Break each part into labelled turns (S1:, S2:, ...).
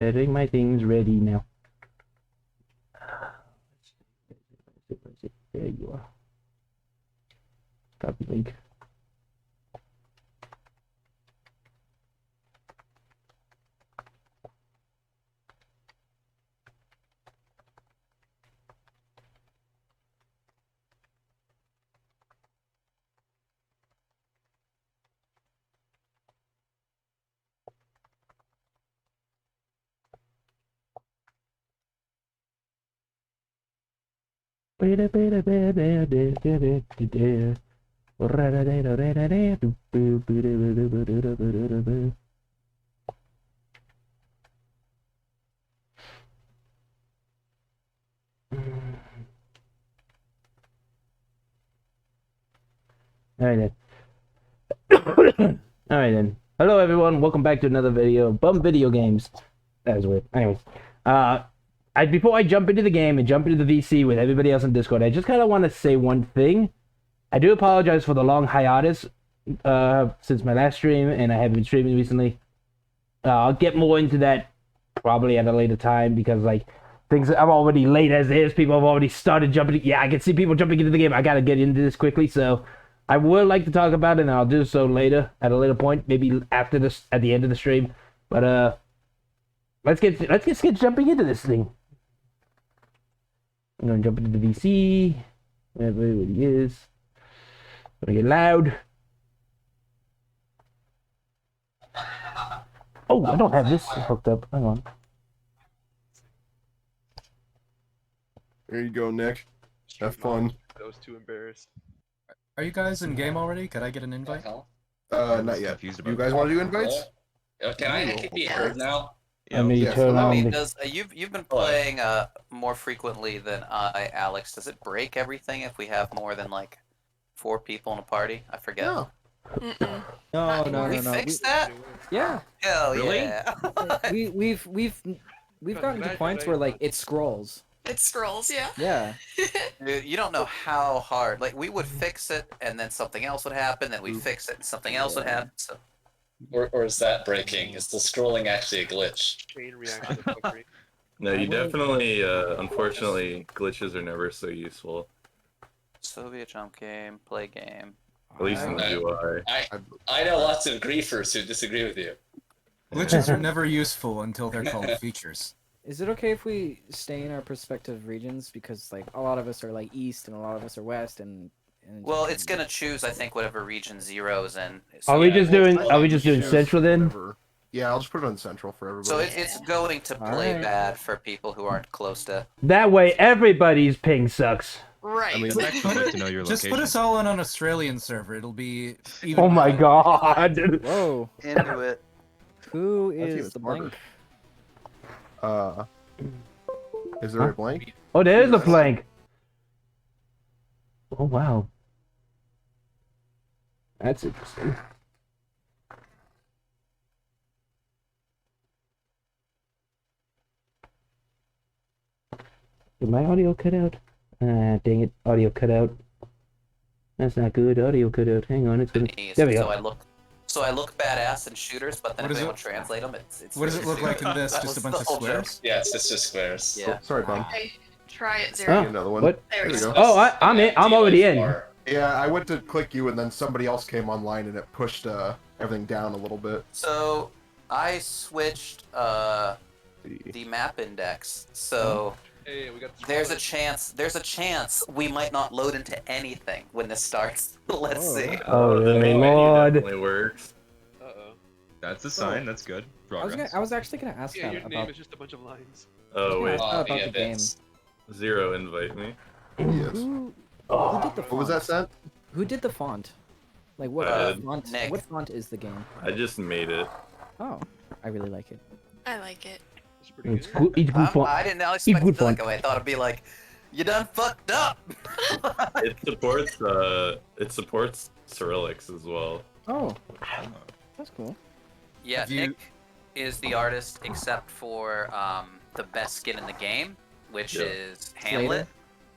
S1: Getting my things ready now. There you are. Copy link. Alright then. Alright then. Hello everyone, welcome back to another video of Bum Video Games. That was weird. Anyways. Before I jump into the game and jump into the VC with everybody else on Discord, I just kind of want to say one thing. I do apologize for the long hiatus since my last stream, and I haven't been streaming recently. I'll get more into that probably at a later time, because like things I'm already late as is. People have already started jumping. Yeah, I can see people jumping into the game. I gotta get into this quickly, so I would like to talk about it, and I'll do so later at a later point, maybe after this, at the end of the stream. But let's get jumping into this thing. I'm gonna jump into the VC. Wherever everybody is. I'm gonna get loud. Oh, I don't have this hooked up. Hang on.
S2: There you go, Nick. Have fun.
S3: I was too embarrassed.
S4: Are you guys in game already? Could I get an invite?
S2: Not yet. You guys want to do invites?
S5: Can I be heard now?
S1: I mean,
S2: yes,
S1: turn
S2: I
S1: on
S6: I mean,
S1: the...
S6: does you've been playing more frequently than I, Alex. Does it break everything if we have more than like 4 people in a party? I forget.
S2: No.
S7: No.
S6: We fixed that?
S7: Yeah,
S6: Hell
S5: Really?
S6: yeah!
S7: we've gotten to points where like it scrolls.
S8: It scrolls, yeah.
S7: Yeah.
S6: Dude, you don't know how hard. Like we would fix it, and then something else would happen. Then we'd fix it, and something else would happen. So
S5: Or is that breaking? Is the scrolling actually a glitch?
S3: Chain reaction to fuckery.
S9: No, you definitely, unfortunately, glitches are never so useful.
S6: Soviet jump game, play game.
S9: At least in the UI.
S5: I know lots of griefers who disagree with you.
S4: Glitches are never useful until they're called features.
S7: Is it okay if we stay in our respective regions, because like a lot of us are like east and a lot of us are west and
S6: Well, it's gonna choose, I think, whatever region 0 is in. So,
S1: Are we just doing Central then?
S2: Whatever. Yeah, I'll just put it on Central for everybody.
S6: So it's going to play
S7: Alright.
S6: bad for people who aren't close to.
S1: That way everybody's ping sucks.
S8: Right.
S2: I mean,
S4: Just put us all on an Australian server. It'll be even
S1: Oh my
S4: better.
S1: god.
S7: Whoa,
S6: Into it.
S7: who
S2: That's
S7: is
S2: even
S7: the
S2: smarter.
S7: blank?
S2: Is there a blank?
S1: Oh, there's the flank. Oh wow. That's interesting. Did my audio cut out? Dang it, audio cut out. That's not good. Audio cut out. Hang on, it's gonna. There we go.
S6: So I look badass in shooters, but then
S4: What
S6: if
S4: is
S6: they
S4: it?
S6: don't translate them, it's.
S4: What does it look like in this?
S6: That
S4: Just a
S6: was
S4: bunch
S6: the
S4: of
S6: whole joke.
S4: squares?
S5: Yeah, it's just squares.
S6: Yeah.
S2: Sorry, Bum.
S8: Okay, try it,
S1: Oh.
S8: Zero.
S2: Another one.
S1: What?
S8: There
S2: There
S8: we
S2: you
S8: go.
S2: go.
S1: Oh, I'm in. I'm already in.
S2: Yeah, I went to click you and then somebody else came online and it pushed everything down a little bit.
S6: So I switched the map index. So
S3: Hey, we got the
S6: there's a chance we might not load into anything when this starts. Let's
S7: Oh.
S6: see.
S1: Oh,
S9: the main menu
S1: Lord.
S9: definitely works.
S3: Uh-oh.
S10: That's a sign. That's good. Progress.
S7: I was actually gonna ask
S3: Yeah,
S7: that
S3: your name
S7: about
S3: is just a bunch of lines.
S9: Oh, wait.
S7: about
S5: yeah,
S7: the game.
S5: Vince.
S9: Zero invite me.
S2: Yes.
S7: Who did the font?
S2: What was that sent?
S7: Who did the font? Like what font?
S6: Nick.
S7: What font is the game?
S9: I just made it.
S7: Oh, I really like it.
S8: I like it.
S3: That's pretty
S1: It's
S3: good.
S1: good. It's good fun.
S6: I didn't expect
S1: good
S6: it to feel
S1: fun.
S6: like way. I thought it'd be like, you done fucked up.
S9: It supports Cyrillics as well.
S7: Oh, that's cool.
S6: Yeah,
S4: Have you-
S6: Nick is the artist except for the best skin in the game, which
S9: Yeah.
S6: is Hamlet.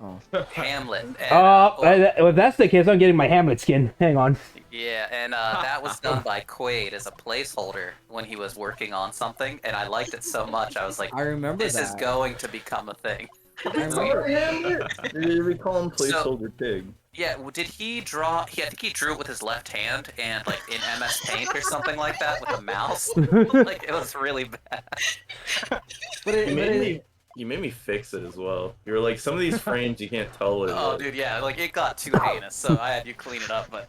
S7: Oh.
S6: Hamlet. And,
S1: If that's the case, I'm getting my Hamlet skin. Hang on.
S6: yeah, and that was done by Quaid as a placeholder when he was working on something, and I liked it so much, I was like,
S7: I remember
S6: this
S7: that.
S6: is going to become a thing.
S7: I remember.
S9: Did we call him placeholder pig?
S6: Yeah, did he draw? I think he drew it with his left hand and like in MS Paint or something like that with a mouse. Like it was really bad.
S9: You made me fix it as well. You were like, some of these frames you can't tell what it
S6: Oh,
S9: is.
S6: dude, yeah, like it got too heinous, so I had you clean it up. But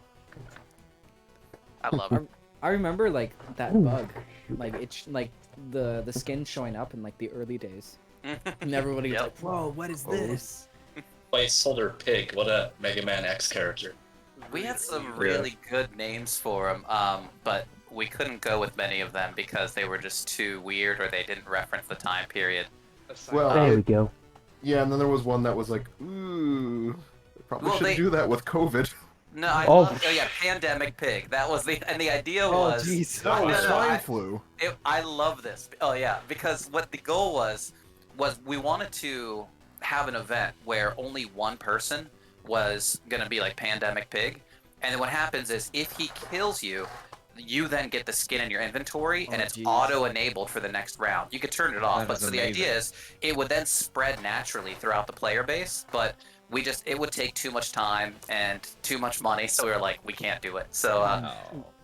S6: I love it.
S7: I remember like that bug, like like the skin showing up in like the early days, and everybody was like, "Whoa, what is this?"
S5: Placeholder pig. What a Mega Man X character.
S6: We had some really good names for them, but we couldn't go with many of them because they were just too weird or they didn't reference the time period.
S2: Well,
S1: There we go.
S2: yeah, and then there was one that was like, ooh, probably shouldn't do that with COVID.
S6: No, oh yeah, pandemic pig. That was and the idea was.
S7: Oh jeez.
S2: No, it was swine flu.
S6: I love this. Oh yeah, because what the goal was we wanted to have an event where only one person was gonna be like pandemic pig, and then what happens is if he kills you, you then get the skin in your inventory, and it's auto-enabled for the next round. You could turn it off, but so the idea is it would then spread naturally throughout the player base, but it would take too much time and too much money, so we were like, we can't do it. So,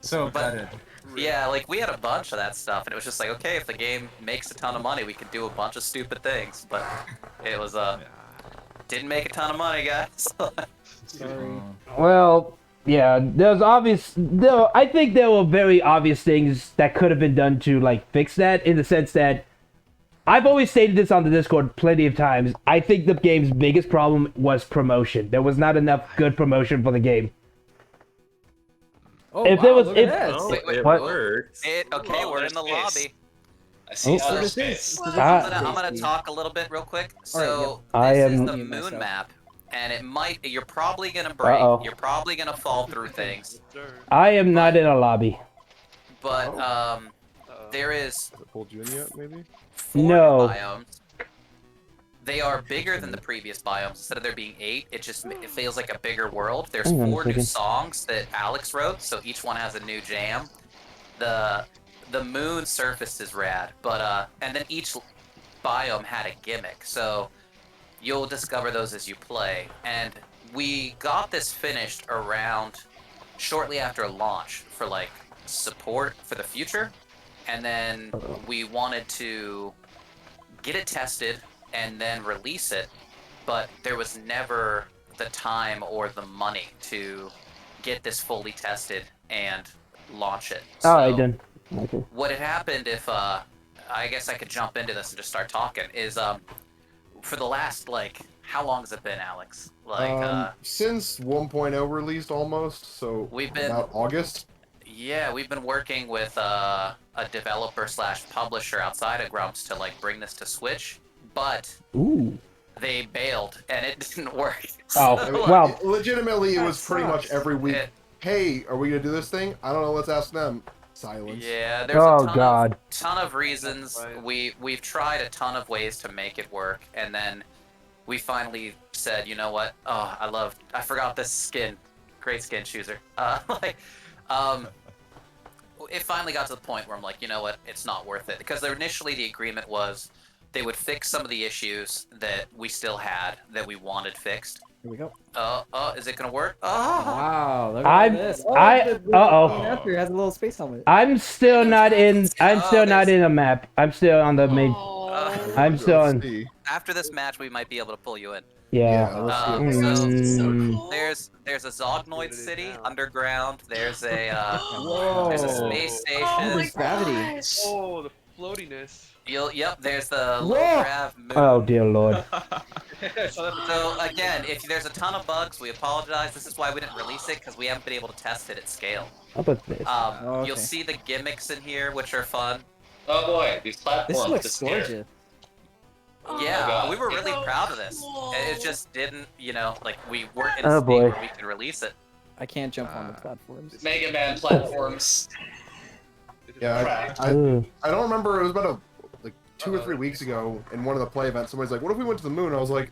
S4: So gutted.
S6: yeah, like we had a bunch of that stuff, and it was just like, okay, if the game makes a ton of money, we can do a bunch of stupid things, but it was, didn't make a ton of money, guys.
S7: Sorry.
S1: Well, yeah, I think there were very obvious things that could have been done to like fix that, in the sense that I've always stated this on the Discord plenty of times. I think the game's biggest problem was promotion. There was not enough good promotion for the game.
S7: Oh,
S1: If
S7: wow,
S1: there was-
S7: look
S1: if-
S7: at that.
S9: Oh,
S6: Wait,
S9: it
S1: what?
S9: works.
S6: Okay, we're in the lobby.
S5: I see
S1: Oh.
S5: outer space.
S8: What?
S6: I'm gonna talk a little bit real quick. So
S1: I
S6: this is
S1: am-
S6: the moon map, and you're probably gonna break.
S1: Uh-oh.
S6: You're probably gonna fall through things,
S1: I am not in a lobby.
S6: but there is
S2: Pulled you in yet, maybe?
S6: 4
S1: No.
S6: new biomes. They are bigger than the previous biomes. Instead of there being 8, it feels like a bigger world. There's
S1: Hang on a
S6: 4 new
S1: second.
S6: songs that Alex wrote, so each one has a new jam. The moon surface is rad, but and then each biome had a gimmick, so you'll discover those as you play. And we got this finished around shortly after launch for like support for the future, and then we wanted to get it tested and then release it, but there was never the time or the money to get this fully tested and launch it.
S1: Alright then. Okay.
S6: What had happened, if I guess I could jump into this and just start talking, is for the last, like, how long has it been, Alex? Like
S2: Since 1.0 released almost, so
S6: We've been-
S2: about August.
S6: yeah, we've been working with a developer / publisher outside of Grumps to like bring this to Switch, but
S1: Ooh.
S6: they bailed and it didn't work.
S1: Oh,
S6: So,
S1: well.
S2: Legitimately, it
S7: That
S2: was pretty much
S7: sucks.
S2: every week.
S6: It-
S2: Hey, are we gonna do this thing? I don't know. Let's ask them. Silence.
S6: yeah, there's
S1: Oh,
S6: a
S1: God.
S6: ton of reasons.
S3: Right.
S6: We've tried a ton of ways to make it work, and then we finally said, you know what? Oh, I forgot this skin. Great skin chooser. It finally got to the point where I'm like, you know what? It's not worth it, because initially the agreement was they would fix some of the issues that we still had that we wanted fixed.
S7: Here we go.
S6: Is it gonna work? Oh,
S7: Wow, look
S1: I'm-
S7: at this.
S1: uh-oh.
S7: After has a little space helmet.
S1: I'm still not in a map. I'm still on the main.
S8: Oh.
S1: I'm still
S2: Let's
S1: on.
S2: see.
S6: after this match, we might be able to pull you in.
S1: Yeah.
S2: let's
S6: Uh,
S2: see.
S8: This is so
S1: Mm.
S8: cool.
S6: There's a Zognoid city underground. There's a
S7: Whoa.
S6: there's a space
S8: Oh my
S6: station.
S7: There's gravity.
S8: gosh.
S3: Oh, the floatiness.
S6: Yep, there's the
S7: Whoa.
S6: low grav moon.
S1: Oh dear lord.
S6: So again, if there's a ton of bugs, we apologize. This is why we didn't release it, because we haven't been able to test it at scale.
S1: How about this?
S7: Okay.
S6: You'll see the gimmicks in here, which are fun.
S5: Oh boy, these
S7: This
S5: platforms
S7: looks
S5: disappear.
S7: gorgeous.
S6: Yeah,
S5: God.
S6: we were really
S8: so
S6: proud of this.
S8: cool.
S6: It just didn't, like we weren't in a
S1: Oh,
S6: state
S1: boy.
S6: where we could release it.
S7: I can't jump on the platforms.
S5: Mega Man platforms.
S2: Yeah, I
S1: Ugh.
S2: don't remember. It was about like 2 or 3 weeks ago in one of the play events. Somebody's like, "What if we went to the moon?" I was like,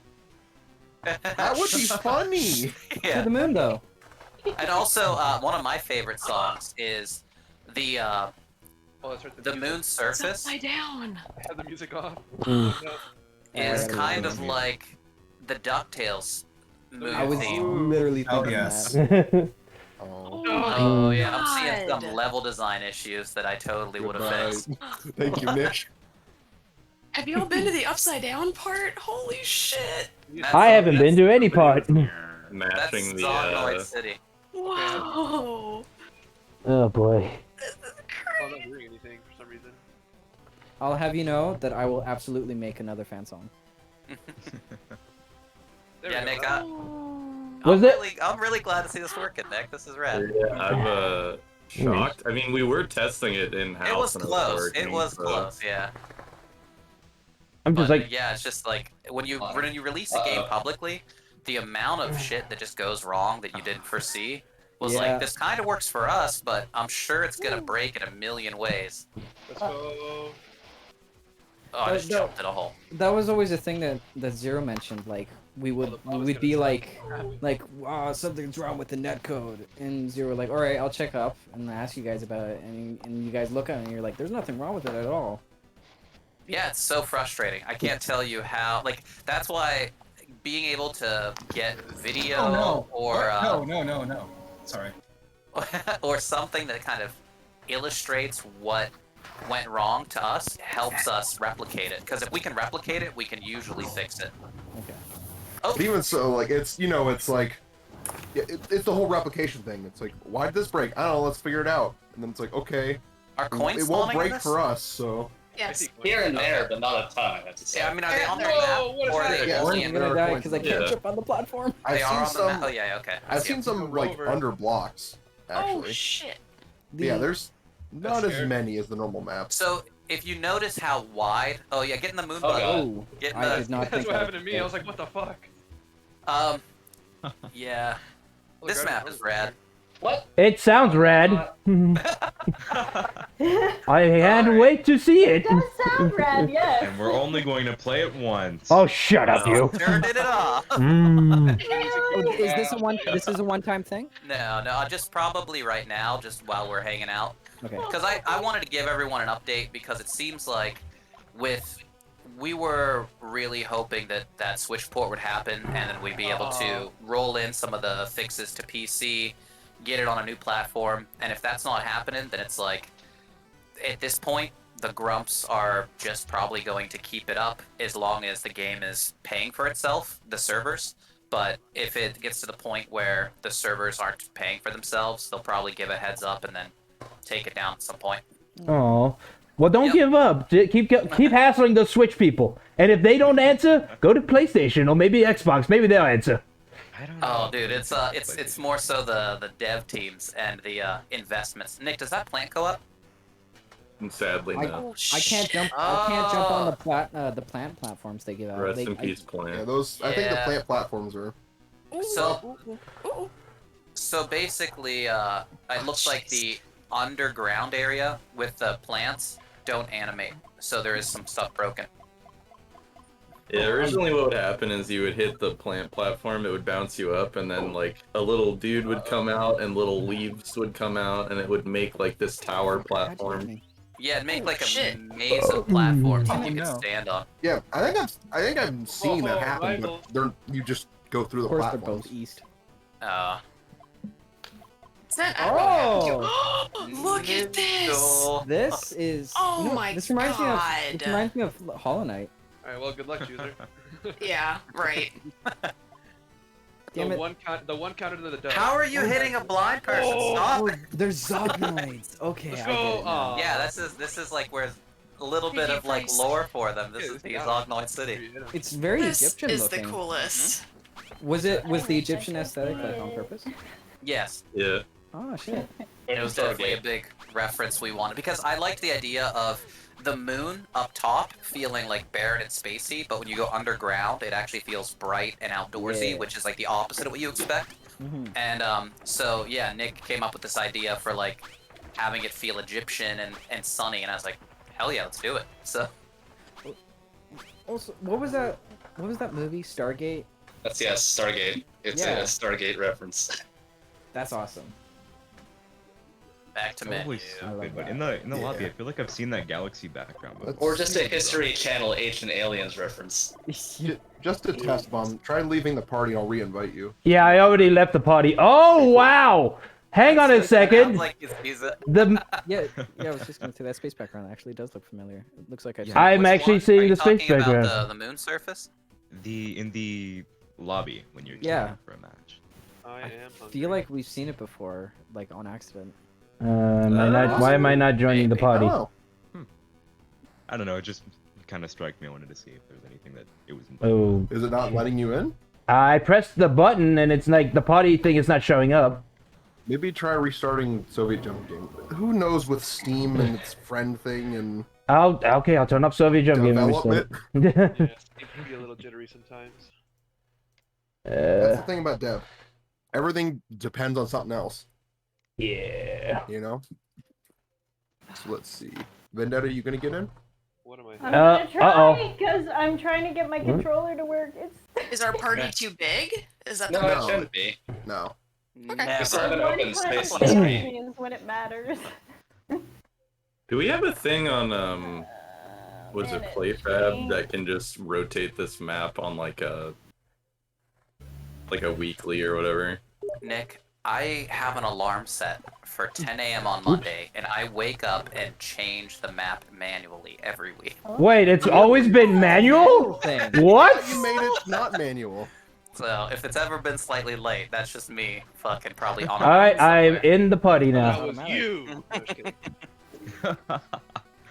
S2: That would be funny.
S7: To
S6: Yeah.
S7: the moon, though.
S6: And also, one of my favorite songs is the
S3: Oh, that's right.
S6: the moon's
S8: It's
S6: surface.
S8: upside down.
S3: Have the music off.
S1: Mm.
S3: No.
S6: Is
S7: Yeah,
S6: kind
S7: yeah.
S6: of like the DuckTales moon
S7: I was
S6: theme.
S7: literally
S4: Oh,
S7: thinking
S4: yes.
S7: that.
S2: Oh,
S6: Oh yeah, I'm seeing
S8: God.
S6: some level design issues that I totally would have
S2: goodbye.
S6: fixed.
S2: Thank you, Nick.
S8: Have you all been to the upside down part? Holy shit!
S6: That's-
S1: I haven't been to any part.
S6: That's
S9: Matching the
S6: Zognoid City.
S8: Whoa!
S1: Oh boy.
S3: I'm not hearing anything for some reason.
S7: I'll have you know that I will absolutely make another fan song.
S3: There
S6: Yeah,
S3: we go.
S6: Nick,
S1: Was it?
S6: I'm really glad to see this working, Nick. This is rad.
S9: Yeah, I'm shocked. I mean, we were testing it in house.
S6: It was
S9: and
S6: close.
S9: working,
S6: It was
S9: so-
S6: close. Yeah.
S1: I'm just
S6: But,
S1: like,
S6: yeah, it's just like when you release a game publicly, the amount of shit that just goes wrong that you didn't foresee was
S7: Yeah.
S6: like, this kind of works for us, but I'm sure it's gonna break in a million ways.
S3: Let's go.
S6: Oh, I
S7: But
S6: just
S7: no.
S6: jumped in a hole.
S7: That was always a thing that Zero mentioned. Like we would be like something's wrong with the netcode, and Zero like, all right, I'll check up and ask you guys about it, and you guys look at it and you're like, there's nothing wrong with it at all.
S6: Yeah, it's so frustrating. I can't tell you how. Like, that's why being able to get video
S4: Oh no.
S6: or
S4: No. Sorry.
S6: or something that kind of illustrates what went wrong to us helps us replicate it. Because if we can replicate it, we can usually fix it.
S7: Okay.
S2: But even so, like, it's, it's like, it's the whole replication thing. It's like, why did this break? I don't know, let's figure it out. And then it's like, okay,
S6: Are coins
S2: it won't
S6: spawning in
S2: break
S6: this?
S2: for us, so...
S3: I
S8: Yes.
S3: see
S5: Here and there,
S6: Okay.
S5: but not a ton, I have to say.
S6: Yeah, I mean, are they on the
S3: Whoa, what
S6: map
S3: is
S6: or are
S3: that?
S6: they
S2: Yeah,
S6: only
S2: we're
S6: in
S7: I'm gonna
S2: There are
S7: die
S2: coins
S7: because I
S2: in
S7: can't
S9: there.
S7: jump on the platform.
S2: I've
S6: They are
S2: seen
S6: on the
S2: some,
S6: map. Oh yeah, okay. I
S2: I've
S6: see
S2: seen
S6: 'em.
S2: some, like,
S3: Rover.
S2: under blocks,
S8: Oh
S2: actually.
S8: shit!
S2: But yeah, there's not as
S3: scared.
S2: many as the normal maps.
S6: So if you notice how wide, oh yeah, get in the moon bug.
S5: God.
S7: Oh,
S6: Get in
S7: I
S6: the,
S7: did not
S3: That's
S7: think
S3: what
S7: that
S3: happened to me. I was like, what the fuck?
S6: Yeah,
S3: Look,
S6: this
S3: I
S6: map
S3: don't
S6: is
S3: know.
S6: rad.
S5: What?
S1: it sounds rad. I can't wait to see it.
S11: Does sound rad, yes.
S10: And we're only going to play it once.
S1: Oh, shut up, you.
S6: Turned it off.
S1: Mm.
S7: Oh, is this a one? This is a one-time thing?
S6: No, just probably right now, just while we're hanging out.
S7: Okay.
S6: Because I wanted to give everyone an update because it seems like we were really hoping that switch port would happen and then we'd be able to roll in some of the fixes to PC, get it on a new platform, and if that's not happening, then it's like, at this point, the grumps are just probably going to keep it up as long as the game is paying for itself, the servers. But if it gets to the point where the servers aren't paying for themselves, they'll probably give a heads up and then take it down at some point.
S1: Oh. Well, don't
S6: Yep.
S1: give up. Keep hassling those Switch people. And if they don't answer, go to PlayStation or maybe Xbox. Maybe they'll answer.
S10: I don't know.
S6: Oh, dude, it's more so the dev teams and the investments. Nick, does that plant go up?
S9: And sadly, no.
S7: I can't jump. I can't jump on the plant platforms they give out.
S9: Rest
S7: They-
S9: in peace,
S2: Yeah,
S9: plant.
S2: those, I think the
S6: Yeah.
S2: plant platforms are...
S6: So basically, it looks like the underground area with the plants don't animate. So there is some stuff broken.
S9: Yeah, originally what would happen is you would hit the plant platform, it would bounce you up, and then like a little dude would come out and little leaves would come out, and it would make like this tower platform.
S6: Yeah, it'd make like a
S8: shit.
S6: maze of platforms that you
S4: Oh,
S6: can
S4: no.
S6: stand on.
S2: Yeah, I think I've seen that happen, but you just go through
S7: Of
S2: the
S7: course, they're
S2: platforms.
S7: both east.
S8: Is that
S7: Oh!
S8: Look at this!
S6: Cool.
S7: This is.
S8: Oh
S7: you know,
S8: my
S7: this reminds me of.
S8: God.
S7: This reminds me of Hollow Knight.
S3: Alright, well, good luck, user.
S8: Yeah, right.
S7: Damn
S3: the
S7: it.
S3: one counter to the dove.
S6: How are you hitting a blind person?
S3: Oh.
S6: Stop
S7: Oh,
S6: it.
S7: there's Zognoids. Okay,
S3: Let's
S7: I
S3: go.
S7: get it now.
S6: Yeah, this is like where a little bit of like
S8: Christ.
S6: lore for them. This
S3: Yeah,
S6: is the
S3: yeah.
S6: Zognoid City.
S7: It's very
S8: This
S7: Egyptian
S8: is
S7: looking.
S8: the coolest.
S7: Was the Egyptian aesthetic like on purpose?
S6: Yes.
S9: Yeah.
S7: Oh shit.
S6: It was definitely a big reference we wanted because I liked the idea of the moon up top feeling like barren and spacey, but when you go underground, it actually feels bright and outdoorsy,
S7: Yeah.
S6: which is like the opposite of what you expect.
S7: Mm-hmm.
S6: And so yeah, Nick came up with this idea for like having it feel Egyptian and sunny, and I was like, hell yeah, let's do it. So
S7: Also, what was that? What was that movie? Stargate.
S5: That's Stargate. It's
S7: Yeah.
S5: a Stargate reference.
S7: That's awesome.
S6: Back to
S10: Probably
S6: menu.
S10: stupid, but in the lobby, I feel like I've seen that galaxy background before.
S5: Or just a History Channel Ancient Aliens reference.
S2: Just a test bomb. Try leaving the party and I'll re-invite you.
S1: Yeah, I already left the party. Oh wow! Hang on a second.
S6: Like he's a...
S1: The
S7: Yeah, I was just gonna say that space background actually does look familiar. It looks like
S1: I'm
S6: Which
S1: actually
S6: one? Are
S1: seeing
S6: you
S1: the space
S6: talking about
S1: background.
S6: the moon surface?
S10: In the lobby when you're
S7: Yeah.
S10: queuing up for a match.
S3: I am
S7: I feel like we've seen it before, like on accident.
S1: Why am I not joining the party?
S2: Oh,
S10: I don't know. It just kind of struck me. I wanted to see if there was anything that it was.
S1: Oh,
S2: is it not letting you in?
S1: I pressed the button and it's like the party thing is not showing up.
S2: Maybe try restarting Soviet Jump Game. Who knows with Steam and its friend thing and
S1: I'll turn up Soviet Jump Game. and
S2: development.
S1: restart it.
S3: Yeah, it can be a little jittery sometimes.
S2: That's the thing about dev. Everything depends on something else.
S1: Yeah.
S2: You know. So let's see. Vendetta, you gonna get in?
S3: What am I?
S11: I'm gonna try
S1: uh-oh.
S11: because I'm trying to get my controller to work. It's
S8: Is our party too big? Is that
S5: No,
S8: the
S5: it shouldn't be.
S2: No.
S8: Okay.
S5: We still have an open space on
S11: one
S5: the
S11: time
S5: screen.
S11: is when it matters.
S9: Do we have a thing on was it
S11: Minute.
S9: PlayFab that can just rotate this map on like a weekly or whatever?
S6: Nick, I have an alarm set for 10 a.m. on Monday, and I wake up and change the map manually every week.
S1: Wait, it's always been manual?
S7: Thing.
S1: What?
S2: You made it not manual.
S6: So if it's ever been slightly late, that's just me fucking probably on.
S1: Alright, I'm in the party
S3: That
S1: now.
S3: was you. No, just kidding.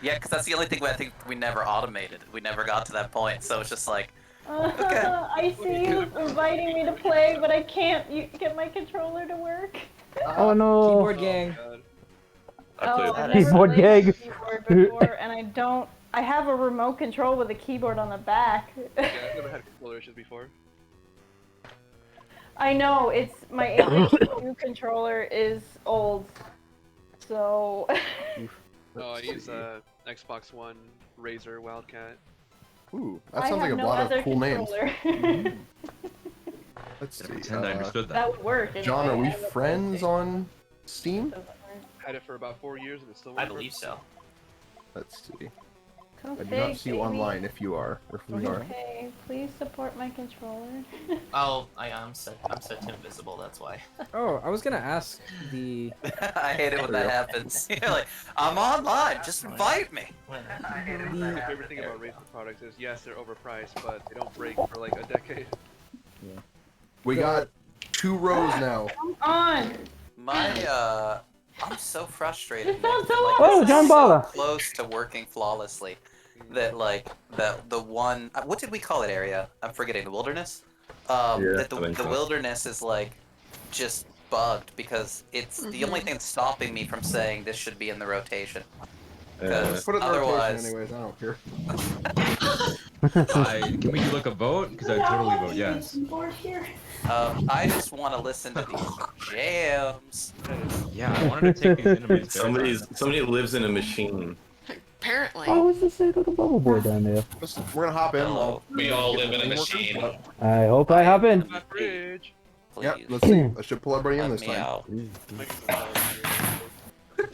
S6: Yeah, because that's the only thing I think we never automated. We never got to that point, so it's just like, okay.
S11: I see you inviting me to play, but I can't get my controller to work.
S1: Oh no.
S7: Keyboard gang.
S3: God.
S9: I played
S11: I've
S9: that.
S11: never
S1: Keyboard
S11: played
S1: gang.
S11: keyboard before, and I have a remote control with a keyboard on the back.
S3: Yeah, I've never had controller issues before.
S11: I know, it's my new controller is old, so.
S3: Oh, I use Xbox One Razer Wildcat.
S2: Ooh, that
S11: I
S2: sounds like
S11: have
S2: a
S11: no
S2: lot
S11: other
S2: of cool names.
S11: controller.
S2: Let's see.
S10: Pretend I understood
S11: That
S10: that.
S11: would work.
S2: John, are
S11: anyway.
S2: we
S11: I have a
S2: friends
S11: PlayStation.
S2: on Steam?
S11: Doesn't work.
S3: Had it for about 4 years and it still
S6: I
S3: works.
S6: believe so.
S2: Let's see.
S11: Go
S2: I do
S11: big,
S2: not see you
S11: baby.
S2: online if you are. Or if we are.
S11: Okay, please support my controller.
S12: Oh, I'm set to invisible, that's why.
S7: Oh, I was gonna ask the.
S6: I hate it when that happens. You're like, I'm online, just invite me.
S3: My favorite thing about Razer products is, yes, they're overpriced, but they don't break for like a decade.
S2: We got 2 rows now.
S11: Come on!
S6: I'm so frustrated.
S11: It felt
S6: Nick,
S11: so
S6: that, like,
S1: Oh,
S6: this
S1: John
S6: is
S1: Bala.
S6: so close to working flawlessly. That like the one what did we call it area? I'm forgetting the wilderness. That
S9: I think
S6: the
S9: so.
S6: wilderness is like just bugged because it's the only thing that's stopping me from saying this should be in the rotation.
S9: Yeah.
S2: Put it in the
S6: Otherwise-
S2: rotation anyways, I don't care.
S10: Can we do like a vote? Because I'd totally vote yes.
S6: I just want to listen to these jams.
S10: Yeah, I wanted to take these into my spare time.
S9: Somebody lives in a machine.
S8: Apparently.
S1: Oh, is this little bubble boy down there?
S2: Listen, we're gonna hop in.
S6: Hello.
S5: We all live in a machine.
S1: I hope I hop in.
S3: My fridge.
S6: Please.
S2: Yep, let's see. I should pull everybody in
S6: Let
S2: this
S6: me
S2: time.
S6: out.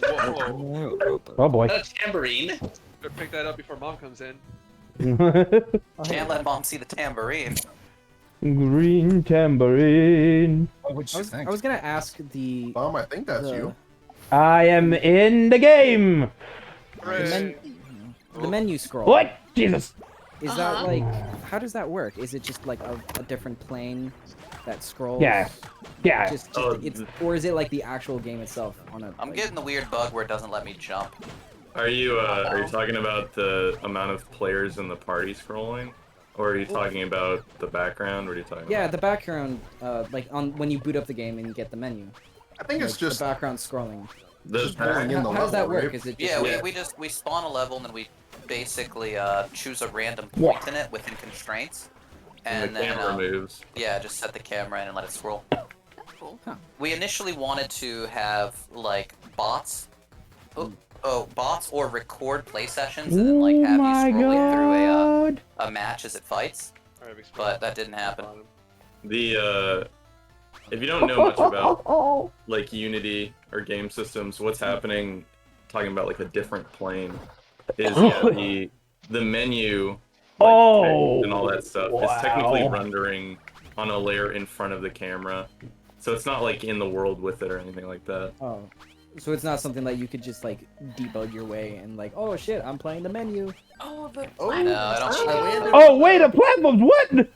S3: Whoa.
S1: Oh boy.
S5: Not a tambourine.
S3: Better pick that up before mom comes in.
S6: Can't let mom see the tambourine.
S1: Green tambourine.
S7: I was gonna ask the.
S2: I think that's
S7: the,
S2: you.
S1: I am in the game.
S7: The, the menu scroll.
S1: What? Jesus.
S7: Is that like? How does that work? Is it just like a different plane that scrolls?
S1: Yeah. Yeah.
S7: Just it's, or is it like the actual game itself on a?
S6: I'm getting the weird bug where it doesn't let me jump.
S9: Are you talking about the amount of players in the party scrolling? Or are you talking about the background? What are you talking
S7: Yeah,
S9: about?
S7: the background, like on when you boot up the game and you get the menu.
S2: I think it's
S7: Like,
S2: just
S7: the background scrolling.
S2: just pulling in the
S7: How does that
S2: level,
S7: work?
S2: right?
S7: Is it just
S6: Yeah, we spawn a level and then we basically choose a random point in it within constraints,
S9: And
S6: and
S9: the
S6: then
S9: camera moves.
S6: yeah, just set the camera in and let it scroll.
S8: Cool.
S6: We initially wanted to have like bots, bots or record play sessions and then like have you scrolling through a match as it fights,
S3: Alright,
S6: but that didn't happen.
S9: The if you don't know much about like Unity or game systems, what's happening? Talking about like a different plane is the menu like, and all that stuff is technically rendering on a layer in front of the camera, so it's not like in the world with it or anything like that.
S7: Oh, so it's not something that you could just like debug your way and like, oh shit, I'm playing the menu.
S8: Oh, the
S6: No, I don't.
S1: Oh wait, the platforms. What?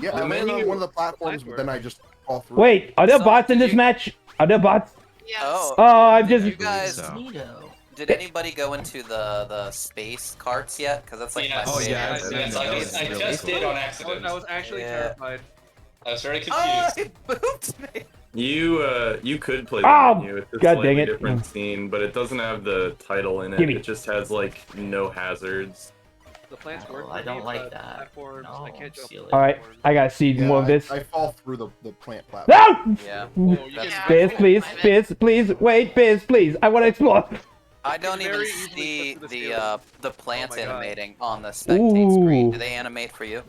S2: Yeah, I landed on one of the platforms, but then I just fall through.
S1: Wait, are there bots in this match? Are there bots?
S8: Yes.
S6: Oh,
S1: I'm just.
S6: you guys. Did anybody go into the space carts yet? Because that's like my favorite.
S5: Yes, I just did on accident.
S3: I was actually terrified.
S5: I was very
S6: Oh,
S5: confused.
S6: it booped me.
S9: You could play the menu. It's a
S1: God
S9: slightly
S1: dang it.
S9: different scene, but it doesn't have the title in it.
S1: Gimme.
S9: It just has like no hazards.
S3: The plants work.
S12: I don't like
S3: but
S12: that.
S3: Platforms,
S12: No,
S3: I can't jump.
S1: All right, I gotta see more of this.
S2: I fall through the plant platform.
S1: No!
S6: Yeah.
S1: Biz, please, Biz, please, wait, Biz, please. I want to explore.
S6: I don't even
S3: very
S6: see
S3: easily
S6: the plants
S3: Oh my God.
S6: animating on the spectate screen.
S1: Ooh.
S6: Do they animate for you?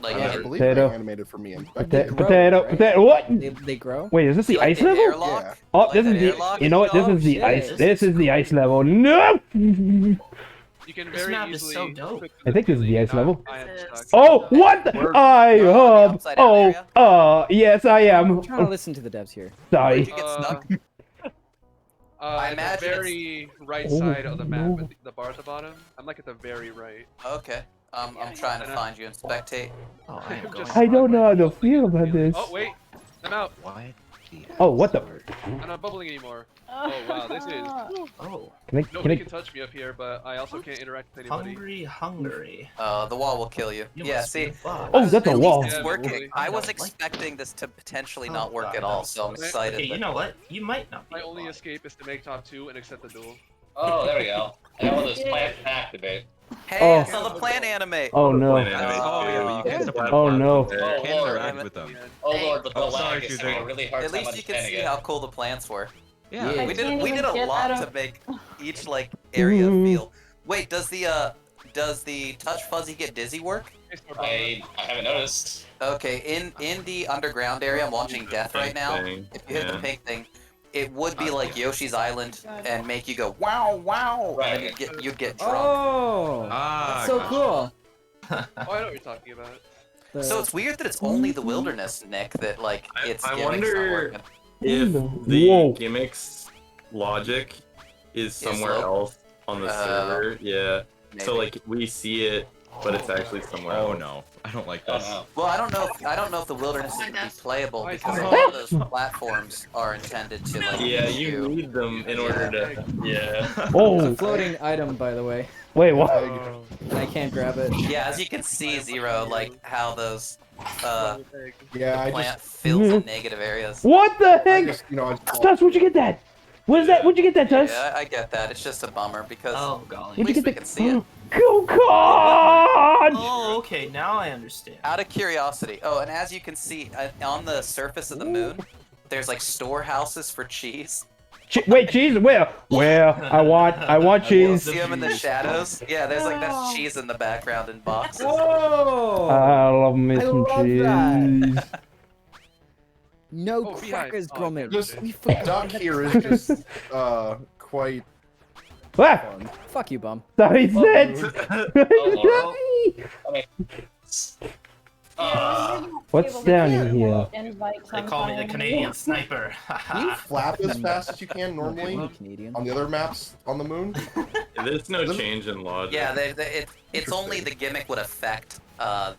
S6: Like,
S2: I
S6: in-
S2: believe they
S1: Potato.
S2: animated for me. And
S1: Potato. What?
S7: They grow.
S1: Wait, is this the
S6: you like
S1: ice
S6: the
S1: level?
S6: airlock?
S2: Yeah.
S1: Oh,
S6: Like
S1: this
S6: that
S1: is the.
S6: airlock?
S1: You know what? This
S7: Oh,
S1: is the
S7: shit.
S1: ice.
S7: This
S1: This is the ice level. No.
S3: You can
S12: This
S3: very
S12: map is
S3: easily
S12: so dope.
S3: click
S1: I think this is the ice
S3: not-
S1: level.
S3: I am stuck.
S1: Oh, what? The? I
S6: on the upside down
S1: yes, I am.
S7: I'm trying to listen to the devs here.
S1: Sorry.
S6: Where'd you get stuck?
S3: I
S6: imagine
S3: the
S6: it's-
S3: very right side of the map, with the bar at the bottom. I'm like at the very right.
S6: Okay. I'm trying to find you in spectate.
S12: Oh, I am going.
S1: I don't know how to feel about this.
S3: Oh wait, I'm out.
S10: Why?
S1: Oh, what the?
S3: I'm not bubbling anymore. Oh wow, this is.
S12: Oh,
S1: Can I?
S3: Nobody can touch me up here, but I also can't interact with anybody.
S12: hungry.
S6: The wall will kill you.
S12: You
S6: Yeah,
S12: must be
S6: see.
S12: a bot.
S1: Oh, that's a
S6: At
S1: wall.
S6: least it's
S3: Yeah,
S6: working.
S3: really.
S6: I was
S12: I don't like
S6: expecting this to potentially
S12: Oh,
S6: not work
S12: God,
S6: at all,
S12: no.
S6: so I'm excited.
S12: Okay, you
S6: that-
S12: know what? You might not be
S3: My
S12: a
S3: only
S12: bot.
S3: escape is to make top 2 and accept the duel.
S5: Oh, there we go. I got one of those plants to activate.
S6: Hey,
S1: Oh.
S6: I saw the plant animate.
S1: Oh no.
S9: Plane animate
S6: Oh,
S9: too.
S6: yeah.
S9: You can just have
S1: Oh, no.
S9: platforms there.
S5: Oh,
S10: Can't
S5: Lord.
S10: interact with them.
S5: Oh lord, but the
S10: Oh,
S5: lag
S10: sorry,
S5: is
S10: dude.
S5: having a really hard
S6: At
S5: time
S6: least you can see
S5: understanding
S6: how
S5: it.
S6: cool the plants were.
S10: Yeah.
S11: I
S6: We did
S11: can't
S6: we did a
S11: even get
S6: lot
S11: out
S6: to
S11: of-
S6: make each like area feel. Wait, does the touch fuzzy get dizzy work?
S5: I haven't noticed.
S6: Okay, in the underground area, I'm watching Death right now.
S9: Thing.
S6: If you hit the
S9: Yeah.
S6: pink thing, it would be like Yoshi's Island and make you go wow wow,
S5: Right.
S6: and then you'd get drunk.
S7: Oh,
S10: Ah,
S7: that's so
S10: gotcha.
S7: cool.
S3: Oh, I know what you're talking about.
S7: The-
S6: So it's weird that it's only the wilderness, Nick, that like it's
S9: I
S6: gimmicks
S9: wonder-
S6: not working.
S9: If
S1: Whoa.
S9: the gimmicks logic is
S6: Is
S9: somewhere
S6: low?
S9: else on the server, yeah. So
S6: Maybe.
S9: like we see it, but it's actually somewhere
S10: Oh
S9: else.
S10: no, I don't like
S5: Oh
S10: this.
S5: no.
S6: Well, I don't know if the wilderness is
S8: My
S6: gonna be
S8: death.
S6: playable
S3: Why
S6: because
S3: is
S6: a
S3: that?
S6: lot of those platforms are intended to like.
S9: Yeah, you need them in order to. Yeah.
S7: It's
S1: Oh,
S7: a floating item, by the way,
S1: wait, what?
S7: and I can't grab it.
S6: Yeah, as you can see, Zero, like how those
S2: Yeah, I
S6: plant
S2: just,
S6: fills in negative areas.
S1: What the
S2: I
S1: heck?
S2: just, you know, I just
S1: Tuss, where'd you get that? What is that? Where'd you get that, Tuss?
S6: Yeah, I get that. It's just a bummer because
S12: Oh
S6: at
S12: golly.
S1: Where'd you
S6: least we
S1: get
S6: can see it.
S1: Oh God!
S12: Oh, okay. Now I understand.
S6: Out of curiosity. Oh, and as you can see on the surface of the moon, there's like storehouses for cheese.
S1: Wait, cheese? Where? Where? I want
S6: You
S1: cheese.
S6: see them in the shadows? Yeah, there's like that's cheese in the background in boxes.
S7: Whoa!
S1: I love me
S7: I
S1: some
S7: love
S1: cheese.
S7: that. No
S3: Oh, beehive.
S7: crackers,
S3: Oh,
S7: Gromit.
S2: Just
S7: We forgot.
S2: duck here is just quite
S1: Ah,
S2: fun.
S7: Fuck you, bum.
S1: sorry, Sid. What's down in here?
S12: They call me the Canadian sniper.
S2: Can you flap as fast as you can normally
S7: Canadian.
S2: on the other maps on the moon?
S9: There's no change in logic.
S6: Yeah, it's only the gimmick would affect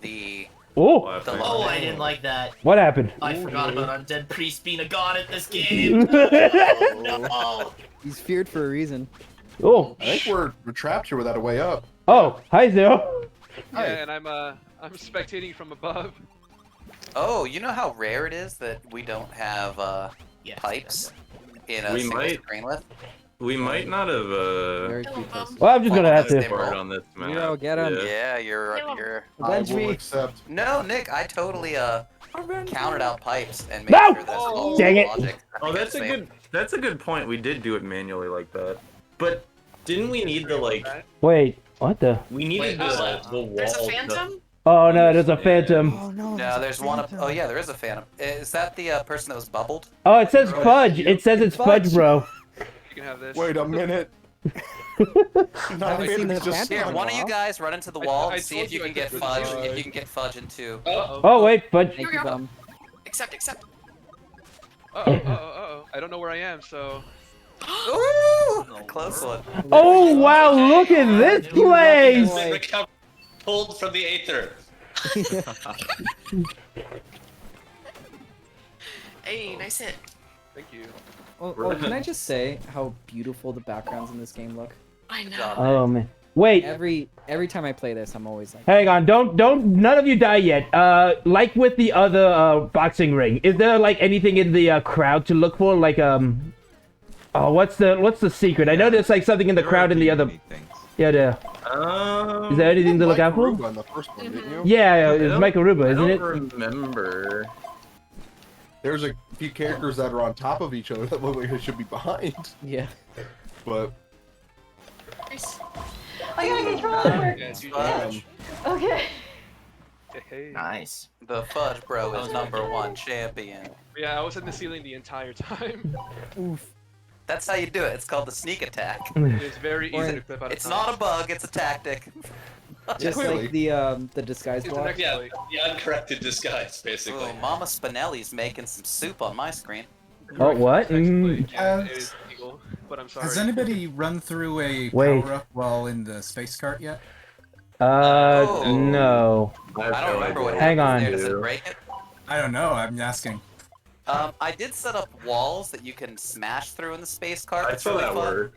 S6: the
S1: Oh,
S6: the
S12: Oh, I didn't like that.
S1: what happened?
S12: I forgot about Undead Priest being a god at this game. No.
S7: He's feared for a reason.
S1: Oh,
S2: I think we're trapped here without a way up.
S1: oh, hi Zero.
S3: Yeah, and I'm spectating from above.
S6: Oh, you know how rare it is that we don't have
S12: Yes,
S6: pipes in a
S9: We
S6: single
S9: might-
S6: screen with?
S9: We might not have
S7: Very cute place.
S1: Well, I'm just gonna have
S6: They
S1: to.
S6: were-
S9: part on this map.
S7: Zero, get him.
S9: Yeah.
S6: Yeah, you're
S2: I
S7: Avenge
S2: will
S7: me.
S2: accept.
S6: No, Nick, I totally counted out pipes and made
S1: No!
S6: sure that's all
S1: Dang it.
S6: logic. I
S9: Oh,
S6: think
S9: that's a
S6: safe.
S9: good point. We did do it manually like that. But didn't we need the like?
S1: Wait, what the?
S9: We needed
S5: Wait,
S9: the wall.
S8: There's a phantom?
S1: Oh no, there's a phantom.
S7: Oh no.
S6: No, there's one up. Oh yeah, there is a phantom. Is that the person that was bubbled?
S1: Oh, it says fudge. It says it's fudge, bro.
S3: You can have this.
S2: Wait a minute.
S7: Haven't seen the
S2: just
S6: Here,
S7: phantom.
S6: one of you guys run into the wall
S3: I
S6: and see
S3: told
S6: if you
S3: you I
S6: can get
S3: could
S6: fudge.
S3: do it.
S6: If you can get fudge into.
S1: Oh wait, fudge.
S7: Thank you, bum.
S8: Accept.
S3: Uh-oh. I don't know where I am, so...
S6: Ooh, close one.
S1: Oh wow, look at this place.
S5: Pulled from the aether.
S8: Hey, nice hit.
S3: Thank you.
S7: Oh, can I just say how beautiful the backgrounds in this game look?
S8: I know.
S1: Oh man. Wait.
S7: Every time I play this, I'm always like,
S1: Hang on, don't, none of you die yet. Like with the other boxing ring, is there like anything in the crowd to look for? Like oh, what's the secret? I know there's like something in the crowd in the other. Yeah, there. Is there anything to look out for?
S2: On the first one, didn't you?
S1: Yeah, it's Mike Aruba, isn't it?
S9: I don't remember.
S2: There's a few characters that are on top of each other that look like they should be behind.
S7: yeah.
S2: But
S8: Nice.
S11: I got a controller.
S3: Yeah, it's
S6: Fudge.
S11: Okay.
S3: Hey.
S12: Nice.
S6: The fudge bro is #1 champion.
S3: Yeah, I was in the ceiling the entire time.
S7: Oof.
S6: That's how you do it. It's called the sneak attack.
S3: It's very easy to clip out of
S6: It's not a bug. It's a tactic.
S7: Just like the disguise
S3: It's an
S7: block.
S3: exploit.
S5: The uncorrected disguise, basically.
S6: Ooh, Mama Spinelli's making some soup on my screen.
S1: Oh what?
S3: Exploit. Yeah, it is illegal, but I'm sorry.
S4: Has anybody run through a
S1: Wait.
S4: power-up while in the space cart yet?
S6: Oh.
S1: No.
S6: I don't remember what
S1: Hang
S6: happens
S1: on.
S6: there. Does it break it?
S4: I don't know. I'm asking.
S6: I did set up walls that you can smash through in the space cart.
S9: I
S6: It's
S9: saw
S6: really
S9: that
S6: fun.
S9: word.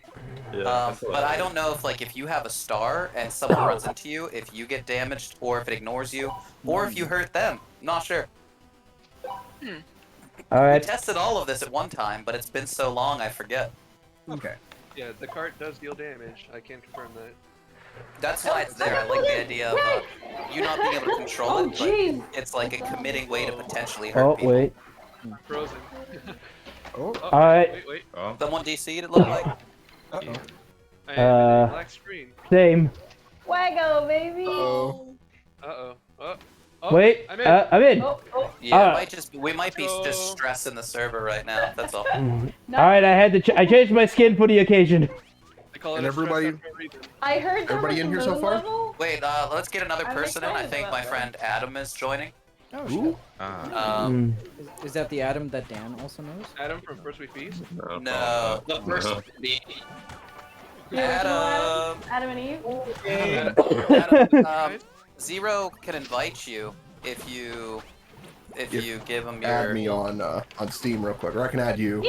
S9: Yeah,
S6: But I don't know if you have a star and someone runs into you, if you get damaged, or if it ignores you, or if you hurt them. Not sure.
S1: All
S6: We
S1: right.
S6: tested all of this at one time, but it's been so long I forget.
S4: Okay.
S3: Yeah, the cart does deal damage. I can confirm that.
S6: That's why it's there. I like the idea of you not being able to control
S11: Oh,
S6: it,
S11: jeez.
S6: but it's like a committing way to potentially hurt
S1: Oh
S6: people.
S1: wait.
S3: Frozen.
S2: oh,
S3: Oh,
S1: All right.
S3: Wait.
S10: Oh.
S6: Someone DC'd it looked like.
S4: Uh-oh.
S3: I am in a black screen.
S1: Same.
S11: Waggo, baby.
S2: oh.
S3: Uh-oh. Oh,
S1: Wait.
S3: I'm in.
S1: I'm in.
S11: Oh, oh.
S6: Yeah, we might be just stressing the server right now. That's all.
S1: All right. I had to. I changed my skin for the occasion.
S3: I call it
S2: And
S3: a stress
S2: everybody-
S3: for a reason.
S11: I heard there
S2: Everybody
S11: was
S2: in
S11: a
S2: here so
S11: moon
S2: far?
S11: level.
S6: Wait, let's get another
S11: I'm
S6: person in. I
S11: excited
S6: think
S11: about
S6: my
S11: that.
S6: friend Adam is joining.
S7: Oh,
S2: Ooh.
S7: shit.
S10: Ah.
S7: Is that the Adam that Dan also knows?
S3: Adam from First We Feast.
S6: No.
S5: The first
S9: No.
S11: The original
S6: Adam.
S11: Adam and Eve.
S6: Adam, Zero can invite you if you give him
S2: Add
S6: your.
S2: me on Steam real quick, or I can add you.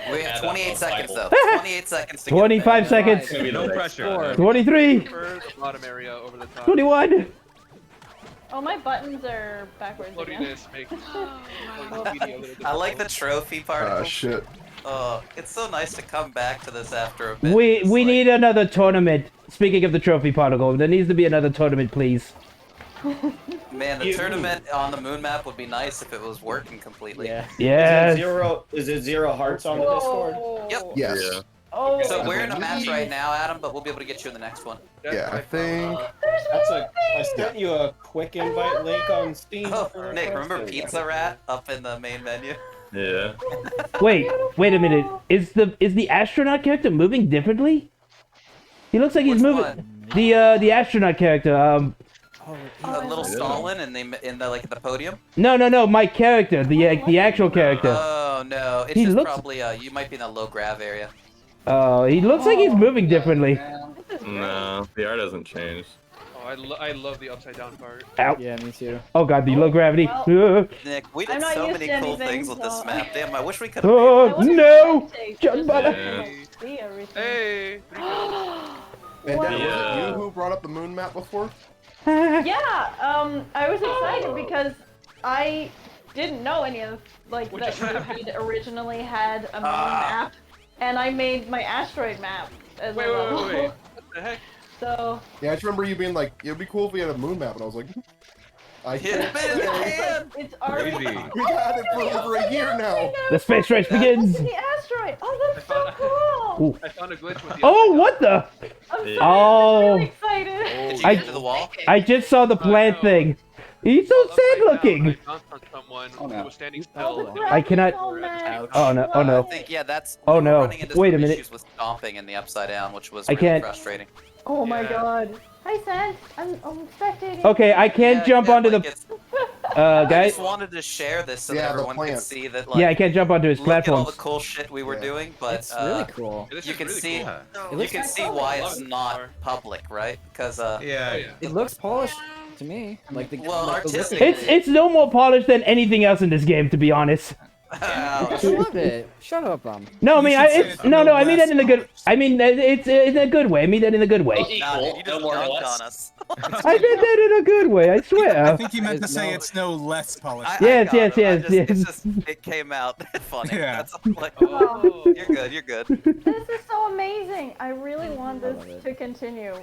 S6: We have
S5: Adam
S6: 28
S5: on
S6: seconds though.
S5: Bible.
S6: 28 seconds to get
S1: 25 seconds.
S10: It's gonna be no pressure.
S7: 4.
S1: 23.
S3: For the bottom area over the top.
S1: 21.
S11: Oh, my buttons are backwards
S3: Loading
S11: again.
S3: this makes
S8: Oh, wow.
S3: loading video a little
S6: I like the
S3: difficult.
S6: trophy particle.
S2: Shit.
S6: Oh, it's so nice to come back to this after a bit.
S1: We
S6: It's
S1: we
S6: like-
S1: need another tournament. Speaking of the trophy particle, there needs to be another tournament, please.
S6: Man, the tournament on the moon map would be nice if it was working completely.
S7: Yeah.
S1: Yes.
S13: Is it zero hearts on the Discord?
S6: Yep.
S2: Yes.
S9: Yeah.
S11: Oh.
S6: So we're in a match right now, Adam, but we'll be able to get you in the next one.
S2: Yeah, I think.
S13: I sent you a quick invite link on Steam.
S6: Oh,
S13: for
S6: Nick, remember
S13: requesting.
S6: Pizza Rat up in the main menu?
S9: Yeah.
S1: Wait a minute. Is the astronaut character moving differently? He looks like he's
S6: Which
S1: moving.
S6: one?
S1: The astronaut character.
S6: A little Stalin in the like the podium.
S1: No, my character. The actual character.
S6: Oh no, it's
S1: He
S6: just
S1: looks-
S6: probably you might be in the low grav area.
S1: He looks like he's moving differently.
S9: No, the art hasn't changed.
S3: Oh, I love the upside down part.
S1: Ow.
S7: Yeah, me too.
S1: Oh god, the low gravity.
S6: Nick, we
S11: I'm
S6: did
S11: not
S6: so
S11: used
S6: many
S11: to
S6: cool
S11: anything,
S6: things with this
S11: so-
S6: map. Damn, I wish we could have.
S1: Oh no! Jump
S9: Yeah.
S11: See everything.
S3: Hey.
S2: And
S11: Wow.
S2: was it
S9: Yeah.
S2: you who brought up the moon map before?
S11: Yeah, I was excited because I didn't know any of like
S3: What
S11: that
S3: just happened?
S11: European originally had a moon map, and I made my asteroid map as
S3: Wait,
S11: a
S3: wait,
S11: level.
S3: wait, wait. What the heck?
S11: So
S2: Yeah, I just remember you being like, it'd be cool if we had a moon map, and I was like, I
S6: Hit it, man, you can.
S11: it's already.
S10: Crazy.
S2: We've had it for over a year now.
S1: The space race begins.
S11: The asteroid. Oh, that's so cool.
S1: Ooh.
S3: I found a glitch with the
S1: Oh, what the?
S11: I'm so
S1: Oh.
S11: really excited.
S6: Did Did you get to the wall?
S1: I just saw the plant thing. He's so sad looking.
S3: I bounced on someone who was standing still.
S1: I cannot.
S6: Ouch.
S1: Oh no! Oh
S6: I
S1: no!
S6: think that's.
S1: Oh,
S6: we were
S1: no.
S6: running into
S1: Wait a
S6: some
S1: minute.
S6: issues with stomping in the upside down, which was
S1: I
S6: really
S1: can't-
S6: frustrating.
S11: Oh my god. Hi, Sans. I'm spectating.
S1: Okay, I can't jump onto the.
S6: I
S1: Guys.
S6: just wanted to share this so
S2: Yeah,
S6: that
S2: the
S6: everyone could
S2: plant.
S6: see that. Like,
S1: Yeah, I can't jump onto his
S6: look at all
S1: platforms.
S6: the cool shit we were doing, but
S7: It's really cool.
S6: you can see.
S7: It
S6: You
S7: looks
S6: can
S7: like
S6: see why it's not public, right? Because
S10: Yeah.
S7: It looks polished to me. Like the
S6: Well,
S7: like the
S6: artistic.
S7: looking-
S1: It's no more polished than anything else in this game, to be honest.
S7: I love it. Shut up,
S1: No, I
S4: You
S1: mean,
S4: should say it's
S1: no,
S4: no
S1: I mean that in a
S4: less
S1: good. I mean, it's in a good way. I mean that in a good way.
S6: Nah, dude, you just dunked on us.
S1: I did that in a good way. I swear.
S4: I think he meant to say it's no less polished.
S1: Yes, yes,
S6: I
S1: yes,
S6: just-
S1: yes.
S6: It's just, it came out funny.
S4: Yeah.
S6: That's all, like, oh, you're good, you're good.
S11: This is so amazing. I really want this to continue.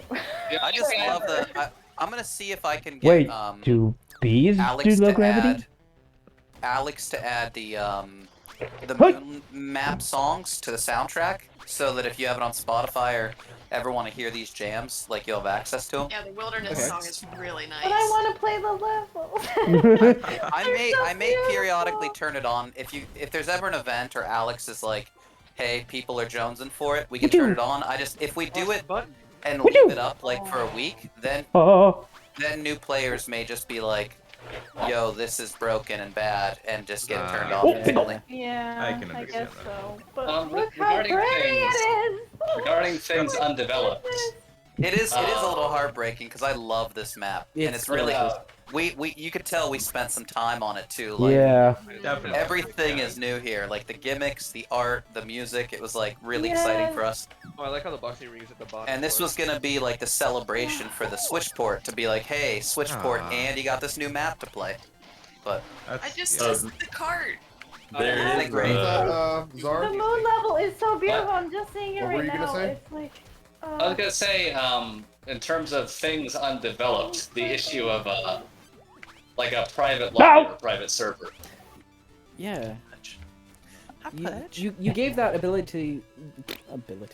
S6: I just love the. I'm gonna see if I can get
S1: Wait, do bees
S6: Alex
S1: do low
S6: to
S1: gravity?
S6: add the moon map songs to the soundtrack, so that if you have it on Spotify or ever want to hear these jams, like you'll have access to them.
S8: Yeah, the wilderness song is really nice.
S11: But I want to play the levels.
S6: I may periodically turn it on if there's ever an event or Alex is like, hey, people are jonesing for it, we can turn it on. If we do it and leave it up like for a week, then new players may just be like, yo, this is broken and bad, and just get it turned on.
S11: Yeah,
S10: I can
S11: I
S10: understand
S11: guess
S10: that.
S11: so. But look how
S5: regarding
S11: pretty
S5: things-
S11: it is.
S5: Regarding things undeveloped,
S6: It is a little heartbreaking because I love this map, and it's really you could tell we spent some time on it too. Like,
S1: Yeah.
S10: Definitely.
S6: everything is new here, like the gimmicks, the art, the music. It was like really exciting for us.
S3: Oh, I like how the boxing ring is at the bottom.
S6: And this was gonna be like the celebration for the Switchport to be like, hey, Switchport,
S10: Aw.
S6: and you got this new map to play. But
S8: I just
S9: yeah.
S8: missed the cart.
S9: There
S6: Isn't it
S9: is
S6: great?
S2: Czar?
S11: The moon level is so beautiful.
S5: What?
S11: I'm just seeing it
S2: What were
S11: right
S2: you gonna
S11: now.
S2: say?
S11: It's like.
S5: I was gonna say, in terms of things undeveloped, the issue of like a private lobby or a private server.
S7: Yeah. You gave that ability. You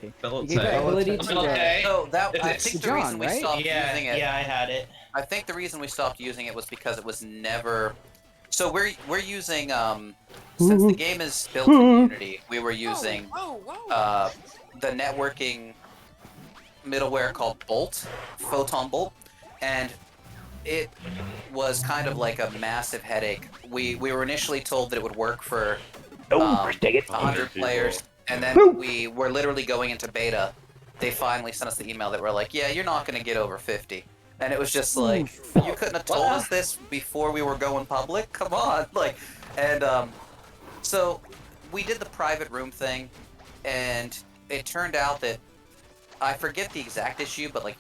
S7: gave that ability to.
S5: Okay.
S6: So I think the
S7: John,
S6: reason we
S7: right?
S6: stopped using it.
S12: Yeah, I had it.
S6: I think the reason we stopped using it was because it was never. So we're using since the game is built in Unity, we were using the networking middleware called Bolt, Photon Bolt, and it was kind of like a massive headache. We were initially told that it would work for 100 players, and then we were literally going into beta. They finally sent us the email that were like, yeah, you're not going to get over 50. And it was just like, you couldn't have told us this before we were going public? Come on. Like, and so we did the private room thing, and it turned out that I forget the exact issue, but like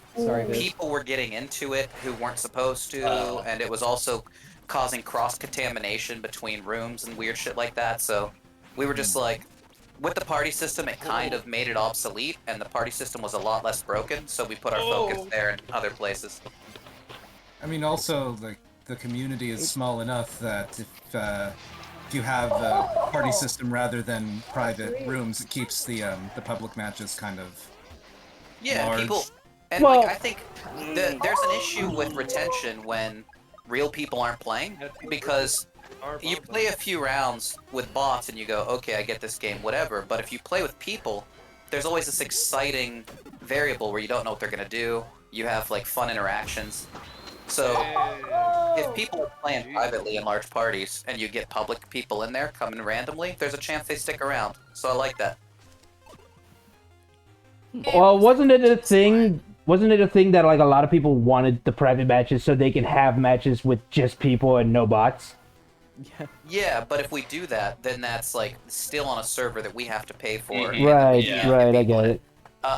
S6: people were getting into it who weren't supposed to, and it was also causing cross-contamination between rooms and weird shit like that. So we were just like, with the party system, it kind of made it obsolete, and the party system was a lot less broken, so we put our focus there and other places.
S4: I mean, also, like, the community is small enough that if you have a party system rather than private rooms, it keeps the public matches kind of large.
S6: People, and like I think there's an issue with retention when real people aren't playing, because you play a few rounds with bots and you go, okay, I get this game, whatever. But if you play with people, there's always this exciting variable where you don't know what they're gonna do. You have like fun interactions. So if people are playing privately in large parties and you get public people in there coming randomly, there's a chance they stick around. So I like that.
S1: Well, wasn't it a thing? Wasn't it a thing that like a lot of people wanted the private matches so they can have matches with just people and no bots?
S6: Yeah, but if we do that, then that's like still on a server that we have to pay for.
S1: Right, right, I get it.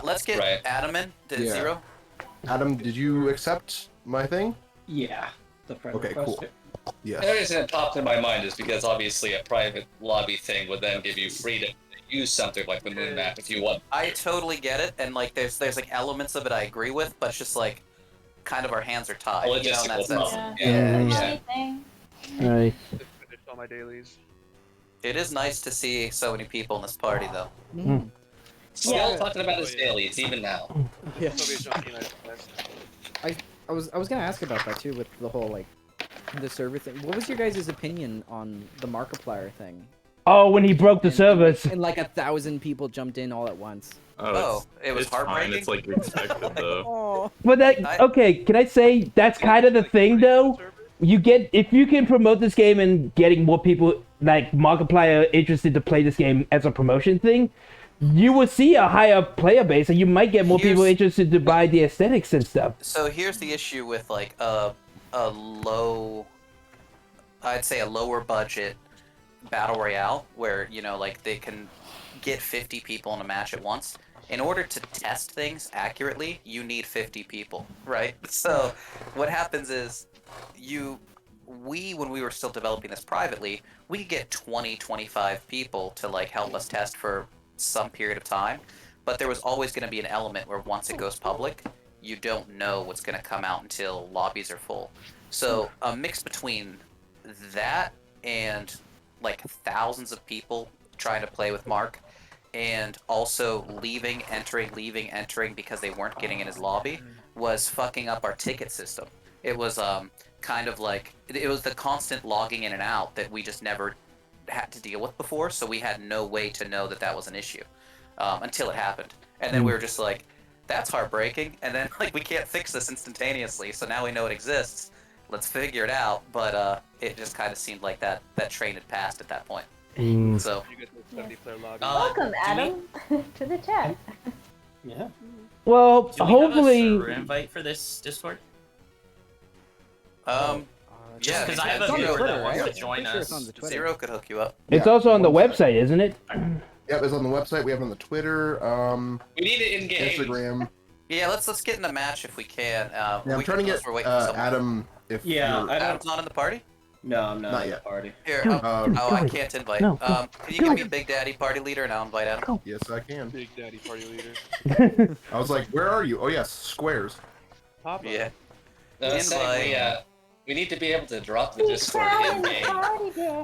S6: Let's get Adam in to
S2: Yeah.
S6: Zero.
S2: Adam, did you accept my thing?
S13: Yeah. The friend
S2: Okay, cool. Yes.
S5: The reason it popped in my mind is because obviously a private lobby thing would then give you freedom to use something like the moon map if you want.
S6: I totally get it, and like there's like elements of it I agree with, but it's just like kind of our hands are tied, you know, in that sense.
S1: Right.
S3: Finished all my dailies.
S6: It is nice to see so many people in this party, though.
S5: Still talking about his dailies, even now.
S7: Yeah. I was gonna ask about that too with the whole like the server thing. What was your guys' opinion on the Markiplier thing?
S1: Oh, when he broke the servers.
S7: And like 1,000 people jumped in all at once.
S6: It was
S9: it's fine.
S6: heartbreaking.
S9: It's like expected though.
S1: But that okay, can I say that's kind of the thing though? You get if you can promote this game and getting more people like Markiplier interested to play this game as a promotion thing, you will see a higher player base and you might get more people interested to buy the aesthetics and stuff.
S6: So here's the issue with like a low, I'd say a lower budget battle royale where like they can get 50 people in a match at once. In order to test things accurately, you need 50 people, right? So what happens is when we were still developing this privately, we could get 20-25 people to like help us test for some period of time, but there was always going to be an element where once it goes public, you don't know what's going to come out until lobbies are full. So a mix between that and like thousands of people trying to play with Mark, and also leaving, entering because they weren't getting in his lobby, was fucking up our ticket system. It was kind of like, it was the constant logging in and out that we just never had to deal with before, so we had no way to know that that was an issue until it happened. And then we were just like, that's heartbreaking, and then like we can't fix this instantaneously, so now we know it exists, let's figure it out. But it just kind of seemed like that train had passed at that point. So
S11: Welcome, Adam, to the chat.
S13: Yeah.
S1: Well,
S12: Do we
S1: hopefully.
S12: have a server invite for this Discord?
S6: Yeah,
S12: because I have a viewer that wants to join us.
S6: Zero could hook you up.
S1: It's also on the website, isn't it?
S2: Yep, it's on the website. We have it on the Twitter,
S5: We need it in game.
S2: Instagram.
S6: Yeah, let's get in a match if we can.
S2: Yeah, I'm trying to get Adam. If
S6: Adam's not in the party.
S13: No, I'm not in
S2: yet.
S13: the party.
S6: Here,
S2: Dude,
S6: I can't invite.
S2: No,
S6: Can you give me a Big Daddy party leader and I'll invite Adam?
S2: Yes, I can.
S3: Big Daddy party leader.
S2: I was like, where are you? Oh yes, squares.
S3: Papa.
S6: Yeah.
S5: We need to be able to drop the Discord in game.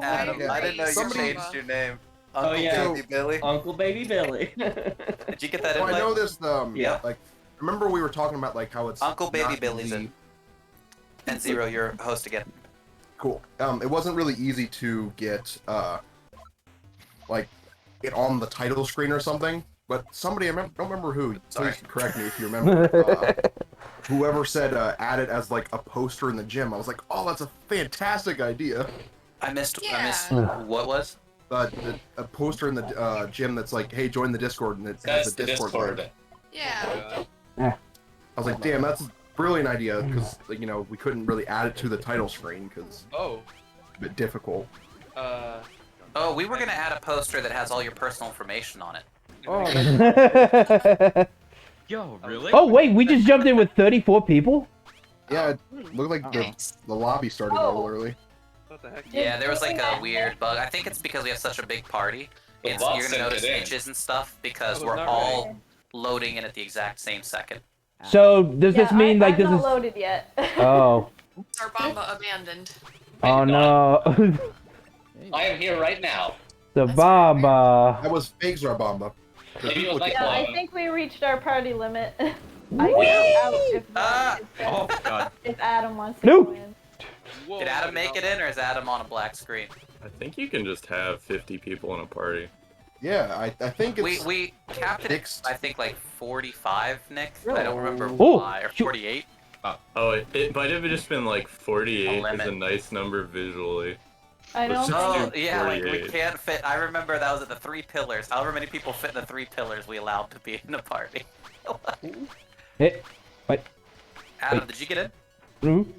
S6: Adam, I didn't know you changed your name. Uncle Baby Billy.
S13: Uncle Baby Billy.
S6: Did you get that
S2: Well,
S6: invite?
S2: I know this.
S6: Yeah.
S2: Like, remember we were talking about like how it's
S6: Uncle Baby
S2: not
S6: Billy's
S2: easy.
S6: in. And Zero, your host again.
S2: Cool. It wasn't really easy to get like it on the title screen or something. But somebody, don't remember who. Please correct me if you remember. Whoever said add it as like a poster in the gym. I was like, oh, that's a fantastic idea.
S6: I missed.
S2: Yeah.
S6: What was?
S2: A poster in the gym that's like, hey, join the Discord, and it has the Discord. Link.
S8: Yeah.
S2: I was like, damn, that's a brilliant idea, because like, we couldn't really add it to the title screen because it's a bit difficult.
S6: Oh, we were gonna add a poster that has all your personal information on it.
S1: Oh.
S10: Yo, really?
S1: Oh wait, we just jumped in with 34 people.
S2: Yeah, it looked like the lobby started a little early.
S6: Yeah, there was like a weird bug. I think it's because we have such a big party. You're gonna notice glitches and stuff because we're all loading in at the exact same second.
S1: So does this mean like this
S11: I'm not
S1: is?
S11: loaded yet.
S1: Oh.
S8: Our Bomba abandoned.
S1: Oh no.
S5: I am here right now.
S1: The Bomba.
S2: That was fake Zarbamba.
S5: Maybe it was like
S11: Yeah, I think we reached our party limit. I can out if Adam wants to
S1: No.
S11: go in.
S6: Did Adam make it in, or is Adam on a black screen?
S9: I think you can just have 50 people in a party.
S2: Yeah, I think it's...
S6: We capped it, I think, like 45, Nick.
S2: Really?
S6: I don't remember
S9: Oh,
S6: why, or 48.
S9: Oh, it might have just been like 48 is
S6: limit.
S9: a nice number visually.
S11: I
S9: Let's
S11: know.
S9: just do
S6: Oh, yeah, like we
S9: 48.
S6: can't fit. I remember that was at the 3 pillars. However many people fit in the 3 pillars we allowed to be in a party.
S1: Hey, what?
S6: Adam, did you get in?
S1: Hmm?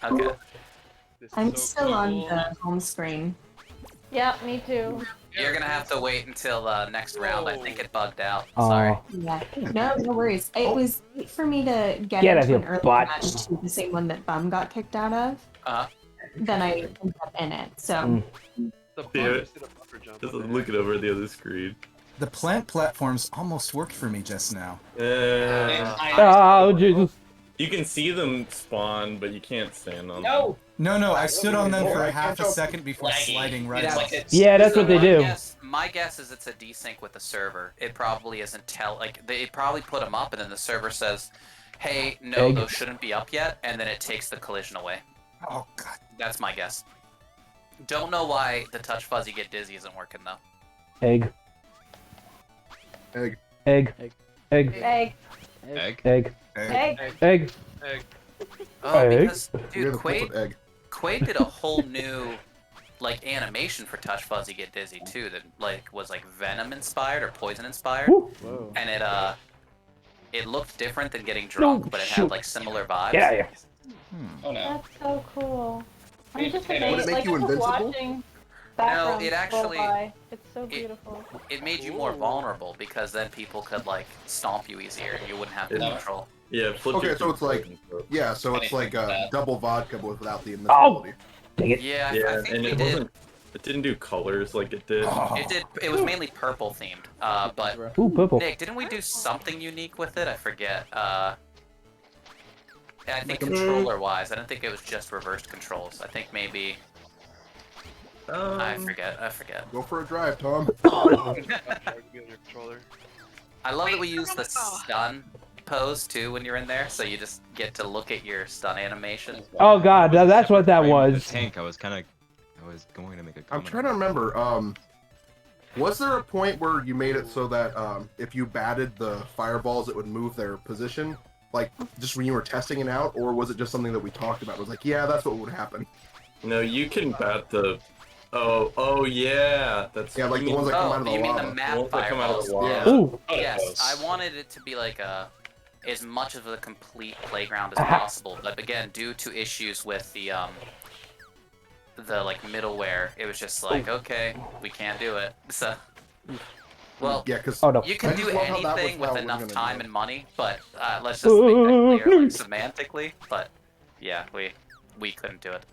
S6: Okay.
S14: I'm still on the home screen.
S11: Yeah, me too.
S6: You're gonna have to wait until next round. I think it bugged out.
S1: Aw.
S6: Sorry.
S14: Yeah, no worries. It was late for me to get
S1: Get out
S14: into
S1: of
S14: an
S1: here,
S14: early
S1: bot.
S14: match to the same one that Bum got kicked out of. Then I ended up in it. So
S9: Yeah, just looking over at the other screen.
S4: The plant platforms almost worked for me just now.
S1: Oh Jesus.
S9: You can see them spawn, but you can't stand on them.
S4: No, I stood on them for half a second before sliding right off.
S1: Yeah, that's what they do.
S6: My guess is it's a desync with the server. It probably isn't they probably put them up, and then the server says, hey, no,
S1: Egg.
S6: those shouldn't be up yet, and then it takes the collision away.
S4: Oh god.
S6: That's my guess. Don't know why the touch fuzzy get dizzy isn't working though.
S1: Egg.
S2: Egg.
S1: Egg.
S7: Egg.
S1: Egg.
S11: Egg.
S10: Egg.
S1: Egg.
S11: Egg.
S1: Egg.
S3: Egg.
S6: Oh,
S1: Egg.
S6: because
S2: We
S6: dude,
S2: have a flip of egg.
S6: Quaid did a whole new like animation for touch fuzzy get dizzy too that like was like venom inspired or poison inspired,
S7: Whoa.
S6: and it looked different than getting drunk, but it had
S1: shoot.
S6: like similar vibes.
S1: Get out of here.
S5: Oh no.
S11: That's so cool. I'm just
S5: Would it
S11: amazed.
S2: make
S11: Like,
S2: you
S11: I'm just
S2: invincible?
S11: watching backgrounds
S6: it
S11: go
S6: actually-
S11: by. It's so beautiful.
S6: It made you more vulnerable because then people could like stomp you easier and you wouldn't have the
S9: Yeah.
S6: control.
S9: Yeah, flip
S2: Okay,
S9: your
S2: so it's like-
S9: controls.
S2: Yeah, so it's
S5: Anything
S2: like
S5: like that.
S2: double vodka but without the invincibility.
S1: Dang it.
S6: Yeah, I
S9: Yeah,
S6: think
S9: and
S6: we
S9: it
S6: did.
S9: wasn't. It didn't do colors like it did.
S6: It did. It was mainly purple themed. But
S1: Ooh, purple.
S6: Nick, didn't we do something unique with it? I forget. I think controller-wise, I don't think it was just reversed controls. I think maybe. I forget.
S2: Go for a drive, Tom.
S6: I love that we use the stun pose too when you're in there, so you just get to look at your stun animation.
S1: Oh god, that's what that
S10: The
S1: was.
S10: tank. I was going to make a
S2: I'm
S10: comment.
S2: trying to remember. Was there a point where you made it so that if you batted the fireballs, it would move their position, like just when you were testing it out, or was it just something that we talked about? It was like, yeah, that's what would happen.
S9: No, you can bat the. Oh yeah, that's.
S2: Yeah, like the ones that come out of the
S6: you mean the
S2: lava.
S6: map
S9: The ones that come out of
S6: fireballs?
S9: the
S6: Yeah.
S9: lava.
S1: Ooh.
S6: Yes, I wanted it to be like as much of a complete playground as possible, but again, due to issues with the like middleware, it was just like, okay, we can't do it. So, well,
S2: Yeah, because
S1: Oh no.
S6: you can
S2: I
S6: do
S2: just love how that was
S6: anything with
S2: how we're
S6: enough
S2: gonna
S6: time
S2: do it.
S6: and money, but let's just make that clear, like, semantically. But yeah, we couldn't do it.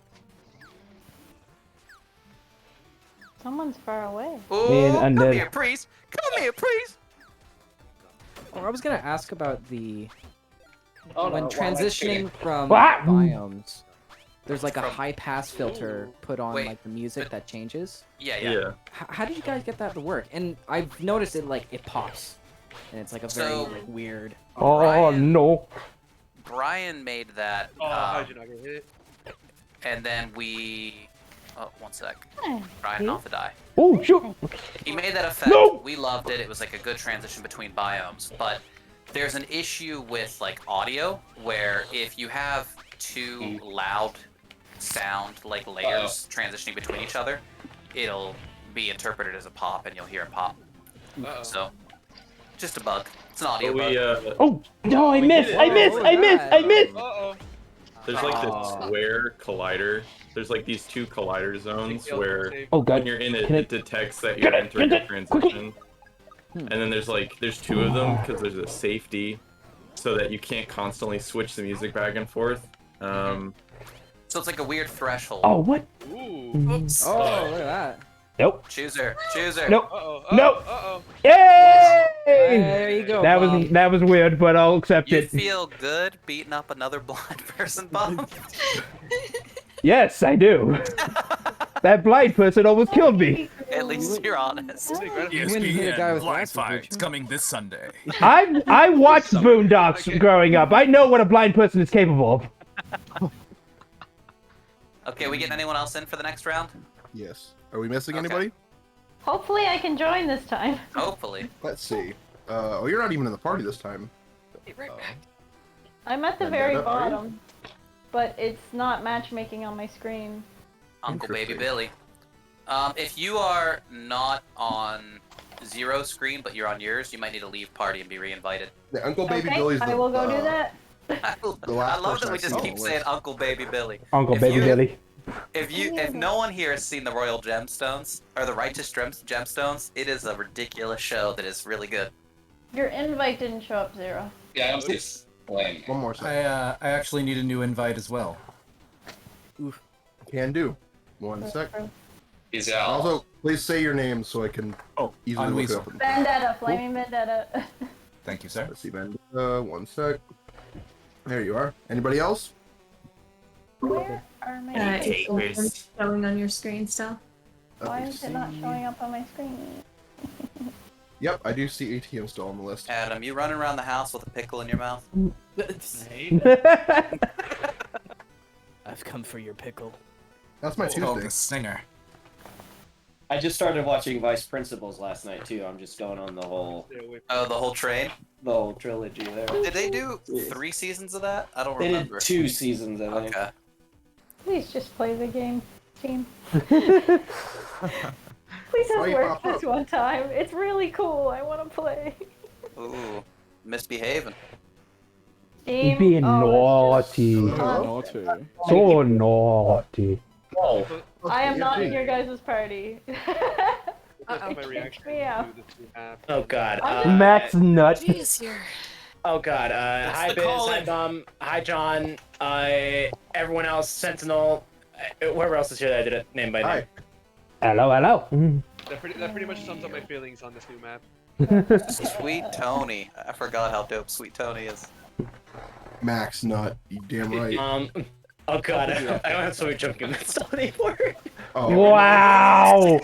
S11: Someone's far away.
S6: Oh, come
S1: undead.
S6: here, priest! Come here, priest!
S7: Or I was gonna ask about the
S5: Oh,
S7: when
S5: no,
S7: transitioning from
S1: What?
S7: biomes. There's like a
S6: From-
S7: high pass filter put on
S6: Wait,
S7: like the music that changes.
S6: Yeah.
S9: Yeah.
S7: How did you guys get that to work? And I've noticed it like it pops, and it's like a very
S6: So-
S7: like weird.
S1: Oh
S6: Brian-
S1: no.
S6: Brian made that,
S3: Oh, how'd you not get hit?
S6: and then we. Oh, one sec.
S11: Hey,
S6: Brian off the die.
S1: Oh shoot.
S6: He made that effect.
S1: No!
S6: We loved it. It was like a good transition between biomes. But there's an issue with like audio where if you have too loud sound like layers transitioning between each other, it'll be interpreted as a pop and you'll hear a pop. So just a bug. It's an audio
S9: But we
S6: bug.
S1: Oh no, I missed. I missed. I missed. I missed.
S3: Uh-oh.
S9: there's like this square collider. There's like these two collider zones where
S1: Oh god.
S9: when you're in it,
S1: Can
S9: it
S1: it-
S9: detects that you're
S1: Get it,
S9: entering
S1: get
S9: a
S1: it, quickly.
S9: transition. And then there's two of them because there's a safety, so that you can't constantly switch the music back and forth.
S6: So it's like a weird threshold.
S1: Oh what?
S3: Ooh.
S6: Oops.
S7: Oh, look at that.
S1: Nope.
S6: Chooser.
S1: Nope.
S3: Uh-oh.
S1: Nope.
S3: Uh-oh.
S1: Yay!
S7: There you go. Bob.
S1: That was weird, but I'll accept
S6: You
S1: it.
S6: feel good beating up another blind person, Bob?
S1: Yes, I do. That blind person almost killed me.
S6: At least you're honest.
S7: You wouldn't hit a guy with glasses, would you?
S4: coming this Sunday.
S1: I watched Boondocks growing up. I know what a blind person is capable of.
S6: Okay, we getting anyone else in for the next round?
S2: Yes. Are we missing
S6: Okay.
S2: anybody?
S11: Hopefully I can join this time.
S6: Hopefully.
S2: Let's see. Oh, you're not even in the party this time.
S8: Be right back.
S11: I'm at the
S2: And
S11: very
S2: then, are you?
S11: bottom, but it's not matchmaking on my screen.
S6: Uncle Baby
S2: Interesting.
S6: Billy. If you are not on Zero screen, but you're on yours, you might need to leave party and be re-invited.
S2: The Uncle Baby
S11: Okay,
S2: Billy's the,
S11: I will go do that.
S6: I
S2: last
S6: love
S2: person
S6: that we
S2: I've
S6: just
S2: seen
S6: keep
S2: on the
S6: saying
S2: list.
S6: Uncle Baby Billy.
S1: Uncle
S6: If
S1: Baby
S6: you-
S1: Billy.
S6: If no one here has seen the Royal Gemstones or the Righteous Gemstones, it is a ridiculous show that is really good.
S11: Your invite didn't show up, Zero.
S5: Yeah, I don't see explain.
S2: One more second.
S4: I actually need a new invite as well.
S2: Can do. One sec.
S5: He's out.
S2: Also, please say your name so I can easily
S4: on
S2: look it
S4: Weasel.
S2: up.
S11: Vendetta, Flaming Vendetta.
S4: Thank you, sir.
S2: Let's see, Vendetta. One sec. There you are. Anybody else?
S11: Where are my
S14: It's showing on your screen still.
S11: Why is it not showing up on my screen?
S2: Yep, I do see ATM still on the list.
S6: Adam, you running around the house with a pickle in your mouth?
S7: I've come for your pickle.
S2: That's my
S4: It's called
S2: Tuesday.
S4: the Stinger.
S13: I just started watching Vice Principals last night too. I'm just going on the whole
S6: Oh, the whole train?
S13: the whole trilogy there.
S6: Did they do 3 seasons of that? I don't
S13: They
S6: remember.
S13: did 2 seasons, I think.
S6: Okay.
S11: Please just play the game, team. Please
S2: Why
S11: have
S2: you
S11: work
S2: pop up?
S11: this one time. It's really cool. I want to play.
S6: Ooh, misbehaving.
S11: Team.
S1: Being
S11: Oh,
S1: naughty.
S7: Naughty.
S1: So naughty.
S13: Oh,
S11: I am
S2: Okay,
S11: not
S2: you're
S11: in your guys' party.
S3: That's my
S11: Kick
S3: reaction
S11: me out.
S3: to the 2 app.
S12: Oh god.
S1: Max nut.
S8: Jeez, you're.
S12: Oh god. Hi
S13: the
S12: Biz, hi
S13: calling.
S12: Dom, hi John, everyone else, Sentinel, whoever else is here that I didn't name by name.
S2: Hi.
S1: Hello, hello.
S3: That pretty much sums up my feelings on this new map.
S6: Sweet Tony. I forgot how dope Sweet Tony is.
S2: Max Nut. You damn right.
S12: Oh god, I don't have so many jumping installed anymore.
S2: Oh.
S1: Wow.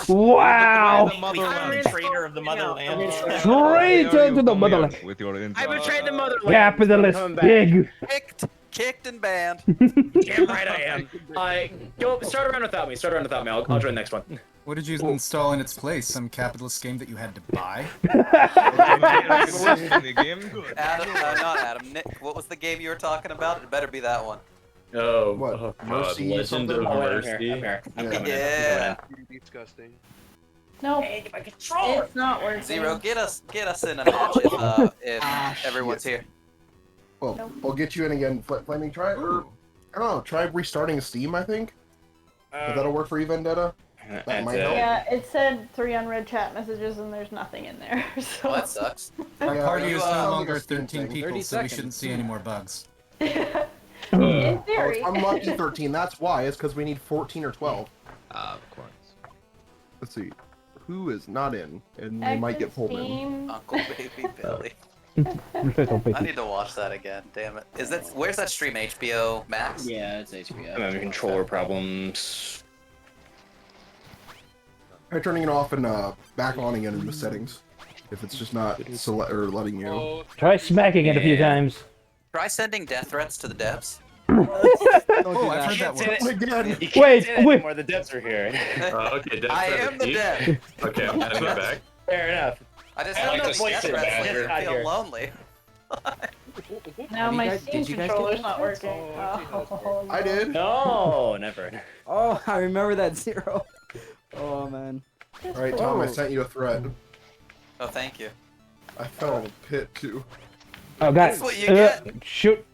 S1: Wow.
S13: I'm a trainer of the motherland.
S1: Straight into the motherland.
S10: With your
S12: I betrayed the motherland.
S1: Capitalist
S12: I'm coming back.
S1: pig.
S6: Kicked and banned.
S12: Damn right I am. Go start around without me. Start around without me. I'll join the next one.
S4: What did you install in its place? Some capitalist game that you had to buy?
S10: the game.
S6: Adam, not Adam. Nick, what was the game you were talking about? It better be that one.
S9: Oh,
S2: What?
S9: oh God,
S2: Mercy
S9: Legend
S2: something?
S9: of
S12: Oh, wait, I'm
S9: Mercy.
S12: here. I'm coming.
S6: Yeah.
S3: Disgusting.
S11: No,
S13: Hey, my controller!
S11: it's not working.
S6: Zero, get us in a match if everyone's here.
S2: Well,
S11: Nope.
S2: I'll get you in again. Flaming, try or I don't know. Try restarting Steam. I think if that'll work for you, Vendetta. That might help.
S11: Yeah, it said 3 unread chat messages and there's nothing in there. So.
S6: Well, that sucks.
S4: Our
S2: Yeah,
S4: party
S6: you,
S4: is
S6: sounds
S4: no
S6: like
S4: longer
S2: a Steam
S4: 13
S2: thing.
S4: people,
S7: 30
S4: so we
S7: seconds.
S4: shouldn't see any more bugs.
S11: In
S2: Oh,
S11: theory.
S2: I'm lucky 13. That's why. It's because we need 14 or 12.
S10: Of course.
S2: Let's see. Who is not in? And they might get pulled in.
S11: Steam.
S6: Uncle Baby Billy.
S1: Little
S6: I
S1: piggy.
S6: need to watch that again. Damn it. Is that where's that stream? HBO Max?
S13: Yeah, it's HBO.
S12: I'm having controller problems.
S2: Try turning it off and back on again in the settings. If it's just not or letting you.
S3: Oh,
S1: Try smacking it a few times.
S6: Try sending death threats to the devs.
S4: Oh, I've heard that
S12: Say
S4: one.
S12: that-
S2: Again.
S12: You can't
S1: Wait,
S12: say that
S1: wait.
S12: anymore, the devs are here.
S9: Okay, Death
S6: I
S9: Threat
S6: am the
S9: repeat.
S6: dev.
S9: Okay, I'm sending it back.
S12: Fair enough.
S6: I just
S12: I
S6: have
S12: like
S6: no
S12: this voice
S6: death
S12: in
S6: threats
S12: that.
S6: later
S12: Out
S6: and feel
S12: here.
S6: lonely.
S11: Now
S7: Have you
S11: my
S7: guys-
S11: Steam
S7: did you guys get
S11: controller's not
S7: death
S11: working.
S3: threats?
S11: Oh,
S2: I did.
S12: No, never.
S7: Oh, I remember that Zero. Oh man.
S2: All right, Tom. I sent you a threat.
S6: Oh, thank you.
S2: I fell in a pit too.
S1: Oh god.
S6: That's what you get.
S1: Shoot.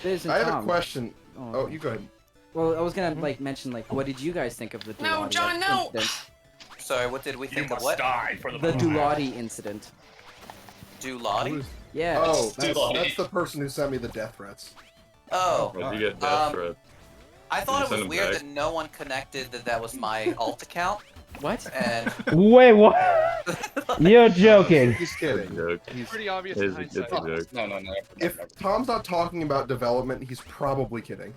S7: Biz and
S2: I have a
S7: Tom.
S2: question.
S7: Oh,
S2: Oh, you go ahead.
S7: Well, I was gonna like mention like, what did you guys think of the
S8: No,
S7: Dulati
S8: John, no.
S7: incident?
S6: Sorry, what did we think of what?
S12: die for
S7: The Dulati incident.
S6: Do Lottie?
S7: Yeah.
S2: Oh, that's the person who sent me the death threats.
S6: Oh.
S9: Well, you get Death Threat.
S6: I thought
S9: you
S6: it
S9: send
S6: was
S9: them
S6: weird
S9: back?
S6: that no one connected that was my alt account.
S7: What?
S6: And
S1: Wait, what? You're joking.
S2: He's
S9: It's a
S2: kidding.
S9: joke.
S2: He's,
S3: pretty obvious
S9: It
S3: in
S9: is a
S3: hindsight.
S9: joke.
S12: No.
S2: if Tom's not talking about development, he's probably kidding.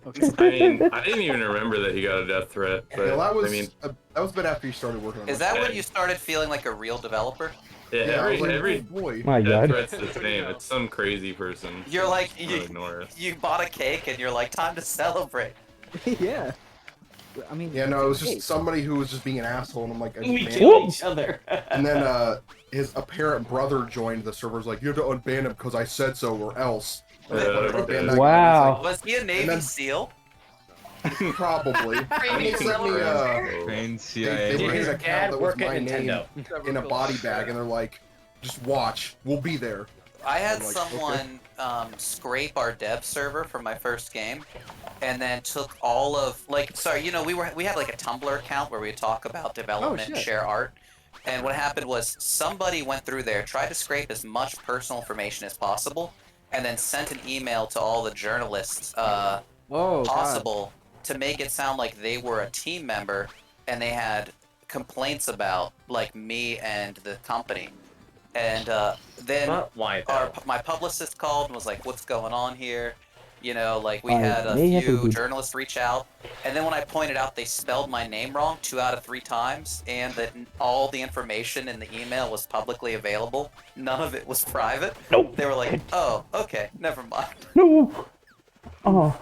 S7: Okay.
S9: I mean, I didn't even remember that he got a death threat, but
S2: Yeah, that was
S9: I mean,
S2: that was a bit after you started working on it.
S6: is that when you started feeling like a real developer?
S9: yeah,
S2: Yeah, I was like,
S9: every
S2: oh boy.
S1: My
S9: death
S1: god.
S9: threat's the same. It's some crazy person.
S6: You're like
S9: I'll ignore it.
S6: you bought a cake and you're like, time to celebrate.
S7: Yeah. I mean.
S2: Yeah, no, it was
S7: hey,
S2: just somebody who was just being an asshole, and I'm like, I
S13: We
S2: just
S13: kill
S2: banned
S13: each other.
S2: him. And then his apparent brother joined the servers, like, you have to unban him because I said so, or else. Whatever, ban that guy.
S1: Wow.
S6: Was he a Navy
S2: then-
S6: SEAL?
S2: It's like, probably. And he sent me
S10: Trained
S2: they
S10: CIA.
S2: made an
S12: Dad,
S2: account that was
S12: work at
S2: my name
S12: Nintendo.
S2: in a body bag, and they're like, just watch, we'll be there.
S6: I had
S2: I'm like,
S6: someone scrape our dev server for my first game, and then took all of sorry, you know, we had like a Tumblr account where we would talk about development,
S7: shit.
S6: share art, and what happened was somebody went through there, tried to scrape as much personal information as possible, and then sent an email to all the journalists
S7: Oh, God.
S6: possible to make it sound like they were a team member, and they had complaints about like me and the company. And then
S12: Why?
S6: my publicist called and was like, "What's going on here?" You know, like we
S1: I
S6: had a
S1: may have to
S6: few
S1: do-
S6: journalists reach out, and then when I pointed out they spelled my name wrong 2 out of 3 times, and that all the information in the email was publicly available, none of it was private.
S1: Nope.
S6: They were like, "Oh, okay, never mind."
S1: No. Oh.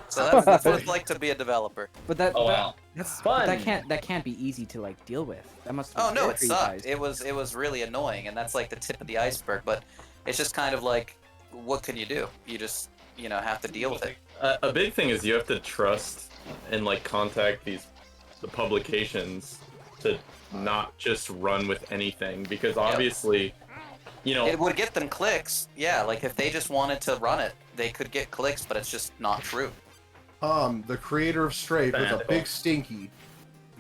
S6: So that's what it's like to be a developer.
S7: But that,
S6: Oh,
S7: that
S6: wow.
S7: that's
S12: Fun.
S7: that can't be easy to like deal with. That must. Be
S6: Oh no,
S7: scary
S6: it
S7: for you
S6: sucked.
S7: guys.
S6: It was really annoying, and that's like the tip of the iceberg. But it's just kind of like, what can you do? You just have to deal with it.
S9: A big thing is you have to trust and like contact the publications to not just run with anything, because obviously,
S6: It would get them clicks. Yeah, like if they just wanted to run it, they could get clicks, but it's just not true.
S2: The creator of Strafe was a big stinky.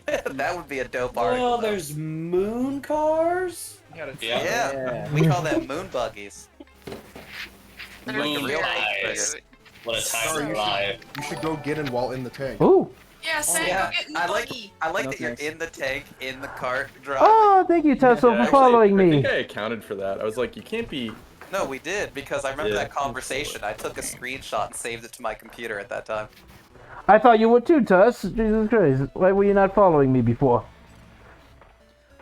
S6: That would be a dope article.
S13: Oh, there's moon cars?
S6: Yeah. We call that moon buggies.
S13: Moon
S6: Like a real
S13: guys.
S6: big
S13: What a time
S2: Sorry,
S13: to alive.
S2: You should go get in while in the tank.
S1: Ooh.
S8: Yeah, Sam,
S6: Yeah,
S8: go get in the
S6: I like
S8: buggy.
S6: that you're in the tank, in the cart, driving.
S1: Oh, thank you, Tussle, for
S9: Actually,
S1: following
S9: I
S1: me.
S9: think I accounted for that. I was like, you can't be.
S6: No, we did, because I remember
S9: Yeah.
S6: that conversation. I took a screenshot and saved it to my computer at that time.
S1: I thought you would too, Tuss. Jesus Christ. Why were you not following me before?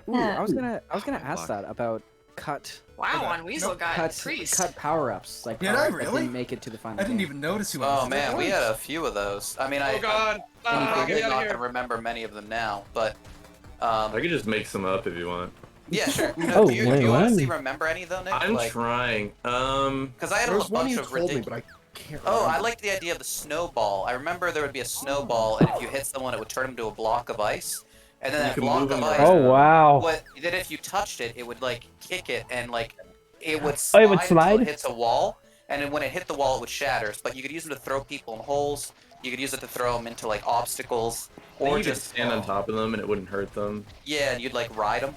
S7: Ooh, I was gonna ask that about cut.
S8: Wow, on Weasel got increased.
S7: cut power ups. Like
S4: Did I
S7: power-ups that
S4: really?
S7: didn't make it to the final.
S4: I didn't
S7: game.
S4: even notice who
S6: Oh
S4: was.
S6: man, we had a few of those. I mean,
S3: Oh god!
S6: I'm
S3: Get
S6: probably
S3: out
S6: not
S3: of
S6: gonna
S3: here.
S6: remember many of them now, but
S9: I could just make some up if you want.
S6: yeah, sure.
S1: Oh,
S6: do you
S1: wait,
S6: honestly
S1: what?
S6: remember any though, Nick?
S9: I'm
S6: Like,
S9: trying.
S6: because I had
S2: There
S6: a
S2: was one
S6: bunch
S2: you
S6: of
S2: told me,
S6: ridiculous.
S2: but I can't
S6: Oh,
S2: remember.
S6: I liked the idea of the snowball. I remember there would be a snowball, and if you hit someone, it would turn them into a block of ice. And then
S9: You
S6: that
S9: can
S6: block
S9: move
S6: of
S9: them
S6: ice.
S9: around.
S1: Oh, wow.
S6: Then if you touched it, it would like kick it, and like it would
S1: Oh,
S6: slide,
S1: it would
S6: until
S1: slide?
S6: it hits a wall. And then when it hit the wall, it would shatter. But you could use them to throw people in holes. You could use it to throw them into like obstacles,
S9: Or
S6: or
S9: you could
S6: just
S9: stand on top of them and it wouldn't hurt them.
S6: yeah, and you'd like ride them.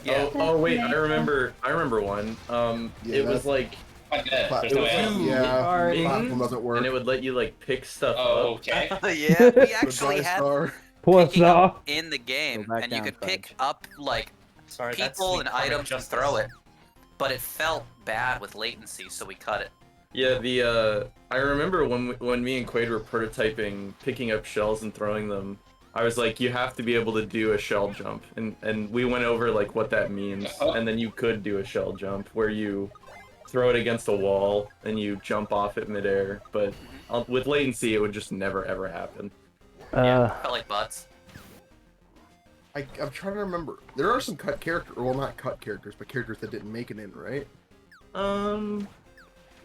S6: Yeah.
S9: Oh wait, I remember one.
S2: Yeah,
S9: it was
S2: that's-
S9: like
S13: There's no way.
S2: Yeah,
S9: Ming,
S2: platform doesn't work.
S9: and it would let you like pick stuff
S13: Oh,
S9: up.
S13: okay.
S6: Yeah, we actually
S2: Goodbye,
S6: had
S2: Star.
S1: Poor
S6: picking
S1: Star.
S6: up in the game,
S7: Go back
S6: and you
S7: down,
S6: could
S7: Fudge.
S6: pick up like
S13: Sorry, that's
S6: people
S13: the
S6: and
S13: karmic
S6: items and
S13: justice.
S6: throw it. But it felt bad with latency, so we cut it.
S9: Yeah, I remember when me and Quaid were prototyping picking up shells and throwing them. I was like, you have to be able to do a shell jump, and we went over like what that means, and then you could do a shell jump where you throw it against a wall and you jump off it midair, but with latency it would just never ever happen.
S6: Felt like butts.
S2: I'm trying to remember. There are some cut characters, well, not cut characters, but characters that didn't make it in, right?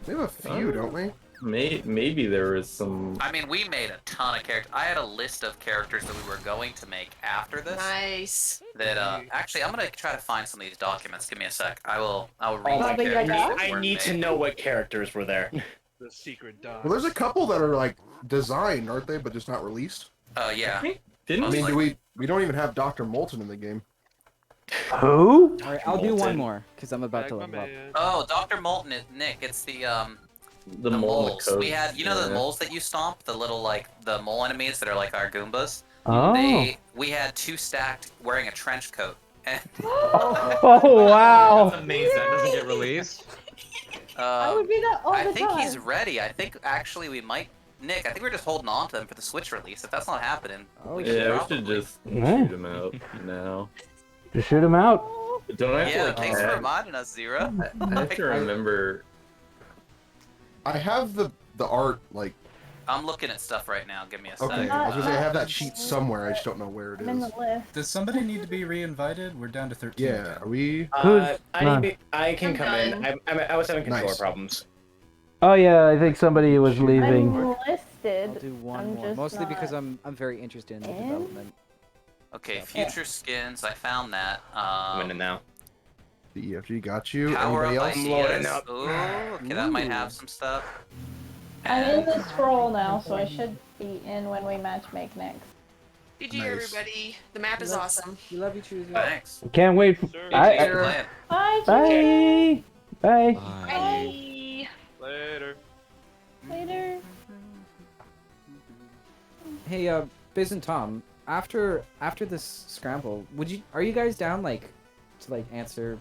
S2: We have a few, don't we?
S9: Maybe there is some.
S6: I mean, we made a ton of characters. I had a list of characters that we were going to make after this.
S8: Nice.
S6: That actually, I'm gonna try to find some of these documents. Give me a sec. I will
S13: Oh
S6: read
S13: my
S6: the characters. that
S12: I
S6: were
S12: need to
S6: made.
S12: know what characters were there.
S3: The secret dog.
S2: Well, there's a couple that are like designed, aren't they, but just not released?
S6: Yeah.
S9: Didn't
S2: I mean,
S6: Mostly.
S2: we don't even have Dr. Moulton in the game.
S1: Who?
S7: All right, I'll do one
S9: Molten.
S7: more because I'm about to level up.
S6: Oh, Dr. Molten is Nick. It's the
S9: the mole in the
S6: moles.
S9: coat.
S6: We had, you know, the
S9: Yeah.
S6: moles that you stomp, the little like the mole enemies that are like our Goombas.
S1: Oh.
S6: We had 2 stacked wearing a trench coat. And,
S1: Oh, wow.
S10: That's amazing. That doesn't get released.
S11: I would be that all
S6: I
S11: the
S6: think
S11: time.
S6: he's ready. I think actually we might. Nick, I think we're just holding on to them for the Switch release. If that's not happening,
S7: Oh,
S6: we
S9: Yeah, we
S6: probably-
S9: should just
S1: Yeah.
S9: shoot him out now.
S1: Just shoot him out.
S9: Don't I have
S6: Yeah,
S9: to like
S6: thanks for
S9: add-
S6: reminding us, Zero.
S9: I have to remember.
S2: I have the art, like,
S6: I'm looking at stuff right now. Give me a
S2: okay,
S6: sec.
S2: I was gonna say I have that sheet somewhere, I just don't know where it
S11: I'm in
S2: is.
S11: the list.
S4: Does somebody need to be re-invited? We're down to 13.
S2: Yeah, are we?
S12: I can
S11: I'm
S12: come in.
S11: done.
S12: I was having controller
S2: Nice.
S12: problems.
S1: Oh yeah, I think somebody was leaving.
S11: I'm listed.
S7: I'll do one
S11: I'm
S7: more,
S11: just
S7: mostly because
S11: not
S7: I'm very interested in the
S11: in.
S7: development.
S6: Okay, future skins. I found that.
S12: I'm in it now.
S2: The EFG got you.
S6: Power
S2: Anybody
S6: up
S2: else?
S12: loading
S6: ideas.
S12: up.
S6: Ooh, okay, that might have some stuff.
S11: I'm in the scroll now, so I should be in when we match make next.
S8: GG,
S2: Nice.
S8: everybody. The map is awesome.
S7: We love you, Choosy.
S6: Thanks.
S1: Can't wait.
S6: Thanks for playing.
S11: Bye,
S1: Bye. Bye.
S8: Bye.
S3: Later.
S11: Later.
S7: Hey, Biz and Tom, after this scramble, are you guys down to answer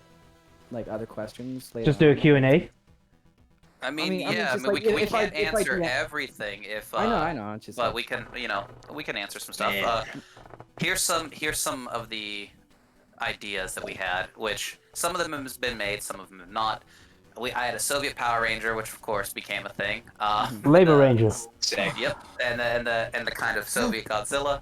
S7: like other questions later?
S1: Just do a
S7: on?
S1: Q&A.
S6: I mean,
S7: I mean,
S6: yeah.
S7: just
S6: I mean,
S7: like,
S6: we
S7: if I-
S6: can't
S7: if I
S6: answer
S7: do that-
S6: everything. If
S7: I know. It's just
S6: but
S7: like-
S6: we can, we can answer some stuff.
S12: Man.
S6: Here's some of the ideas that we had, which some of them have been made, some of them have not. I had a Soviet Power Ranger, which of course became a thing.
S1: Labor Ranger.
S6: Yep, and the kind of Soviet Godzilla.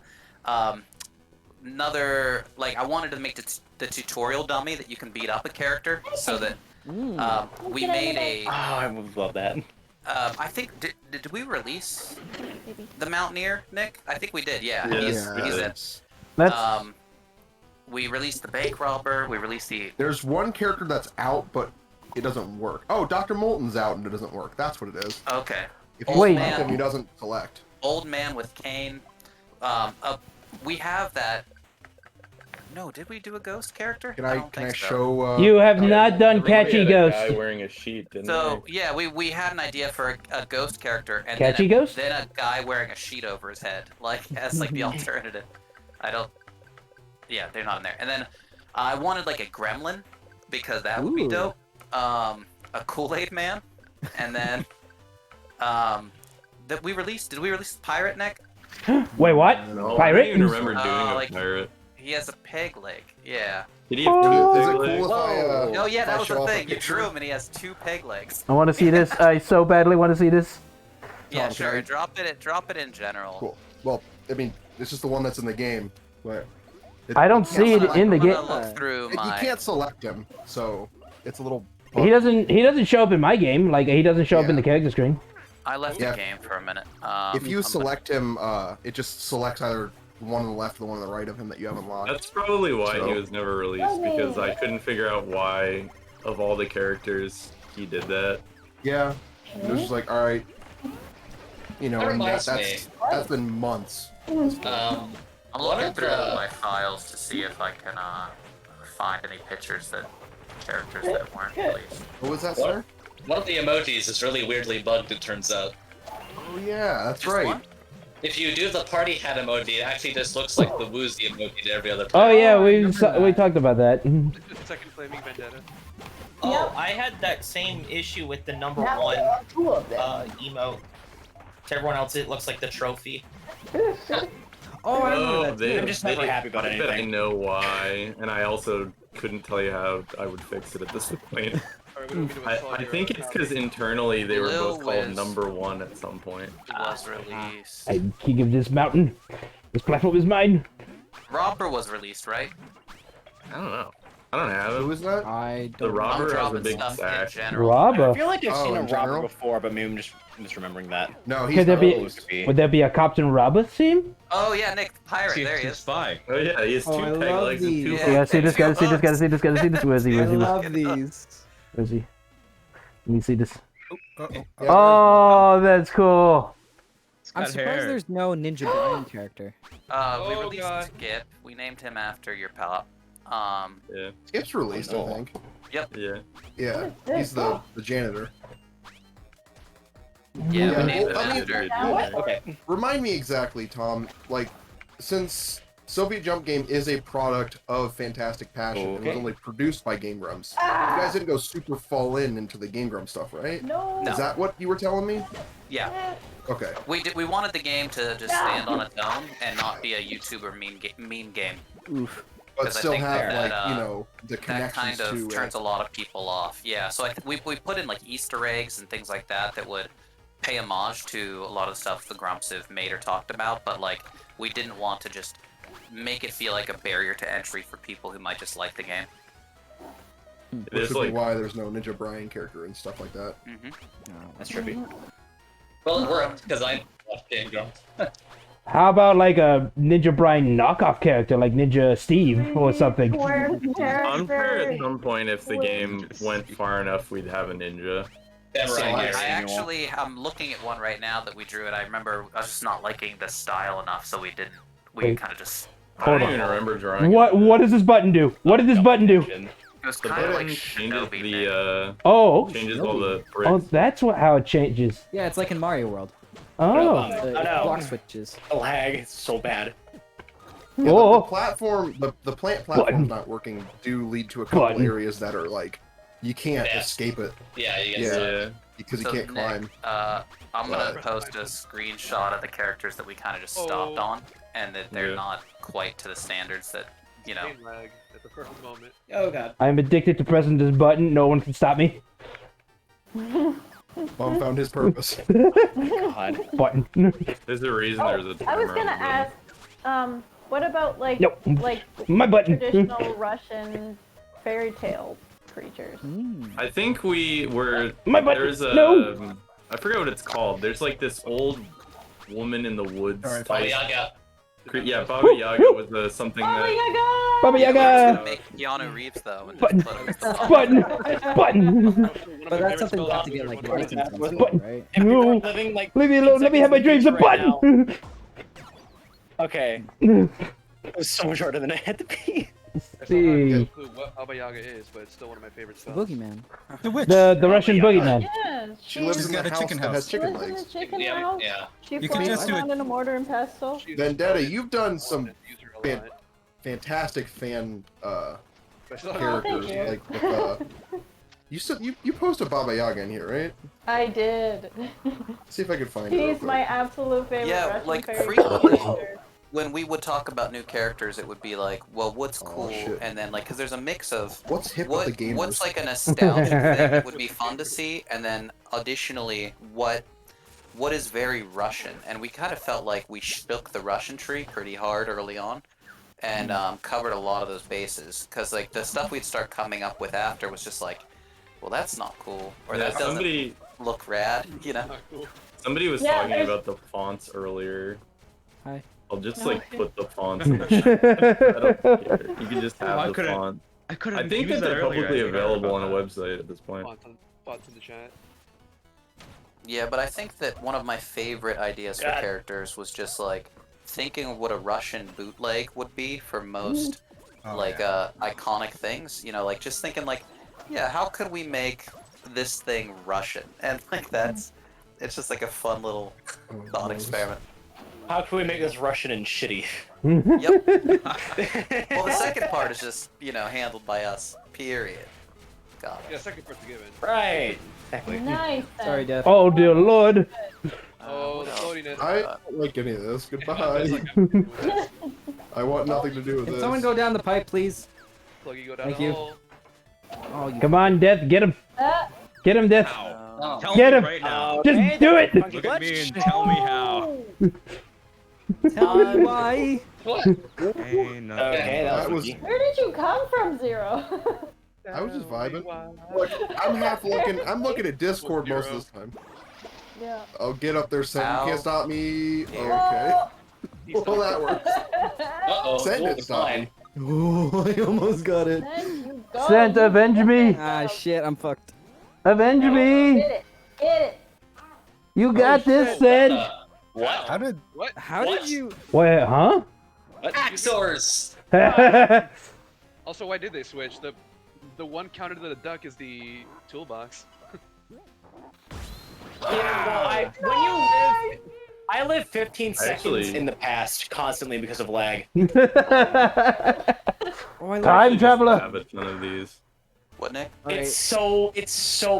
S6: Another, like, I wanted to make the tutorial dummy that you can beat up a character, so that we made a.
S12: Oh, I would love that.
S6: I think did we release the Mountaineer, Nick? I think we did. Yeah,
S9: Yes,
S6: he's
S9: we
S6: it.
S1: That's
S6: We released the bank robber. We released the.
S2: There's one character that's out, but it doesn't work. Oh, Dr. Molten's out and it doesn't work. That's what it is.
S6: Okay.
S2: If you
S1: Wait.
S2: select him, he doesn't select.
S6: Old man with cane. We have that. No, did we do a ghost character?
S2: Can I
S6: don't
S2: can I
S6: think so.
S2: show?
S1: You have not done
S9: We had
S1: Catchy
S9: a
S1: Ghost.
S9: guy wearing a sheet, didn't
S6: So yeah, we had an idea for a ghost character, and
S1: Catchy
S6: then
S1: Ghost?
S6: then a guy wearing a sheet over his head, like as like the alternative. I don't. Yeah, they're not in there. And then I wanted like a gremlin because that would be
S7: Ooh.
S6: dope. A Kool-Aid man, and then that we released. Did we release Pirate Neck?
S1: Wait, what?
S9: No, I
S1: Pirate?
S9: don't even remember doing a
S6: like-
S9: pirate.
S6: He has a peg leg. Yeah.
S9: Did he have two
S1: Oh.
S2: Is it
S9: peg
S2: cool
S9: legs?
S2: if I?
S6: Oh yeah,
S2: if I
S6: that was
S2: show
S6: the
S2: off a
S6: thing. You
S2: picture?
S6: drew him, and he has 2 peg legs.
S1: I want to see this. I so badly want to see this.
S6: Yeah,
S2: Tom,
S6: sure.
S2: can I-
S6: Drop it in general.
S2: Cool. Well, I mean, this is the one that's in the game, but
S1: I don't see it in the
S6: I'm
S1: game.
S6: gonna look through
S2: you
S6: my.
S2: can't select him, so it's a little.
S1: He doesn't show up in my game. Like he doesn't show up in the character screen.
S6: I left
S2: Yeah.
S6: the game for a minute.
S2: If you
S6: I'm
S2: select him, it just selects either the one on the left or the one on the right of him that you have unlocked.
S9: That's probably why
S2: So-
S9: he was never released, because I couldn't figure out why, of all the characters, he did that.
S2: Yeah, it was just like, all right, you know,
S5: That
S2: and
S5: reminds
S2: that's been months.
S6: I'm
S5: One
S6: looking
S5: of
S6: through
S5: the-
S6: my files to see if I can find any pictures that characters that weren't released.
S2: What was that,
S5: What?
S2: sir?
S5: One of the emojis is really weirdly bugged, it turns out.
S2: Oh yeah, that's
S6: Just
S2: right.
S6: one?
S5: If you do the party hat emoji, it actually just looks like the woozy emoji to every other
S1: Oh
S5: player.
S1: yeah, we talked about that. Mhm.
S3: Second Flaming Vendetta.
S15: Oh, I had that same issue with the number one emote. To everyone else, it looks like the trophy.
S7: Oh, I remember that.
S9: they,
S12: I'm just never happy about
S9: I bet I
S12: anything.
S9: know why, and I also couldn't tell you how I would fix it at this point.
S3: Sorry, we don't mean to insult
S9: I
S3: your
S9: think it's because internally they were
S6: Lil
S9: both called
S6: Wiz.
S9: number 1 at some point.
S6: It was released.
S1: I'm king of this mountain. This platform is mine.
S6: Robber was released, right?
S9: I don't know. I don't have
S2: Who
S9: it.
S2: was that?
S7: I
S9: The
S7: don't.
S9: robber has a
S6: dropping
S9: big
S6: stuff in
S9: stash.
S6: general.
S12: I
S1: Robber.
S12: feel like I've
S2: Oh,
S12: seen a
S2: in
S12: robber
S2: general?
S12: before, but maybe I'm just misremembering that.
S2: No, he's
S1: Could there
S2: not.
S1: be?
S12: Supposed to be.
S1: Would there be a Captain Robber theme?
S6: Oh yeah, Nick, the pirate.
S10: See,
S6: There he
S10: it's
S6: is.
S10: spy.
S9: Oh yeah, he has 2
S7: Oh, I
S9: peg
S7: love
S9: legs and 2
S7: these.
S6: Yeah.
S1: Yeah, see this, gotta see this, gotta see this, gotta see this. Where's he?
S7: I
S1: Where's he?
S7: love these.
S1: Where's he? Let me see this.
S2: Yeah,
S1: Oh, that's cool.
S10: It's
S7: I'm
S10: got
S7: surprised
S10: hair.
S7: there's no Ninja Brian character.
S6: We
S3: Oh,
S6: released
S3: God.
S6: Skip. We named him after your pal.
S9: Yeah,
S2: Skip's released, I think.
S9: yeah.
S2: Yeah, he's the janitor.
S6: Yeah,
S2: Yeah,
S6: we named him
S2: well, I mean-
S6: after.
S12: Okay.
S2: Remind me exactly, Tom. Like, since Soviet Jump Game is a product of Fantastic Passion, it was
S12: Okay.
S2: only produced by Game Grumps. You guys didn't go super fall into the Game Grumps stuff, right?
S11: No.
S6: No.
S2: Is that what you were telling me?
S6: Yeah,
S2: Okay.
S6: we wanted the game to just stand on its own and not be a YouTuber meme game.
S7: Oof.
S2: But
S6: 'Cause I
S2: still
S6: think
S2: have,
S6: that,
S2: like, you know, the
S6: That
S2: connections
S6: kind of
S2: to
S6: turns
S2: it.
S6: a lot of people off. Yeah, so we put in like Easter eggs and things like that that would pay homage to a lot of the stuff the Grumps have made or talked about, but like we didn't want to just make it feel like a barrier to entry for people who might just like the game.
S2: Which
S9: There's
S2: would be
S9: like
S2: why there's no Ninja Brian character and stuff like that.
S6: Mm-hmm.
S12: That's trippy.
S5: Well, it worked, because I watched Game Grumps.
S1: How about like a Ninja Brian knockoff character, like Ninja Steve or something?
S9: I'm sure at some point if the game went far enough, we'd have a ninja.
S6: I'm looking at one right now that we drew, and I remember I was just not liking the style enough, so we
S1: Wait.
S6: kind of just.
S9: I don't even remember drawing.
S1: What does this button do? What did this button do?
S6: It was
S9: The
S6: kind of
S9: button
S6: like
S9: changes
S6: Shinobi
S9: the
S1: Oh,
S9: changes all the
S1: oh,
S9: bricks.
S1: that's how it changes.
S7: Yeah, it's like in Mario World.
S1: Oh,
S7: The
S12: no.
S7: block switches.
S12: The lag is so bad.
S2: Yeah,
S1: Oh.
S2: the platform, the plant platform's
S1: Button.
S2: not working do lead to a couple
S1: Button.
S2: areas that are like, you can't
S5: Yeah.
S2: escape it.
S5: Yeah, you
S2: Yeah.
S5: guys.
S9: Yeah.
S2: because he
S6: So,
S2: can't
S6: Nick,
S2: climb.
S6: I'm gonna post a screenshot of the characters that we kind of just stopped on, and that they're
S9: Yeah.
S6: not quite to the standards that, you know.
S3: Game lag at the perfect moment.
S13: Oh god.
S1: I'm addicted to pressing this button. No one can stop me.
S2: Mom found his purpose.
S7: God.
S1: Button.
S9: There's a reason there's a
S11: I was
S9: timer
S11: gonna
S9: on the button.
S11: ask, what about like
S1: Nope.
S11: like
S1: My button.
S11: traditional Russian fairy tale creatures?
S9: I think we were.
S1: My button.
S9: There's a.
S1: No.
S9: I forget what it's called. There's like this old woman in the woods.
S4: Sorry,
S6: Baba Yaga.
S9: Yeah, Baba Yaga was something
S11: Baba
S9: that.
S11: Yaga!
S1: Baba
S6: We're just
S1: Yaga.
S6: gonna make Keanu Reeves though. And
S1: Button.
S6: just put him-
S1: Button. Button.
S7: But that's something you have to get like licensed and stuff,
S1: Button.
S7: right?
S1: No.
S12: Living like
S1: Leave me alone. Let me have my dreams. A
S12: right now.
S1: button.
S12: Okay. It was so much harder than I had to be.
S3: I still have
S1: See.
S3: no clue what Baba Yaga is, but it's still one of my favorite
S7: The
S3: spells.
S7: boogeyman.
S4: The witch.
S1: The Russian boogeyman.
S11: Yeah,
S2: She lives
S4: She's
S2: in
S4: got
S2: the
S4: a
S2: house
S4: chicken
S2: that has
S4: house.
S2: chicken
S11: lives in
S2: legs.
S11: a chicken
S6: Yeah,
S11: house.
S6: yeah.
S11: She
S4: You can
S11: flies
S4: just do
S11: around in a mortar and pestle.
S3: She's
S2: Vendetta,
S3: loaded.
S2: you've done some
S3: Use her a
S2: fan-
S3: lot.
S2: fantastic fan
S3: But I still have
S2: characters.
S11: thank you.
S2: Like with, you said you posted Baba Yaga in here, right?
S11: I did.
S2: See if I can find it. real
S11: He's
S2: quick.
S11: my absolute favorite
S6: Yeah,
S11: Russian
S6: like
S11: fairy
S6: frequently
S11: tale creature.
S6: when we would talk about new characters, it would be like, well, what's cool,
S2: shit.
S6: and then like, because there's a mix of
S2: What's hip
S6: what
S2: with the gamers?
S6: what's like a nostalgic thing that would be fun to see, and then additionally, what is very Russian, and we kind of felt like we shook the Russian tree pretty hard early on, and covered a lot of those bases, because like the stuff we'd start coming up with after was just like, well, that's not cool, or
S9: Yeah,
S6: that doesn't
S9: somebody
S6: look rad, you know.
S3: not cool.
S9: somebody was
S11: Yeah,
S9: talking
S11: there's-
S9: about the fonts earlier.
S7: Hi.
S9: I'll just
S11: No,
S9: like
S11: okay.
S9: put the fonts in the chat. I don't care. You can just
S10: I
S9: have the
S10: couldn't-
S9: font.
S10: I couldn't.
S9: I think
S10: use
S9: that they're
S10: earlier.
S9: publicly
S10: I forgot
S9: available on
S10: about
S9: a
S10: that.
S9: website at this point.
S3: Bots in the chat.
S6: Yeah, but I think that one of my favorite ideas for
S12: God.
S6: characters was just like thinking of what a Russian bootleg would be for most
S4: Oh,
S6: like
S4: yeah.
S6: iconic things. You know, like just thinking like, yeah, how could we make this thing Russian? And like it's just like a fun little thought experiment.
S12: How can we make this Russian and shitty?
S6: Yep. Well, the second part is just, you know, handled by us. Period. Got
S3: Yeah,
S6: it.
S3: second part's a given.
S12: Right. Exactly.
S11: Nice. then.
S7: Sorry, Death.
S1: Oh dear lord.
S3: Oh, the floatiness.
S2: I don't like any of this.
S3: It's
S2: Goodbye.
S3: like I'm doing this.
S2: I want nothing to do with
S7: Can
S2: this.
S7: someone go down the pipe, please?
S3: Pluggy, go down
S7: Thank
S3: the
S7: you.
S3: hole.
S7: Oh, you.
S1: Come on, Death. Get him. Get him, Death.
S6: Oh.
S10: Tell
S1: Get
S10: me
S1: him.
S10: right now.
S1: Just do it.
S10: Look at me and tell me how.
S7: Tell me why.
S10: Hey, no.
S12: Okay,
S2: That was.
S11: Where did you come from, Zero?
S2: I was just vibing. Look, I'm half looking. I'm looking at Discord most of this time.
S11: Yeah.
S2: I'll get up there, Sen. You
S6: Ow.
S2: can't stop me. Okay. Well, that works.
S6: Uh-oh.
S2: Sen didn't stop me.
S6: Fine.
S2: Oh, I almost got it.
S11: Then you go.
S1: Sent, avenge me.
S7: Ah, shit, I'm fucked.
S1: Avenge me.
S11: Get it. Get it.
S1: You got this, Sent.
S12: What?
S4: How did
S3: What?
S7: How did you?
S1: Wait, huh?
S6: Axors!
S3: Also, why did they switch? The one counter to the duck is the toolbox.
S12: Yeah, well, I live 15 seconds
S9: Actually-
S12: in the past constantly because of lag.
S7: Oh, I love
S1: Time
S9: Just
S1: traveler.
S9: have a ton of these.
S6: What, Nick?
S12: It's so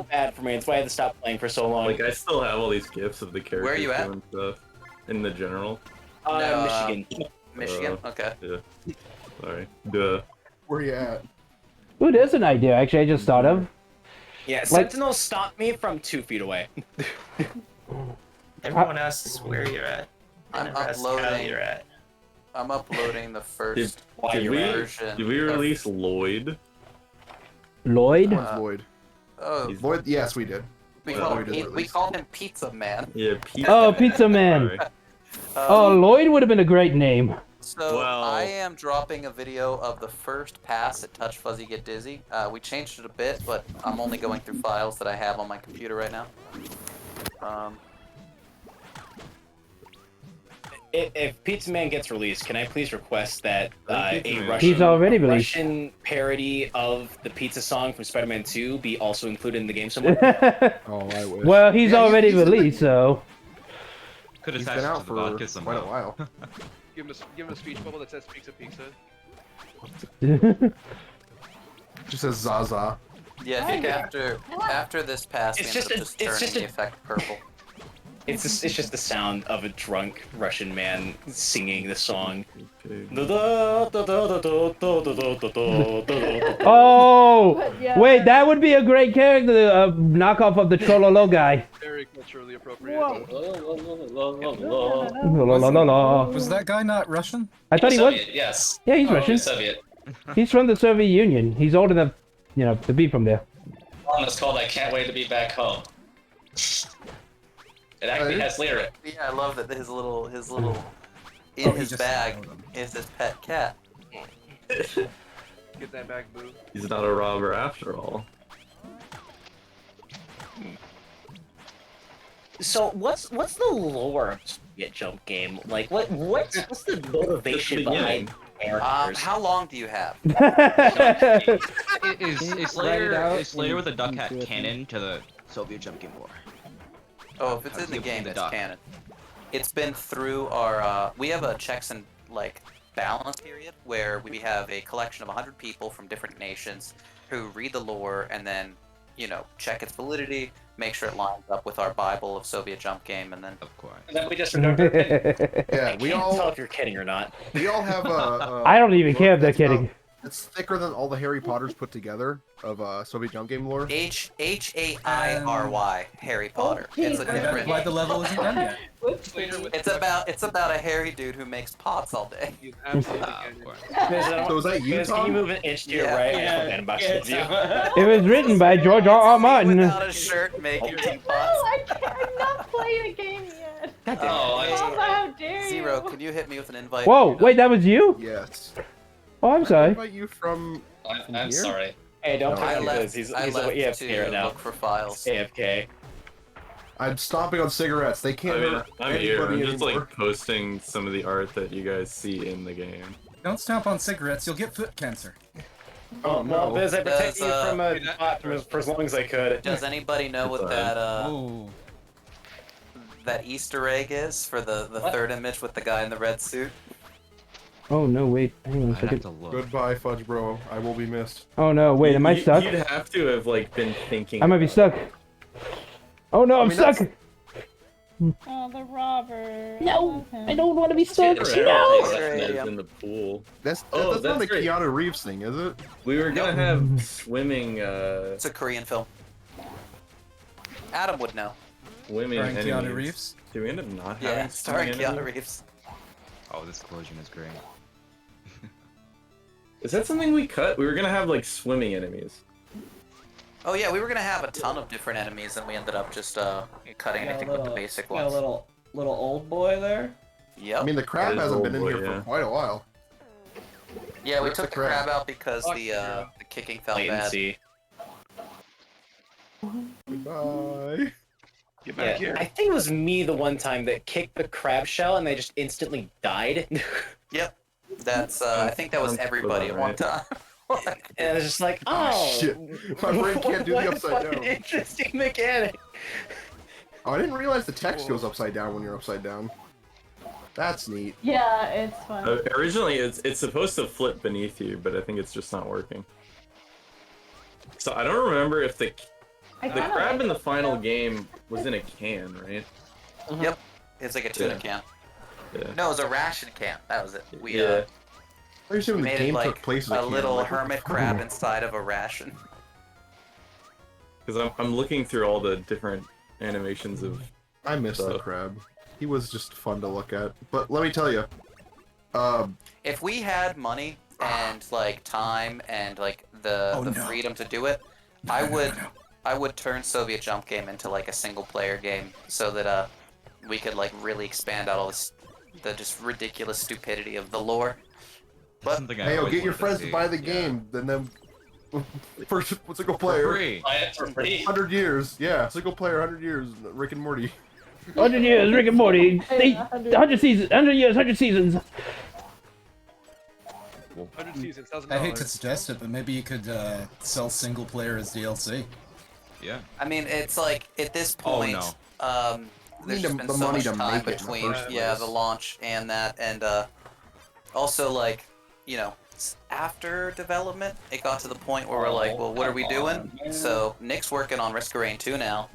S12: bad for me. That's why I had to stop playing for so long.
S9: Like I still have all these gifs of the characters
S6: Where are you at?
S9: doing stuff in the general.
S6: No,
S12: Michigan.
S6: Michigan? Okay.
S9: Yeah. Sorry. Duh.
S2: Where you at?
S1: Ooh, there's an idea. Actually, I just thought of.
S12: Yeah,
S1: Like-
S12: Sentinel stopped me from 2 feet away.
S15: Everyone asks where you're at.
S6: I'm
S15: Never asks how
S6: uploading.
S15: you're at.
S6: I'm uploading the first
S9: Did
S6: version.
S9: we release Lloyd?
S1: Lloyd.
S6: Uh,
S2: Lloyd.
S6: Oh,
S2: Lloyd. Yes, we did.
S6: we
S9: Yeah,
S6: called
S2: we
S6: him,
S2: did
S6: we
S2: release.
S6: called him Pizza Man.
S9: Yeah, Pizza.
S1: Oh, Pizza Man.
S9: Sorry.
S1: Oh, Lloyd would have been a great name.
S6: So
S9: Well-
S6: I am dropping a video of the first pass at Touch Fuzzy Get Dizzy. We changed it a bit, but I'm only going through files that I have on my computer right now.
S12: If Pizza Man gets released, can I please request that
S9: Pizza
S12: a
S9: Man.
S12: Russian,
S1: He's already released.
S12: Russian parody of the pizza song from Spider-Man 2 be also included in the game somewhere?
S2: Oh, I wish.
S1: Well, he's
S2: Yeah,
S1: already
S2: he's in the-
S1: released, so.
S10: Could
S2: He's
S10: attach
S2: been
S10: it
S2: out
S10: to the
S2: for
S10: vodka
S2: quite a
S10: somehow.
S2: while.
S3: Give him a speech bubble that says pizza pizza.
S2: Just says Zaza.
S6: Yeah, I think after this pass, we ended up just turning the effect purple.
S12: It's just the sound of a drunk Russian man singing the song.
S1: Oh, wait, that would be a great character, knockoff of the Chololo guy.
S3: Very culturally appropriate.
S4: Was that guy not Russian?
S1: I thought he was.
S5: Soviet, yes.
S1: Yeah, he's Russian.
S5: He's Soviet.
S1: He's from the Soviet Union. He's old enough, you know, to be from there.
S5: One is called "I Can't Wait to Be Back Home." It actually has lyric.
S6: Yeah, I love that his little in his bag is his pet cat.
S3: Get that back, boo.
S9: He's not a robber after all.
S12: So what's the lore of Soviet Jump game? Like what's the motivation behind characters?
S6: How long do you have?
S16: Is Slayer with a duck hat canon to the Soviet Jump game lore?
S6: Oh, if it's in the game, it's canon. It's been through our. We have a checks and balance period where we have a collection of 100 people from different nations who read the lore and then, check its validity, make sure it lines up with our Bible of Soviet Jump game, and then.
S16: Of course.
S5: And then we just remember.
S2: Yeah, we all
S12: tell if you're kidding or not.
S2: We all have a.
S1: I don't even care if they're kidding.
S2: It's thicker than all the Harry Potters put together of Soviet Jump game lore.
S6: H-A-I-R-Y, Harry Potter. It's a
S4: That's
S6: different.
S4: why the level isn't done yet.
S6: It's about a hairy dude who makes pots all day.
S2: So is that you, Tom?
S12: Can you move an inch to your right? I'm about to you.
S1: It was written by George R. Martin.
S6: Without a shirt making teapots.
S11: I'm not playing a game yet. How dare you?
S6: Zero, can you hit me with an invite?
S1: Whoa, wait, that was you?
S2: Yes.
S1: Oh, I'm
S2: I
S1: sorry.
S2: invite you from
S5: I'm
S2: here?
S5: sorry.
S12: Hey, don't
S6: I
S12: play
S6: left-
S12: this. He's
S6: I left
S12: AFK right
S6: to
S12: now.
S6: look for files.
S12: AFK.
S2: I'm stomping on cigarettes. They can't hurt
S9: I'm here. I'm
S2: anybody
S9: just
S2: anymore.
S9: like posting some of the art that you guys see in the game.
S4: Don't stomp on cigarettes, you'll get foot cancer.
S2: Oh no.
S12: Well, Biz, I protect you
S6: Does,
S12: from a bot for as long as I could.
S6: Does anybody know what that Easter egg is for the third image with the guy in the red suit?
S1: Oh no, wait, hang on a second.
S2: Goodbye, Fudge Bro. I will be missed.
S1: Oh no, wait, am I stuck?
S9: You'd have to have been thinking.
S1: I might be stuck. Oh no, I'm stuck!
S11: Oh, the robber.
S1: No, I don't want to be stuck.
S9: It's
S1: No!
S9: in the pool.
S2: That's
S9: Oh,
S2: not a
S9: right.
S2: Keanu Reeves thing, is it?
S9: We were gonna have swimming.
S6: It's a Korean film. Adam would know.
S9: Swimming
S4: Starring
S9: enemies.
S4: Keanu Reeves?
S9: Do we end up not having
S6: Yeah, starring
S9: swimming
S6: Keanu
S9: enemies?
S6: Reeves.
S16: Oh, this explosion is great.
S9: Is that something we cut? We were gonna have swimming enemies.
S6: Oh yeah, we were gonna have a ton of different enemies, and we ended up just cutting anything with the basic
S13: Got a
S6: ones.
S13: little old boy there.
S6: Yep.
S2: I mean, the crab
S9: That is
S2: hasn't been in
S9: old
S2: here
S9: boy,
S2: for
S9: yeah.
S2: quite a while.
S6: Yeah, we
S2: Where's
S6: took
S2: the
S6: the crab
S2: crab?
S6: out because the kicking felt bad.
S12: Latency.
S2: Goodbye.
S3: Get back here.
S12: I think it was me the one time that kicked the crab shell and they just instantly died.
S6: Yep. That's I think that was
S9: Sounds
S6: everybody at one
S9: right.
S6: time.
S12: And I was just like, oh,
S2: Shit. My brain can't do
S12: what
S2: the
S12: a
S2: upside
S12: fucking
S2: down.
S12: interesting mechanic.
S2: Oh, I didn't realize the text goes upside down when you're upside down. That's neat.
S11: Yeah, it's fun.
S9: Originally, it's supposed to flip beneath you, but I think it's just not working. So I don't remember if the crab in the final game was in a can, right?
S6: Yep. It's like a tuna can.
S9: Yeah.
S6: No, it was a ration can. That was it. We
S9: Yeah.
S2: I assume the
S6: made
S2: game
S6: it like
S2: took place in
S6: a
S2: a can,
S6: little
S2: like, what the
S6: hermit
S2: fuck?
S6: crab inside of a ration.
S9: Because I'm looking through all the different animations of.
S2: I miss the
S9: stuff.
S2: crab. He was just fun to look at. But let me tell you,
S6: If we had money and time and the freedom to do it, I would turn Soviet Jump Game into a single player game so that we could really expand out all the just ridiculous stupidity of the lore. But
S2: hey, get your friends to buy the game, then first single player.
S5: Buy it for free.
S2: 100 years, yeah, single player, 100 years, Rick and Morty.
S1: 100 years, Rick and Morty. 100 seasons, 100 years, 100 seasons.
S3: 100 seasons,
S4: I hate to suggest it, but maybe you could sell single player as DLC.
S16: Yeah.
S6: I mean, it's at this point, there's
S2: Need
S6: just been
S2: the
S6: so
S2: money
S6: much
S2: to
S6: time
S2: make it in the
S6: between
S2: first
S6: the
S2: place.
S6: launch and that, and also after development, it got to the point where we're like, well, what are we doing? So Nick's working on Risk of Rain 2 now.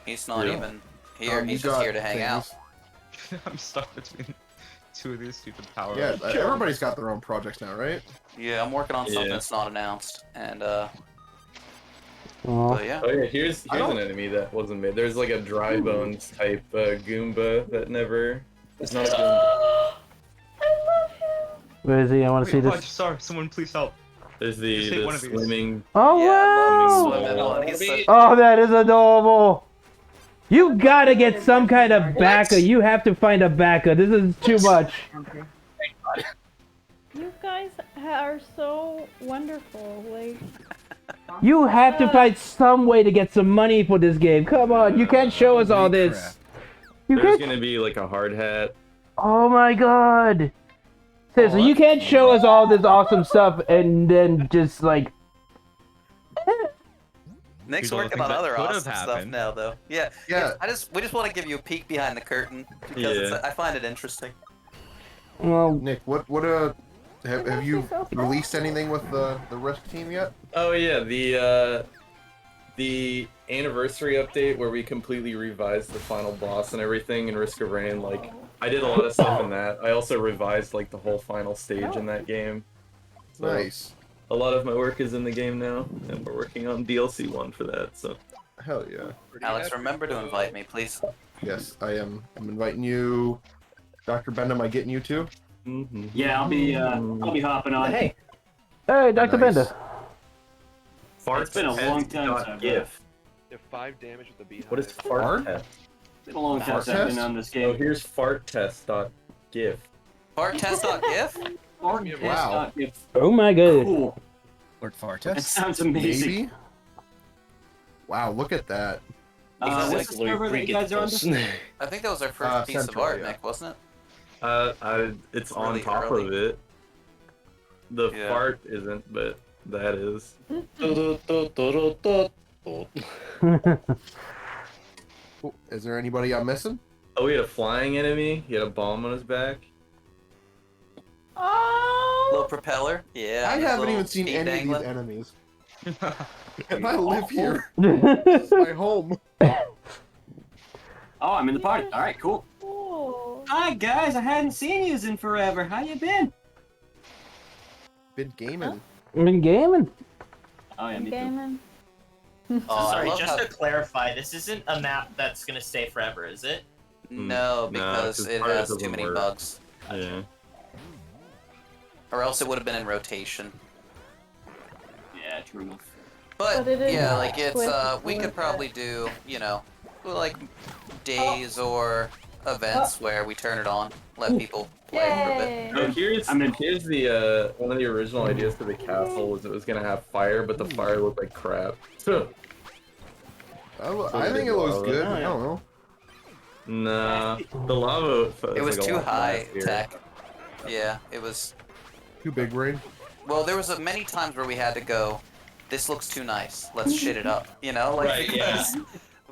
S6: He's not even here. He's just here to hang out.
S10: I'm stuck between two of these stupid powers.
S2: Yeah, everybody's got their own projects now, right?
S6: Yeah, I'm working on something that's not announced, and but yeah.
S9: Oh yeah, here's an enemy that wasn't made. There's like a dry bones type Goomba that never. It's not a Goomba.
S1: Where is he? I want to see
S10: Oh,
S1: this.
S10: sorry, someone please help.
S9: There's
S10: Just hit
S9: the
S10: one of these.
S9: swimming.
S1: Oh wow! Oh, that is adorable. You gotta get some kind of backer. You have to find a backer. This is too much.
S11: You guys are so wonderful. Like,
S1: You have to find some way to get some money for this game. Come on, you can't show us all this. You
S9: There's
S1: can't.
S9: gonna be like a hard hat.
S1: Oh my god. Seriously, you can't show us all this awesome stuff and then just like.
S6: Nick's
S10: People
S6: working
S10: think
S6: on
S10: that
S6: other
S10: could have
S6: awesome stuff
S10: happened.
S6: now, though. Yeah. We just want to give you a peek behind the curtain because I find it interesting.
S1: Well,
S2: Nick, what have you released anything with the Risk team yet?
S9: Oh yeah, the anniversary update where we completely revised the final boss and everything in Risk of Rain. Like, I did a lot of stuff in that. I also revised like the whole final stage in that game. So,
S2: Nice.
S9: A lot of my work is in the game now, and we're working on DLC 1 for that. So.
S2: Hell yeah.
S6: Alex, remember to invite me, please.
S2: Yes, I am. I'm inviting you. Dr. Ben, am I getting you too?
S9: Mm-hmm.
S13: Yeah, I'll be hopping on.
S2: Hey.
S1: Hey, Dr. Bender.
S13: It's been a long time since I've
S3: You have 5 damage with the beehive.
S9: What is fart test?
S13: It's been a long time since I've been on this game.
S9: Oh, here's farttest.gif.
S6: Farttest.gif?
S2: Wow.
S1: Oh my god.
S13: Cool.
S4: Lord Fartest.
S13: That sounds amazing.
S2: Maybe? Wow, look at that.
S13: What's the server that you guys are on?
S6: I think that was our first piece of
S2: Central,
S6: art,
S2: yeah.
S6: Nick, wasn't it?
S9: It's on
S6: really
S9: top
S6: early.
S9: of it. The
S6: Yeah.
S9: fart isn't, but that is.
S2: Is there anybody I'm missing?
S9: Oh, we had a flying enemy. He had a bomb on his back.
S11: oh,
S6: Little propeller. Yeah.
S2: I
S6: his
S2: haven't
S6: little
S2: even seen
S6: feet
S2: any
S6: dangling.
S2: of these enemies. And I live here. This is my home.
S13: Oh, I'm in the party. All right, cool.
S11: cool.
S13: Hi guys, I hadn't seen you in forever. How you been?
S2: Been gaming.
S1: I've been gaming.
S13: Oh yeah, me too.
S11: Gaming.
S6: Oh,
S15: Sorry,
S6: I love
S15: just
S6: how...
S15: to clarify, this isn't a map that's gonna stay forever, is it?
S6: No, because
S9: 'cause
S6: it
S9: fart
S6: has
S9: doesn't
S6: too many
S9: work.
S6: bugs.
S9: Yeah.
S6: Or else it would have been in rotation.
S13: Yeah, true enough.
S6: But
S11: it is
S6: yeah, like it's
S11: quick
S6: we
S11: with
S6: could probably do, like days or events where we turn it on, let people play for a bit.
S11: Yay.
S9: So here's the one of the original ideas for the castle was it was gonna have fire, but the fire looked like crap.
S2: I think it looks good. I don't know.
S9: Nah, the lava.
S6: It was
S9: like a
S6: too
S9: lot
S6: high
S9: faster.
S6: tech. Yeah, it was.
S2: Too big brain.
S6: Well, there was many times where we had to go. This looks too nice. Let's shit it up. Like
S15: Right,
S6: because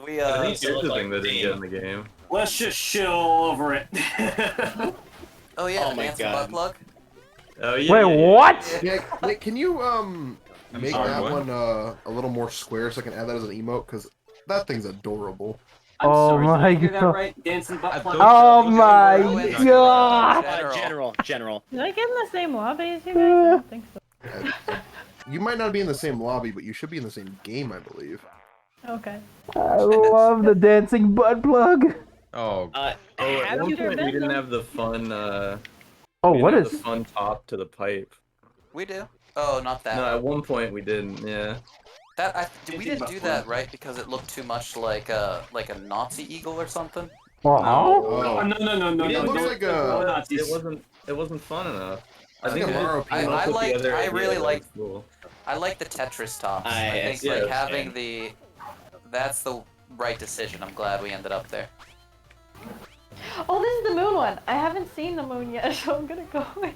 S6: we
S9: I think here's the thing that didn't get in the game.
S13: Let's just shit all over it.
S6: Oh yeah,
S13: Oh
S6: the
S13: my
S6: dancing
S13: God.
S6: butt plug.
S9: Oh yeah.
S1: Wait, what?
S2: Yeah, Nick, can you make
S10: sorry,
S2: that
S10: what?
S2: one a little more square so I can add that as an emote? Because that thing's adorable.
S13: I'm
S1: Oh
S13: sorry,
S1: my
S13: did I hear that
S1: God.
S13: right? Dancing butt plug.
S1: Oh my god.
S12: General.
S11: Did I get in the same lobby as you guys? I don't think so.
S2: You might not be in the same lobby, but you should be in the same game, I believe.
S11: Okay.
S1: I love the dancing butt plug.
S10: Oh.
S9: At
S11: Have
S9: one
S11: you
S9: point we
S11: been
S9: didn't
S11: them?
S9: have the fun.
S1: Oh,
S9: we
S1: what
S9: didn't have
S1: is?
S9: the fun top to the pipe?
S6: We do. Oh, not that.
S9: No, at one point we didn't. Yeah.
S6: We didn't do that right because it looked too much like a Nazi eagle or something.
S2: Oh,
S13: No.
S2: It looks like a.
S9: It wasn't fun enough. I
S2: It's
S9: think
S2: like a Mario
S6: I
S2: Pinball.
S6: liked. I really like.
S9: Cool.
S6: I like the Tetris tops. I
S13: yes,
S6: think like
S9: yes.
S6: having the. That's the right decision. I'm glad we ended up there.
S11: Oh, this is the moon one. I haven't seen the moon yet, so I'm gonna go in.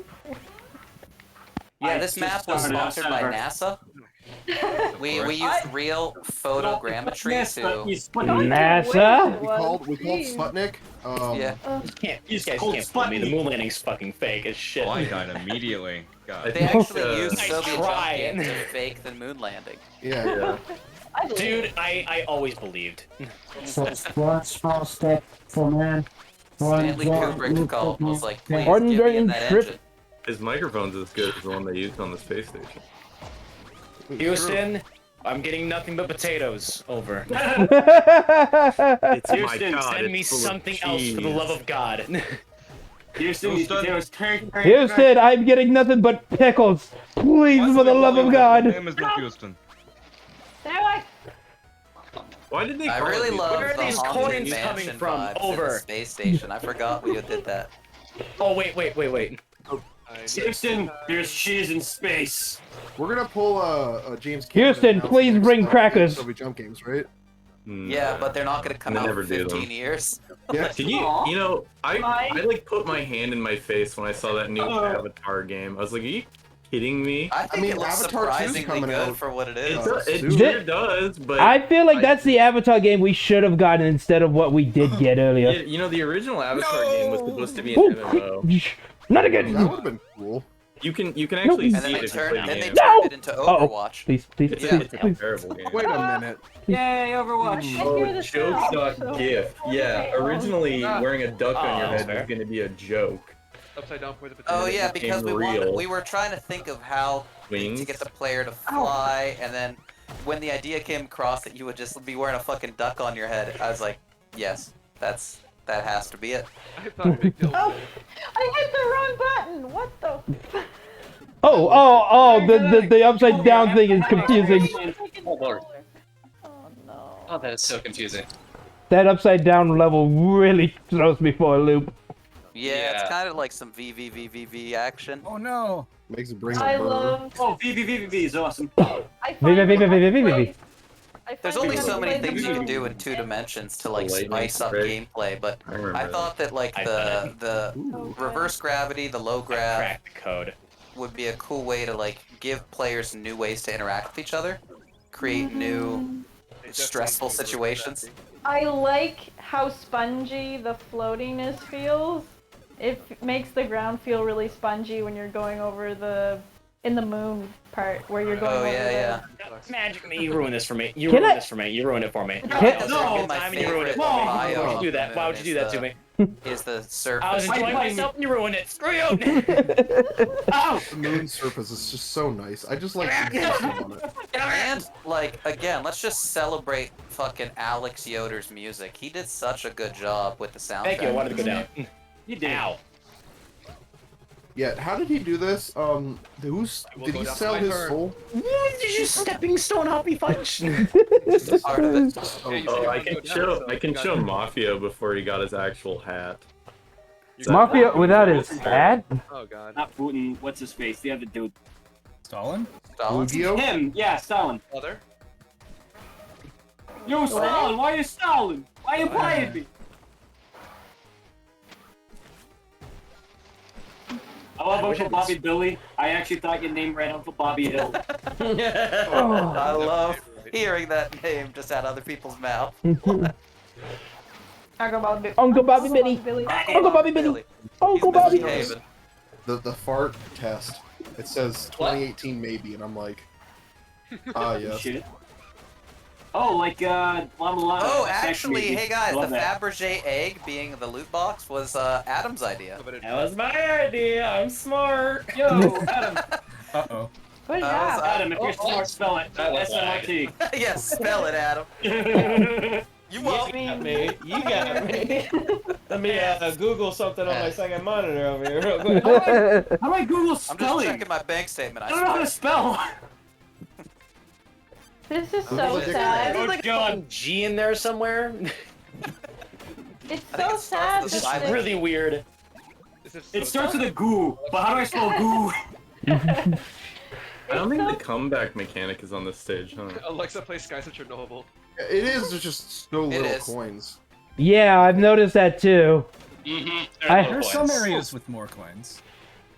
S6: Yeah,
S13: I
S6: this
S13: just
S6: map was
S13: started
S6: sponsored by
S13: outside
S6: NASA. We used real photogrammetry to.
S1: NASA.
S2: We called Sputnik.
S6: Yeah.
S12: You guys can't fool me. The moon landing's fucking fake as shit.
S10: Oh, I died immediately. God.
S6: They actually used
S12: Nice
S6: Soviet
S12: try.
S6: jump game to fake the moon landing.
S2: Yeah.
S12: Dude, I always believed.
S17: Small step for man.
S6: Stanley Kubrick called was like, please give me
S1: Ordinary
S6: in that
S1: trip.
S6: engine.
S9: His microphone's as good as the one they used on the space station.
S12: Houston, I'm getting nothing but potatoes. Over.
S9: It's
S12: Houston,
S9: my God,
S12: send me
S9: it's full of
S12: something else for the
S9: cheese.
S12: love of God. Houston, these potatoes turn.
S1: Houston, I'm getting nothing but pickles. Please, for the love of God.
S10: Name is not Houston.
S9: Why did they
S6: I
S9: call
S6: really
S9: it
S6: love
S12: Where are
S6: the
S12: these
S6: haunted
S12: coins
S6: mansion
S12: coming from?
S6: vibes in the
S12: Over.
S6: space station. I forgot we did that.
S12: Oh wait. Houston, there's cheese in space.
S2: We're gonna pull James Cameron.
S1: Houston,
S2: announce
S1: please
S2: next,
S1: bring crackers.
S2: Soviet jump games, right?
S6: Yeah, but they're not gonna come
S9: They
S6: out
S9: never
S6: in
S9: do
S6: 15
S9: them.
S6: years.
S2: Yeah.
S9: Can you know, I like put my hand in my face when I saw that new Avatar game. I was like, are you kidding me?
S6: I think it looks
S2: Avatar 2's
S6: surprisingly
S2: coming
S6: good
S2: out.
S6: for what it is.
S9: It sure does, but
S1: I feel like that's the Avatar game we should have gotten instead of what we did get earlier.
S9: You know, the original Avatar game was supposed to be an
S1: Oh,
S9: MMO.
S1: Not again.
S2: That would have been cool.
S9: You can actually
S6: And
S9: see
S6: then
S9: it
S6: they
S9: if you play
S6: turned,
S9: the
S6: then they
S9: game.
S6: turned it into
S1: Uh-oh.
S6: Overwatch.
S1: Please,
S9: It's
S1: please,
S9: a
S1: please.
S9: terrible game.
S2: Wait a minute.
S11: Yay, Overwatch.
S9: Oh, joke.gif. Yeah, originally wearing a duck on your head was going to be a joke.
S3: Upside down for the potato.
S6: Oh yeah, because
S9: real.
S6: we were trying to think of how
S9: Wings?
S6: to get the player to fly, and then when the idea came across that you would just be wearing a fucking duck on your head, I was like, yes, that has to be it.
S3: I thought Big Deal
S11: Oh, I hit the wrong button. What the?
S1: Oh, the upside down thing is confusing.
S12: Oh lord.
S6: Oh, that is so confusing.
S1: That upside down level really throws me for a loop.
S6: Yeah, it's kind of like some VVVVV action.
S4: Oh no.
S2: Makes it bring
S11: I
S2: the burn.
S11: love.
S12: Oh, VVVVV is awesome.
S6: There's only so many things you can do in 2 dimensions to like spice up gameplay, but I thought that like the reverse gravity, the low grav
S12: Crack the code.
S6: would be a cool way to like give players new ways to interact with each other, create new stressful situations.
S11: I like how spongy the floatiness feels. It makes the ground feel really spongy when you're going over in the moon part where you're going over
S6: yeah.
S12: Magic me, you ruined this for me. You
S1: Can
S12: ruined
S1: I-
S12: this for me. You ruined it for me.
S6: Can-
S12: No,
S6: my
S12: time you ruined it.
S6: favorite
S12: Why
S6: biome
S12: would you do
S6: on
S12: that?
S6: the
S12: Why
S6: moon
S12: would you do that to me?
S6: Is the surface.
S12: I was enjoying myself and you ruined it. Screw you! Ow!
S2: The moon surface is just so nice. I just like the on it.
S6: And like again, let's just celebrate fucking Alex Yoder's music. He did such a good job with the soundtrack.
S12: Thank you, I wanted to go down. You did. Ow.
S2: Yeah, how did he do this? Did he sell his soul?
S12: What did you stepping stone hoppy fudge?
S6: Part of it.
S9: Oh, I can show Mafia before he got his actual hat.
S1: Mafia without his hat?
S3: Oh god.
S12: Not Putin. What's his face? The other dude.
S4: Stalin?
S6: Stalin?
S12: Him. Yeah, Stalin.
S3: Mother?
S12: Yo, Stalin. Why are you Stalin? Why are you playing me? I love Uncle Bobby Billy. I actually thought your name ran Uncle Bobby Hill.
S6: I love hearing that name just out of other people's mouth.
S11: Uncle Bobby.
S1: Uncle Bobby Billy. Uncle Bobby Billy. Uncle Bobby.
S2: The fart test. It says 2018 maybe, and I'm like, yes.
S12: Shit. Oh, like Llama Llama.
S6: Oh,
S12: sex
S6: actually,
S12: maybe.
S6: hey guys,
S12: Love
S6: the
S12: that.
S6: Fabergé egg being the loot box was Adam's idea.
S12: That was my idea. I'm smart. Yo, Adam.
S4: Uh-oh.
S11: Good
S6: job.
S12: Adam, if you're smart, spell it. S-M-I-T.
S6: Yes, spell it, Adam. You won't.
S18: You got me. Let me Google something on my second monitor over here real quick.
S12: How do I Google
S6: I'm
S12: spelling?
S6: just checking my bank statement.
S12: I don't know how to spell.
S11: This is so sad.
S12: Oh, God, G in there somewhere?
S11: It's so sad.
S12: This is
S11: that they-
S12: really weird. It starts with a goo, but how do I spell goo?
S9: I don't think the comeback mechanic is on this stage, huh?
S3: Alexa plays Skies of Chernobyl.
S2: It is. There's just so little
S6: is.
S2: coins.
S1: Yeah, I've noticed that too.
S4: There's some areas with more coins.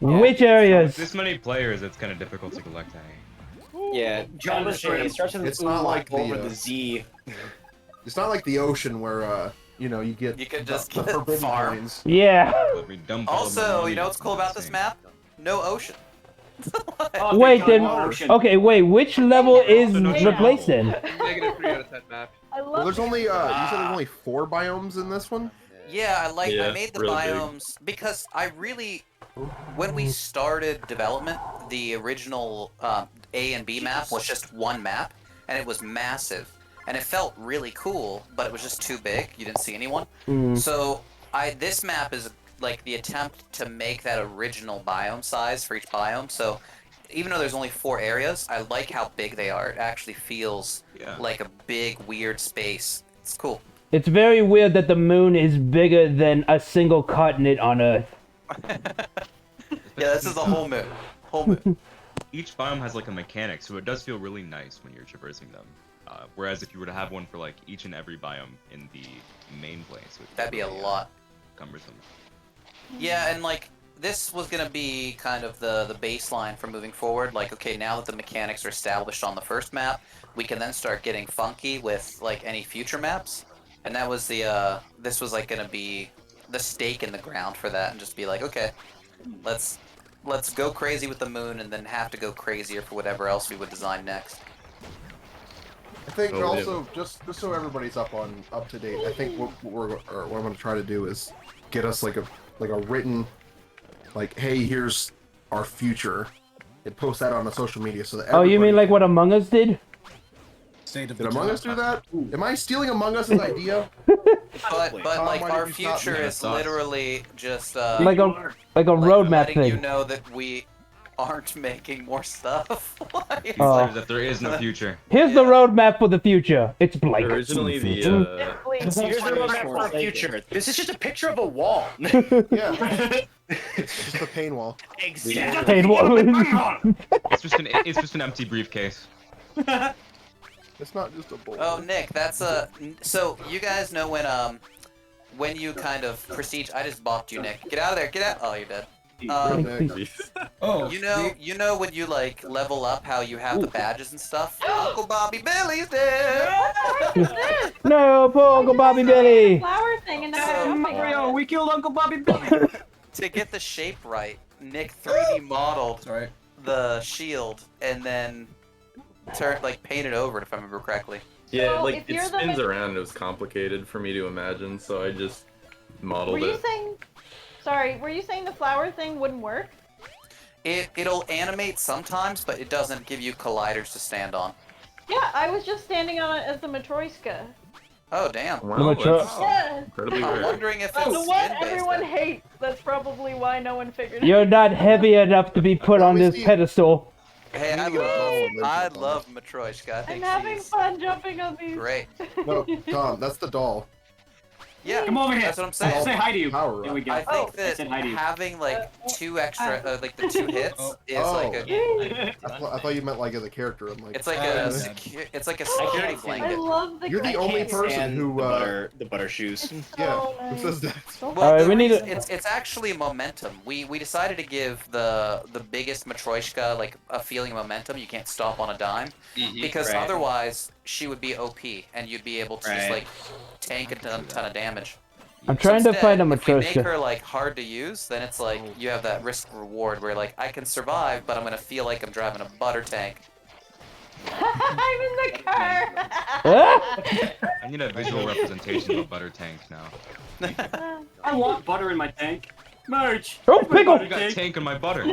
S1: Which areas?
S10: This many players, it's kind of difficult to collect any.
S13: Yeah, John was saying it starts with
S2: It's
S13: an
S2: not
S13: umlaut
S2: like the,
S13: over the Z.
S2: It's not like the ocean where you know, you
S6: could just
S2: the
S6: get
S2: forbidden
S6: farm.
S2: coins.
S1: Yeah.
S6: Also, you know what's cool about this map? No ocean.
S1: Wait, then. Okay, wait. Which level is replaced in?
S3: Negative 3 out of 10 map.
S2: Well, there's only you said there's only 4 biomes in this one.
S6: Yeah, I
S2: Yeah,
S6: made the
S2: really big.
S6: biomes because I really, when we started development, the original A and B map was just one map, and it was massive, and it felt really cool, but it was just too big. You didn't see anyone. So this map is like the attempt to make that original biome size for each biome. So even though there's only 4 areas, I like how big they are. It actually feels like a big, weird space. It's cool.
S1: It's very weird that the moon is bigger than a single continent on Earth.
S6: Yeah, this is the whole moon. Whole moon.
S10: Each biome has like a mechanic, so it does feel really nice when you're traversing them. Whereas if you were to have one for like each and every biome in the main place,
S6: That'd be a lot.
S10: Cumbersome.
S6: Yeah, and like this was gonna be kind of the baseline for moving forward. Like, okay, now that the mechanics are established on the first map, we can then start getting funky with like any future maps. And that was the this was like gonna be the stake in the ground for that, and just be like, okay, let's go crazy with the moon, and then have to go crazier for whatever else we would design next.
S2: I think also just so everybody's up to date. I think what I'm going to try to do is get us like a written, like, hey, here's our future, and post that on the social media so that.
S1: Oh, you mean like what Among Us did?
S2: Did Among Us do that? Am I stealing Among Us's idea?
S6: But like our future is literally just
S1: like a roadmap
S6: letting
S1: thing.
S6: you know that we aren't making more stuff.
S1: Oh.
S10: That there is no future.
S1: Here's the roadmap for the future. It's blank.
S9: Originally
S13: Here's the roadmap for our future. This is just a picture of a wall.
S2: Yeah. It's just a pain wall.
S13: Exactly.
S1: Pain wall.
S10: It's just an empty briefcase.
S2: It's not just a bowl.
S6: Oh, Nick, that's so you guys know when you kind of prestige. I just bopped you, Nick. Get out of there. Get out. Oh, you're dead. You know when you like level up, how you have the badges and stuff. Uncle Bobby Billy's dead.
S1: No, poor Uncle Bobby Billy.
S11: Flower thing and now
S13: Mario, we killed Uncle Bobby Billy.
S6: To get the shape right, Nick 3D modeled the shield and then painted over it, if I remember correctly.
S9: Yeah,
S11: So,
S9: like
S11: if
S9: it
S11: you're the
S9: spins around. It was complicated for me to imagine, so I just modeled
S11: Were you
S9: it.
S11: saying? Sorry, were you saying the flower thing wouldn't work?
S6: It'll animate sometimes, but it doesn't give you colliders to stand on.
S11: Yeah, I was just standing on it as the Matryoshka.
S6: Oh damn!
S9: Wow,
S11: Yeah.
S9: incredibly
S6: I'm
S9: rare.
S6: wondering if it's
S11: The one
S6: skin-based
S11: everyone
S6: then.
S11: hates. That's probably why no one figured it
S1: You're
S11: out.
S1: not heavy enough to be put on this pedestal.
S6: Hey, I love Matryoshka. I
S11: I'm
S6: think
S11: having
S6: she's
S11: fun jumping on these.
S6: great.
S2: No, Tom, that's the doll.
S6: Yeah,
S13: Come over here.
S6: that's what I'm saying.
S13: Say hi to you.
S2: Power
S13: There we go.
S6: I think that
S13: said hi to you.
S6: having like 2 extra, like the 2 hits, is like a.
S2: I thought you meant like as a character. I'm like,
S6: It's like a it's like a security
S11: I
S6: blanket.
S11: love the.
S2: You're the only person who
S13: the butter shoes.
S2: yeah, who says that.
S6: Well,
S1: Alright,
S6: the
S1: we need
S6: reason- it's actually momentum. We decided to give the biggest Matryoshka like a feeling of momentum. You can't stop on a dime because
S13: Right.
S6: otherwise she would be OP and you'd be able to just
S13: Right.
S6: like tank a ton of damage.
S1: I'm trying to find a
S6: If we make
S1: Matryoshka.
S6: her like hard to use, then it's like you have that risk reward where like I can survive, but I'm gonna feel like I'm driving a butter tank.
S11: I'm in the car.
S10: I need a visual representation of a butter tank now.
S13: I want butter in my tank. Merch.
S1: Oh, pickle!
S10: I got tank in my butter.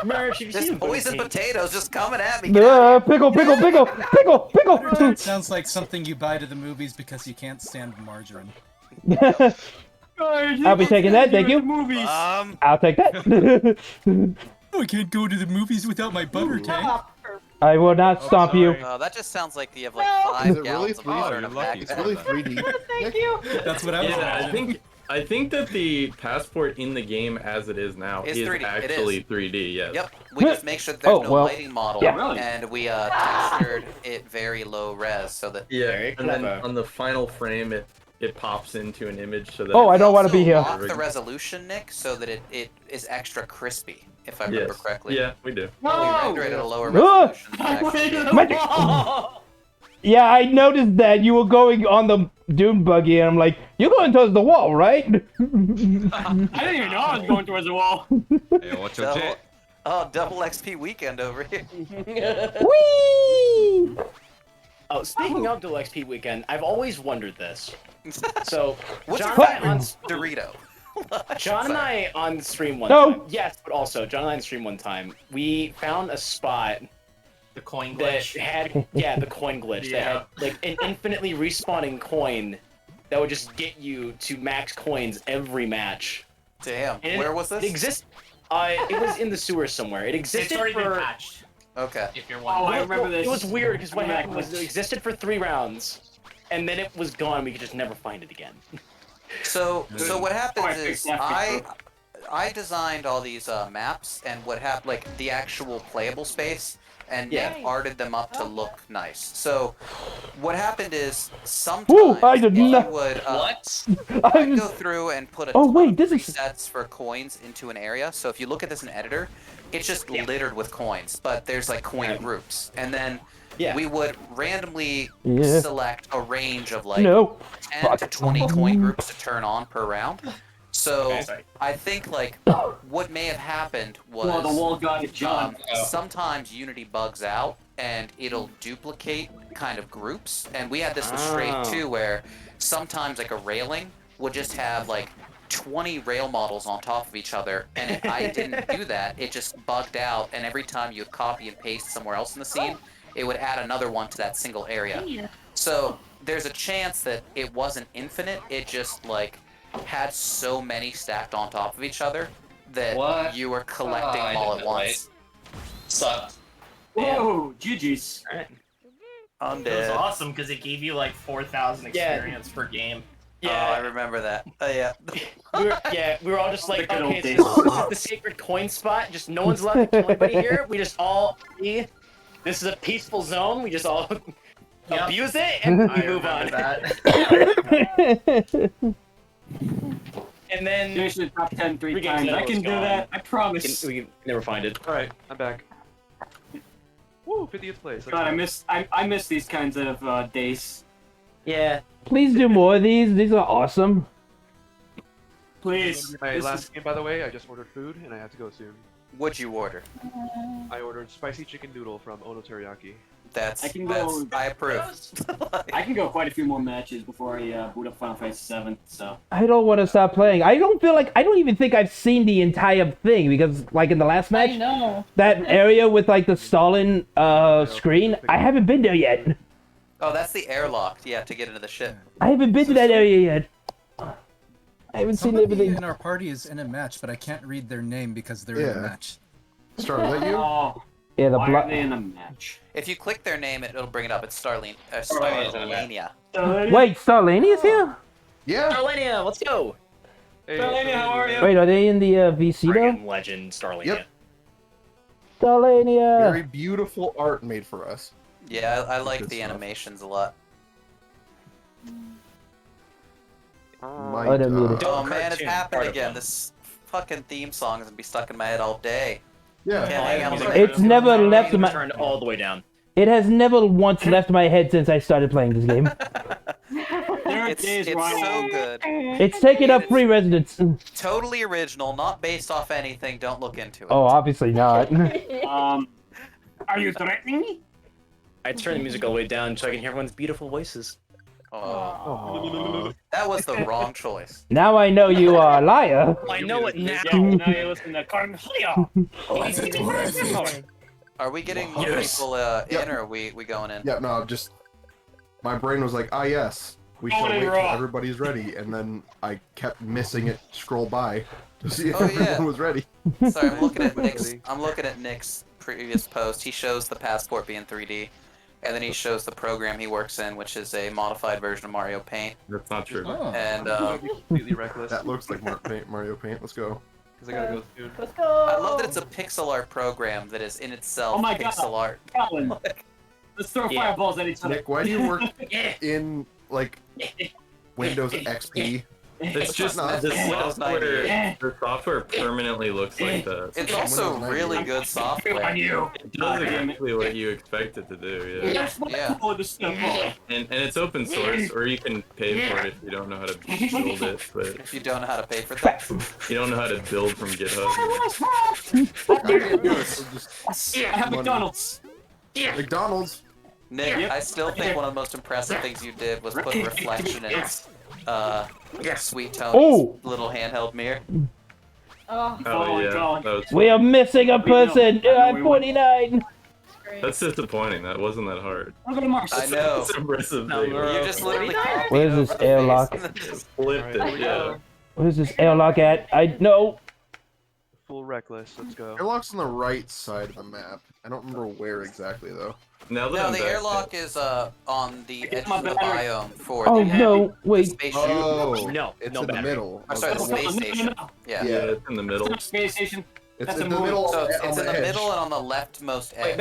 S13: Merch. Have you
S6: This
S13: seen
S6: poison potatoes just coming at me.
S1: Pickle, pickle, pickle, pickle, pickle.
S4: Sounds like something you buy to the movies because you can't stand margarine.
S1: I'll be taking that, thank you. I'll take that.
S4: I can't go to the movies without my butter tank.
S1: I will not stomp you.
S6: That just sounds like you have like
S11: No.
S6: 5
S2: Is it really
S6: gallons of butter in a
S2: 3D?
S6: bag.
S2: It's really 3D.
S11: Thank you.
S4: That's what I was
S9: Yeah,
S4: imagining.
S9: I think that the passport in the game as it is now
S6: It's
S9: is
S6: 3D, it
S9: actually
S6: is.
S9: 3D. Yes.
S6: Yep, we just make sure that there's
S1: Oh,
S6: no
S1: well,
S6: lighting model,
S1: yeah.
S13: Really?
S6: and we textured it very low res so that.
S9: Yeah,
S13: Very
S9: and then
S13: clever.
S9: on the final frame, it pops into an image so that.
S1: Oh, I don't want to be here.
S6: Lock the resolution, Nick, so that it is extra crispy. if I remember correctly.
S9: Yeah, we do.
S6: We render it at a lower
S1: Oh!
S6: resolution.
S1: Magic. Yeah, I noticed that you were going on the dune buggy, and I'm like, you're going towards the wall, right?
S18: I didn't even know I was going towards the wall.
S10: Hey, watch your jet.
S6: Oh, double XP weekend over here.
S1: Whee!
S12: Oh, speaking of Double XP Weekend, I've always wondered this. So,
S6: What's
S12: John
S6: your
S12: and I on
S6: Dorito?
S12: John and I on stream one
S1: No.
S12: time. Yes, but also John and I on stream one time. We found a spot.
S15: The coin
S12: that
S15: glitch.
S12: had the coin glitch that had like an infinitely respawning coin that would just get you to max coins every match.
S6: Damn.
S12: And
S6: Where was this?
S12: It it was in the sewers somewhere. It existed
S15: It's already
S12: for.
S15: been patched.
S6: Okay.
S15: If you're
S18: Oh,
S15: wondering.
S18: I remember this.
S12: It was weird because what
S18: I remember
S12: happened was
S18: that
S12: it existed for 3 rounds, and then it was gone. We could just never find it again.
S6: So what happens
S18: I
S6: is
S18: fixed that
S6: I designed all these maps, and what happened, like the actual playable space, and arted them up to look nice. So what happened is sometimes
S1: I did
S6: you
S1: not-
S6: would
S1: I
S6: I'd
S1: was-
S6: go through and put a
S1: Oh,
S6: ton
S1: wait,
S6: of
S1: this is-
S6: presets for coins into an area. So if you look at this in editor, it's just littered with coins, but there's like coin groups, and then we would randomly
S1: Yeah.
S6: select a range of like
S1: No.
S6: 10 to 20 coin groups to turn on per round. So I think like what may have happened was
S18: Well, the wall got it, John.
S6: sometimes Unity bugs out and it'll duplicate kind of groups, and we had this with Straight too, where sometimes like a railing would just have like 20 rail models on top of each other, and if I didn't do that, it just bugged out, and every time you copy and paste somewhere else in the scene, it would add another one to that single area. So there's a chance that it wasn't infinite, it just like had so many stacked on top of each other that you were collecting them all at once.
S5: Sucked.
S18: Whoa, GG's.
S6: I'm
S15: It was
S6: dead.
S15: awesome because it gave you like 4,000 experience per game.
S6: Oh, I remember that. Oh, yeah.
S12: we were all just like,
S18: The good
S12: okay,
S18: old
S12: so
S18: days.
S12: this is the sacred coin spot. Just no one's allowed to kill anybody here. We just all agree. This is a peaceful zone. We just all abuse it and we move on. And then
S18: Finish the top 10 3
S12: we get
S18: times.
S12: to
S18: I can do
S12: gone.
S18: that. I promise.
S12: We can never find it.
S3: Alright, I'm back. Woo, 50th place. That's
S18: God,
S3: nice.
S18: I miss these kinds of days.
S12: Yeah.
S1: Please do more of these. These are awesome.
S18: Please.
S3: My
S18: This
S3: last
S18: is-
S3: game, by the way, I just ordered food and I have to go soon.
S6: What'd you order?
S3: I ordered spicy chicken noodle from Ono Teriyaki.
S18: I can go.
S6: I approve.
S18: I can go quite a few more matches before I boot up Final Fantasy VII. So.
S1: I don't want to stop playing. I don't even think I've seen the entire thing, because like in the last match,
S11: I know.
S1: that area with like the Stalin screen, I haven't been there yet.
S6: Oh, that's the airlock. Yeah, to get into the ship.
S1: I haven't been to that area yet. I haven't seen
S4: Somebody
S1: everything.
S4: in our party is in a match, but I can't read their name because they're in a
S2: Yeah.
S4: match.
S2: Star, is that you?
S18: Oh,
S1: Yeah, the
S18: why
S1: blood.
S18: are they in a match?
S6: If you click their name, it'll bring it up. It's Starlania.
S1: Wait, Starlania's here?
S2: Yeah.
S12: Starlania, let's go.
S3: Hey,
S18: Starlania, how are you?
S1: Wait, are they in the VC though?
S12: Friggin' legend, Starlania.
S2: Yep.
S1: Starlania.
S2: Very beautiful art made for us.
S6: Yeah, I like
S2: Good
S6: the
S2: stuff.
S6: animations a lot.
S2: Might,
S1: I don't need it.
S6: Oh man, it's
S12: cartoon,
S6: happened
S12: part of
S6: again.
S12: one.
S6: This fucking theme song is gonna be stuck in my head all day.
S2: Yeah.
S6: Can't hang out on the
S1: It's never left my.
S12: Turned all the way down.
S1: It has never once left my head since I started playing this game.
S18: There are
S6: It's
S18: days where
S6: so good.
S1: It's taken up free residence.
S6: Totally original, not based off anything. Don't look into it.
S1: Oh, obviously not.
S18: Are you threatening me?
S12: I turned the music all the way down so I can hear everyone's beautiful voices.
S6: Oh. That was the wrong choice.
S1: Now I know you are a liar.
S12: I know it now.
S18: Yeah, now you listen to Cornholio.
S6: Are we getting more people in, or are we going in?
S2: Yeah, no, just my brain was like, ah, yes, we
S18: Going
S2: shall
S18: in
S2: wait till
S18: raw.
S2: everybody's ready, and then I kept missing it scroll by to see if
S6: Oh,
S2: everyone
S6: yeah.
S2: was ready.
S6: Sorry, I'm looking at Nick's. I'm looking at Nick's previous post. He shows the passport being 3D, and then he shows the program he works in, which is a modified version of Mario Paint.
S9: That's not true.
S4: Oh.
S6: And
S3: Completely reckless.
S2: That looks like Mario Paint. Let's go.
S3: Because I gotta go soon.
S11: Let's go.
S6: I love that it's a pixel art program that is in itself
S18: Oh my God.
S6: pixel art.
S18: Colin, let's throw
S12: Yeah.
S18: fireballs at each other.
S2: Nick, why do you work in like Windows XP?
S9: It's just
S2: not.
S9: the
S6: Windows
S9: software.
S6: 98.
S9: The software permanently looks like that.
S6: It's also really good software.
S9: It does exactly what you expect it to do. Yeah.
S6: Yeah.
S9: And it's open source, or you can pay for it if you don't know how to build it. But
S6: If you don't know how to pay for that.
S9: you don't know how to build from GitHub.
S12: I have McDonald's.
S2: McDonald's.
S6: Nick, I still think one of the most impressive things you did was put reflection in Sweet Tony's little handheld mirror.
S11: Oh,
S9: Oh yeah, that was
S1: We are missing a person. I'm 49.
S9: That's disappointing. That wasn't that hard.
S12: I'll go to Mars.
S6: I know.
S9: It's impressive.
S6: You just literally copied
S1: Where's this
S6: over the
S1: airlock?
S6: face and then just
S9: Flipped it. Yeah.
S1: Where's this airlock at? I know.
S3: Full reckless. Let's go.
S2: Airlock's on the right side of the map. I don't remember where exactly though.
S9: Now that
S6: No,
S9: I'm
S6: the
S9: back,
S6: airlock is on the edge
S12: my
S6: of the
S12: battery.
S6: biome for
S1: Oh
S6: the
S1: no! Wait.
S6: spaceship.
S2: Oh,
S12: No,
S2: it's
S12: no
S2: in the
S12: battery.
S2: middle.
S6: Or sorry, the
S2: Okay.
S6: space station. Yeah.
S9: yeah, it's in the middle.
S12: Space station.
S2: It's
S12: That's
S2: in
S12: a
S2: the
S12: movie.
S2: middle.
S6: So it's
S2: on
S6: in the
S2: edge.
S6: middle and on the leftmost edge.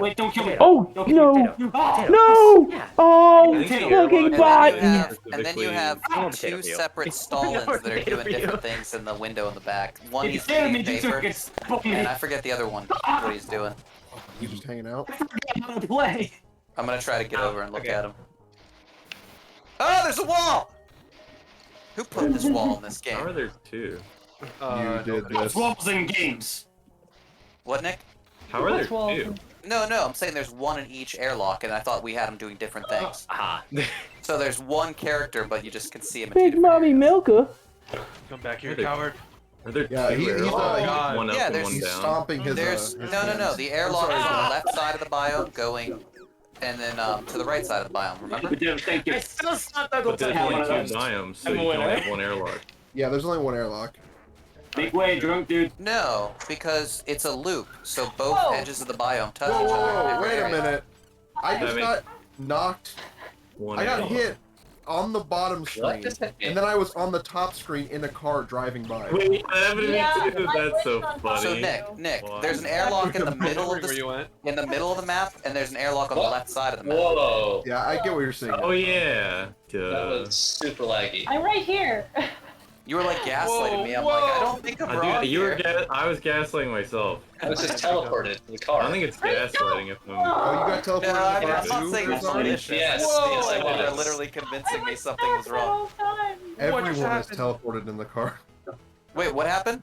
S12: Wait, don't kill me.
S1: Oh
S12: Don't kill
S1: no!
S12: me.
S1: No! Oh,
S9: I think the
S1: fucking
S9: airlock
S1: bot!
S9: is
S6: And then you have two separate stall-ins that are doing different things in the window in the back. One he's reading paper, and I forget the other one, what he's doing.
S2: You just hanging out.
S12: How to play.
S6: I'm gonna try to get over and look at him. Oh, there's a wall! Who put this wall in this
S9: How are
S6: game?
S9: there two?
S2: You did this.
S12: Walls in games.
S6: What, Nick?
S9: How are there two?
S6: No, I'm saying there's one in each airlock, and I thought we had them doing different things.
S12: Aha.
S6: So there's one character, but you just can see him in two
S1: Big
S6: different
S1: mommy
S6: areas.
S1: milker.
S3: Come back here,
S9: Are they-
S3: coward.
S9: Are there
S2: Yeah,
S9: two
S2: he's
S9: airlocks? One up
S6: Yeah,
S9: and
S6: there's-
S9: one
S2: He's
S9: down.
S2: stomping his.
S6: There's
S2: his
S6: no.
S2: friends.
S6: The airlock
S2: I'm
S6: is
S2: sorry,
S6: on the left side of the biome, going, and then to the right side of the biome. Remember?
S12: Thank you. I still not that
S9: But there's
S12: have one
S9: only
S12: of
S9: two
S12: those.
S9: biomes, so
S12: I'm
S9: you
S12: a
S9: can
S12: winner.
S9: only have one airlock.
S2: Yeah, there's only one airlock.
S12: Make way, drunk dude.
S6: No, because it's a loop, so both edges of the biome touch
S2: Whoa,
S6: each other. in different
S2: wait a
S6: areas.
S2: minute. I just
S9: That
S2: got knocked.
S9: One
S2: I got
S9: airlock.
S2: hit on the bottom screen, and then I was on the top screen in a car driving by.
S9: Wait, that happened to me
S11: Yeah,
S9: too. That's so funny.
S6: So Nick,
S9: Why?
S6: there's an airlock in the middle of
S3: Where you
S6: the
S3: went?
S6: map, and there's an airlock on the left side of the map.
S5: Whoa.
S2: Yeah, I get what you're saying.
S9: Oh yeah.
S5: That
S9: Duh.
S5: was super laggy.
S11: I'm right here.
S6: You were like gaslighting me. I'm like, I don't think I'm wrong
S9: Dude, you were
S6: here.
S9: I was gaslighting myself.
S5: I was just teleported to the car.
S9: I think it's gaslighting if I'm.
S2: Oh, you got teleported.
S6: No, I'm
S2: to
S6: not
S2: the
S6: saying
S2: zoo
S6: it's
S2: or something?
S6: malicious.
S5: Yes,
S6: Whoa,
S5: yes, I
S6: they're
S5: was.
S6: literally convincing me something was wrong.
S2: Everyone is teleported in the car.
S6: Wait, what happened?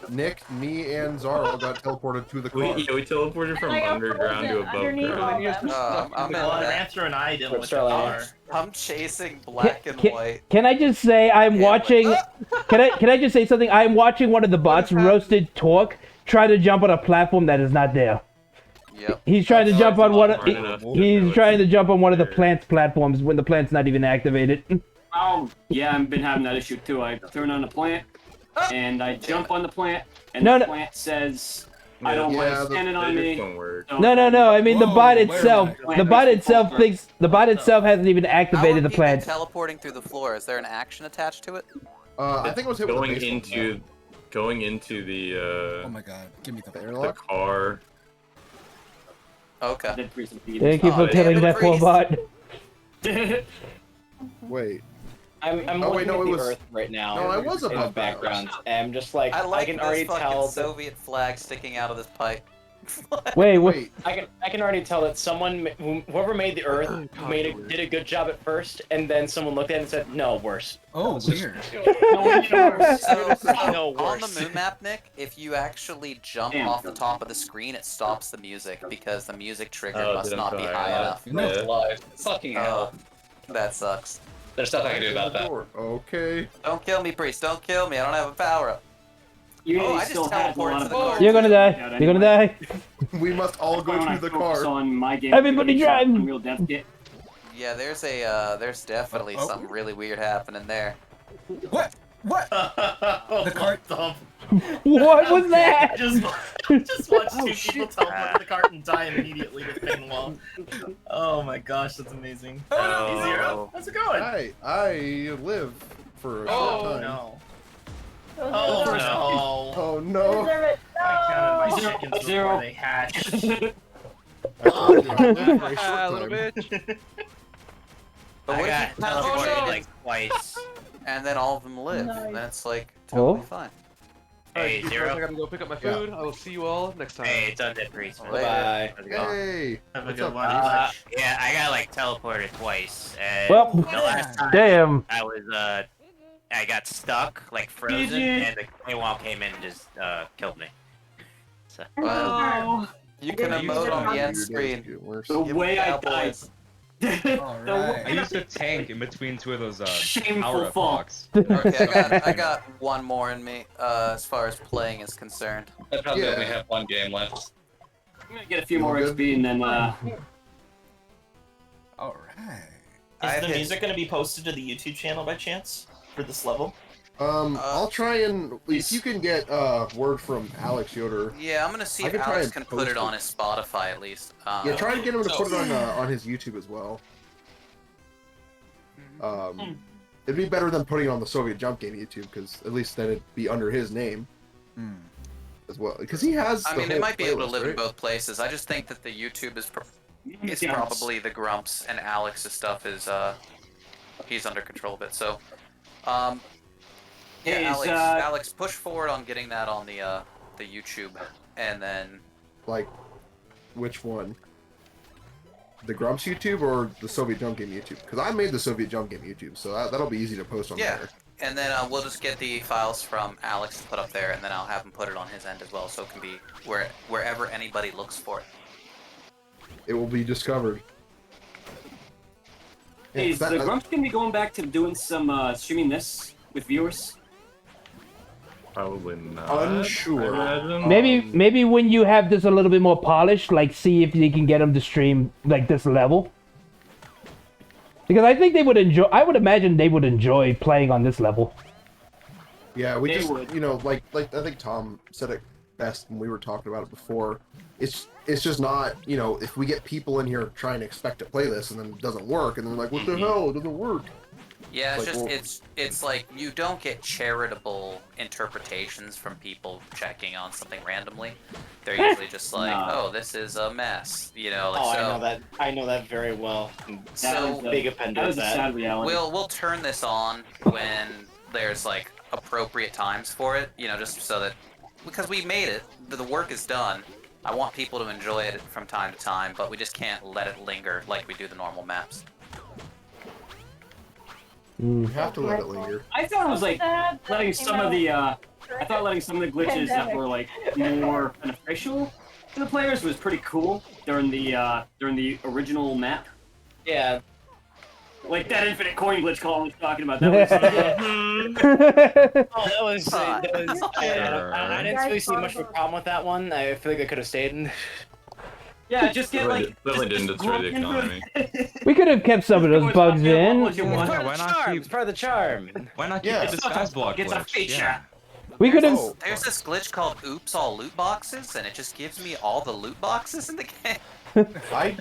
S2: Nick, me, and Zaro got teleported to the car.
S9: We teleported from underground to above
S11: underneath
S9: ground.
S6: I'm in
S15: Well, an
S6: that.
S15: answer and I didn't with the
S13: Starlight.
S15: car.
S6: I'm chasing black and white.
S1: Can I just say I'm watching? Can I just say something? I'm watching one of the bots, Roasted Torque, try to jump on a platform that is not there.
S6: Yep.
S1: He's trying to jump on one.
S9: Smart enough to
S1: He's
S9: know
S1: trying to
S9: it's
S1: jump on one of the
S9: there.
S1: plant's platforms when the plant's not even activated.
S12: Oh, yeah, I've been having that issue too. I turn on the plant, and I jump on the plant, and
S1: No,
S12: the
S1: no.
S12: plant says, I don't want
S2: Yeah,
S12: it standing
S9: They
S12: on
S9: just
S12: me.
S9: don't work.
S12: So-
S1: No. I mean the
S4: Whoa,
S1: bot
S4: where
S1: itself.
S12: am I?
S1: The bot itself thinks the bot itself hasn't even
S6: How are
S1: activated the
S6: people
S1: plant.
S6: teleporting through the floor? Is there an action attached to it?
S2: I think it was hit with a
S9: Going
S2: baseball
S9: going into the
S4: Oh my god, give me the
S2: bat.
S9: the
S2: Airlock.
S9: car.
S12: I
S6: Okay.
S12: did freeze some feed.
S1: Thank you
S6: Oh,
S1: for
S6: damn
S1: killing
S6: it,
S1: that poor
S6: priest.
S1: bot.
S2: Wait.
S13: I'm
S2: Oh,
S13: looking
S2: wait, no,
S13: at
S2: it
S13: the
S2: was-
S13: Earth right now.
S2: No, I was
S13: in the
S2: above
S13: background. And I'm just like,
S6: I like
S13: can
S6: this
S13: already
S6: fucking
S13: tell. That,
S6: Soviet flag sticking out of this pipe.
S1: Wait,
S2: Wait.
S13: I can already tell that someone, whoever made the Earth, did a good job at first, and then someone looked at it and said, no, worse.
S4: Oh, weird.
S6: So, on the moon map, Nick, if you actually jump
S12: Damn.
S6: off the top of the screen, it stops the music because the music trigger
S9: Oh,
S6: must
S9: didn't
S6: not be
S9: try
S6: high
S9: that.
S6: enough.
S9: Yeah.
S5: Live. Fucking hell.
S6: Oh, that sucks.
S5: There's nothing I can do about that.
S2: Okay.
S6: Don't kill me, priest. Don't kill me. I don't have a power up.
S12: You
S6: Oh, I just
S12: still have a lot
S6: teleported to
S12: of
S6: the car.
S1: You're gonna die. You're gonna die.
S2: We must all go to the car.
S12: On my game.
S1: Everybody drive.
S12: Unreal Death Kit.
S6: Yeah, there's definitely something really weird happening there.
S4: What? What?
S15: The
S4: cart
S15: dump.
S1: What was that?
S15: just watch two people teleport to the cart and die immediately to the wall. Oh my gosh, that's amazing.
S2: Oh.
S15: Zero. How's it going?
S2: I live for a short
S15: Oh
S2: time.
S15: no.
S11: Oh,
S15: Oh
S11: no.
S15: no.
S2: Oh no.
S11: Deserve it.
S15: I counted my
S11: No.
S15: chickens
S12: Zero.
S15: before they hatched.
S2: I told you I live for a short
S3: Ah, little
S2: time.
S3: bitch.
S6: But what if you
S12: teleported
S6: like
S12: twice.
S6: and then all of them live?
S11: Nice.
S6: Then it's like totally
S1: Oh.
S6: fine.
S3: Alright,
S12: Hey,
S3: guys,
S12: Zero.
S3: I gotta go pick up my food. I will see you all next time.
S12: Hey, it's Undead Priest.
S18: Bye.
S2: Hey.
S12: Have a
S2: What's
S12: good
S2: up,
S12: one.
S2: Priest?
S12: Yeah, I got like teleported twice. And
S1: Well,
S12: the last time
S1: damn.
S12: I was I got stuck, like frozen,
S18: GG.
S12: and the Claywall came in and just killed me. So.
S6: Well, you can emote on the end screen.
S18: The way I died.
S6: Cowboys.
S10: I used to tank in between two of those
S18: Shameful
S10: power-up
S18: fall.
S10: blocks.
S6: Okay, I got one more in me, as far as playing is concerned.
S5: I probably
S2: Yeah.
S5: only have one game left.
S18: I'm gonna get a few more XP and then
S4: Alright.
S15: Is the music going to be posted to the YouTube channel by chance for this level?
S2: I'll try and if you can get word from Alex Yoder.
S6: Yeah, I'm gonna see
S2: I
S6: if
S2: can try
S6: Alex
S2: and
S6: can
S2: post
S6: put it on his Spotify at least.
S2: Yeah, try and get him to put it on his YouTube as well. It'd be better than putting it on the Soviet Jump Game YouTube, because at least then it'd be under his name as well. Because he has.
S6: I
S2: the
S6: mean, it
S2: whole
S6: might be able to
S2: playlist,
S6: live in
S2: right?
S6: both places. I just think that the YouTube is it's
S18: Yes.
S6: probably the Grumps, and Alex's stuff is he's under control of it. So, yeah,
S18: Hey, is,
S6: Alex, push forward on getting that on the YouTube, and then
S2: Like, which one? The Grumps YouTube or the Soviet Jump Game YouTube? Because I made the Soviet Jump Game YouTube, so that'll be easy to post on
S6: yeah,
S2: there.
S6: and then we'll just get the files from Alex to put up there, and then I'll have him put it on his end as well, so it can be wherever anybody looks for it.
S2: It will be discovered.
S18: Hey,
S2: Yeah,
S18: is the Grumps gonna be going back to doing some streaming this with viewers?
S9: Probably not.
S2: Unsure.
S9: I imagine.
S1: Maybe when you have this a little bit more polished, like see if you can get them to stream like this level. Because I think they would enjoy. I would imagine they would enjoy playing on this level.
S2: Yeah, we
S18: They
S2: just,
S18: would.
S2: you know, like I think Tom said it best when we were talking about it before. It's just not, you know, if we get people in here trying to expect to play this and then it doesn't work, and then they're like, what the hell, it doesn't work.
S6: Yeah, it's
S2: Like,
S6: just
S2: well-
S6: it's like you don't get charitable interpretations from people checking on something randomly. They're usually just like,
S12: No.
S6: "Oh, this is a mess," you know. Like,
S12: Oh,
S6: so,
S12: I know that. I know that very well.
S6: So
S12: Big offender.
S18: That was a sad reality.
S6: we'll turn this on when there's like appropriate times for it, you know, just so that because we made it, the work is done. I want people to enjoy it from time to time, but we just can't let it linger like we do the normal maps.
S2: You have to let it linger.
S18: I thought it was like letting some of the I thought letting some of the glitches that were like more beneficial to the players was pretty cool during the original map.
S12: Yeah.
S18: Like that infinite coin glitch Colin was talking about. That was
S12: Oh, that was. I didn't really see much of a problem with that one. I feel like I could have stayed.
S18: yeah, just get
S9: Definitely,
S18: like
S9: definitely didn't destroy the economy.
S1: We could have kept some of those bugs in.
S10: Why not keep?
S12: It's part of the charm.
S10: Why not keep
S2: Yeah.
S10: the disguise block
S18: It's a
S10: glitch?
S18: feature.
S10: Yeah.
S1: We could have.
S6: There's this glitch called Oops All Loot Boxes, and it just gives me all the loot boxes in the game.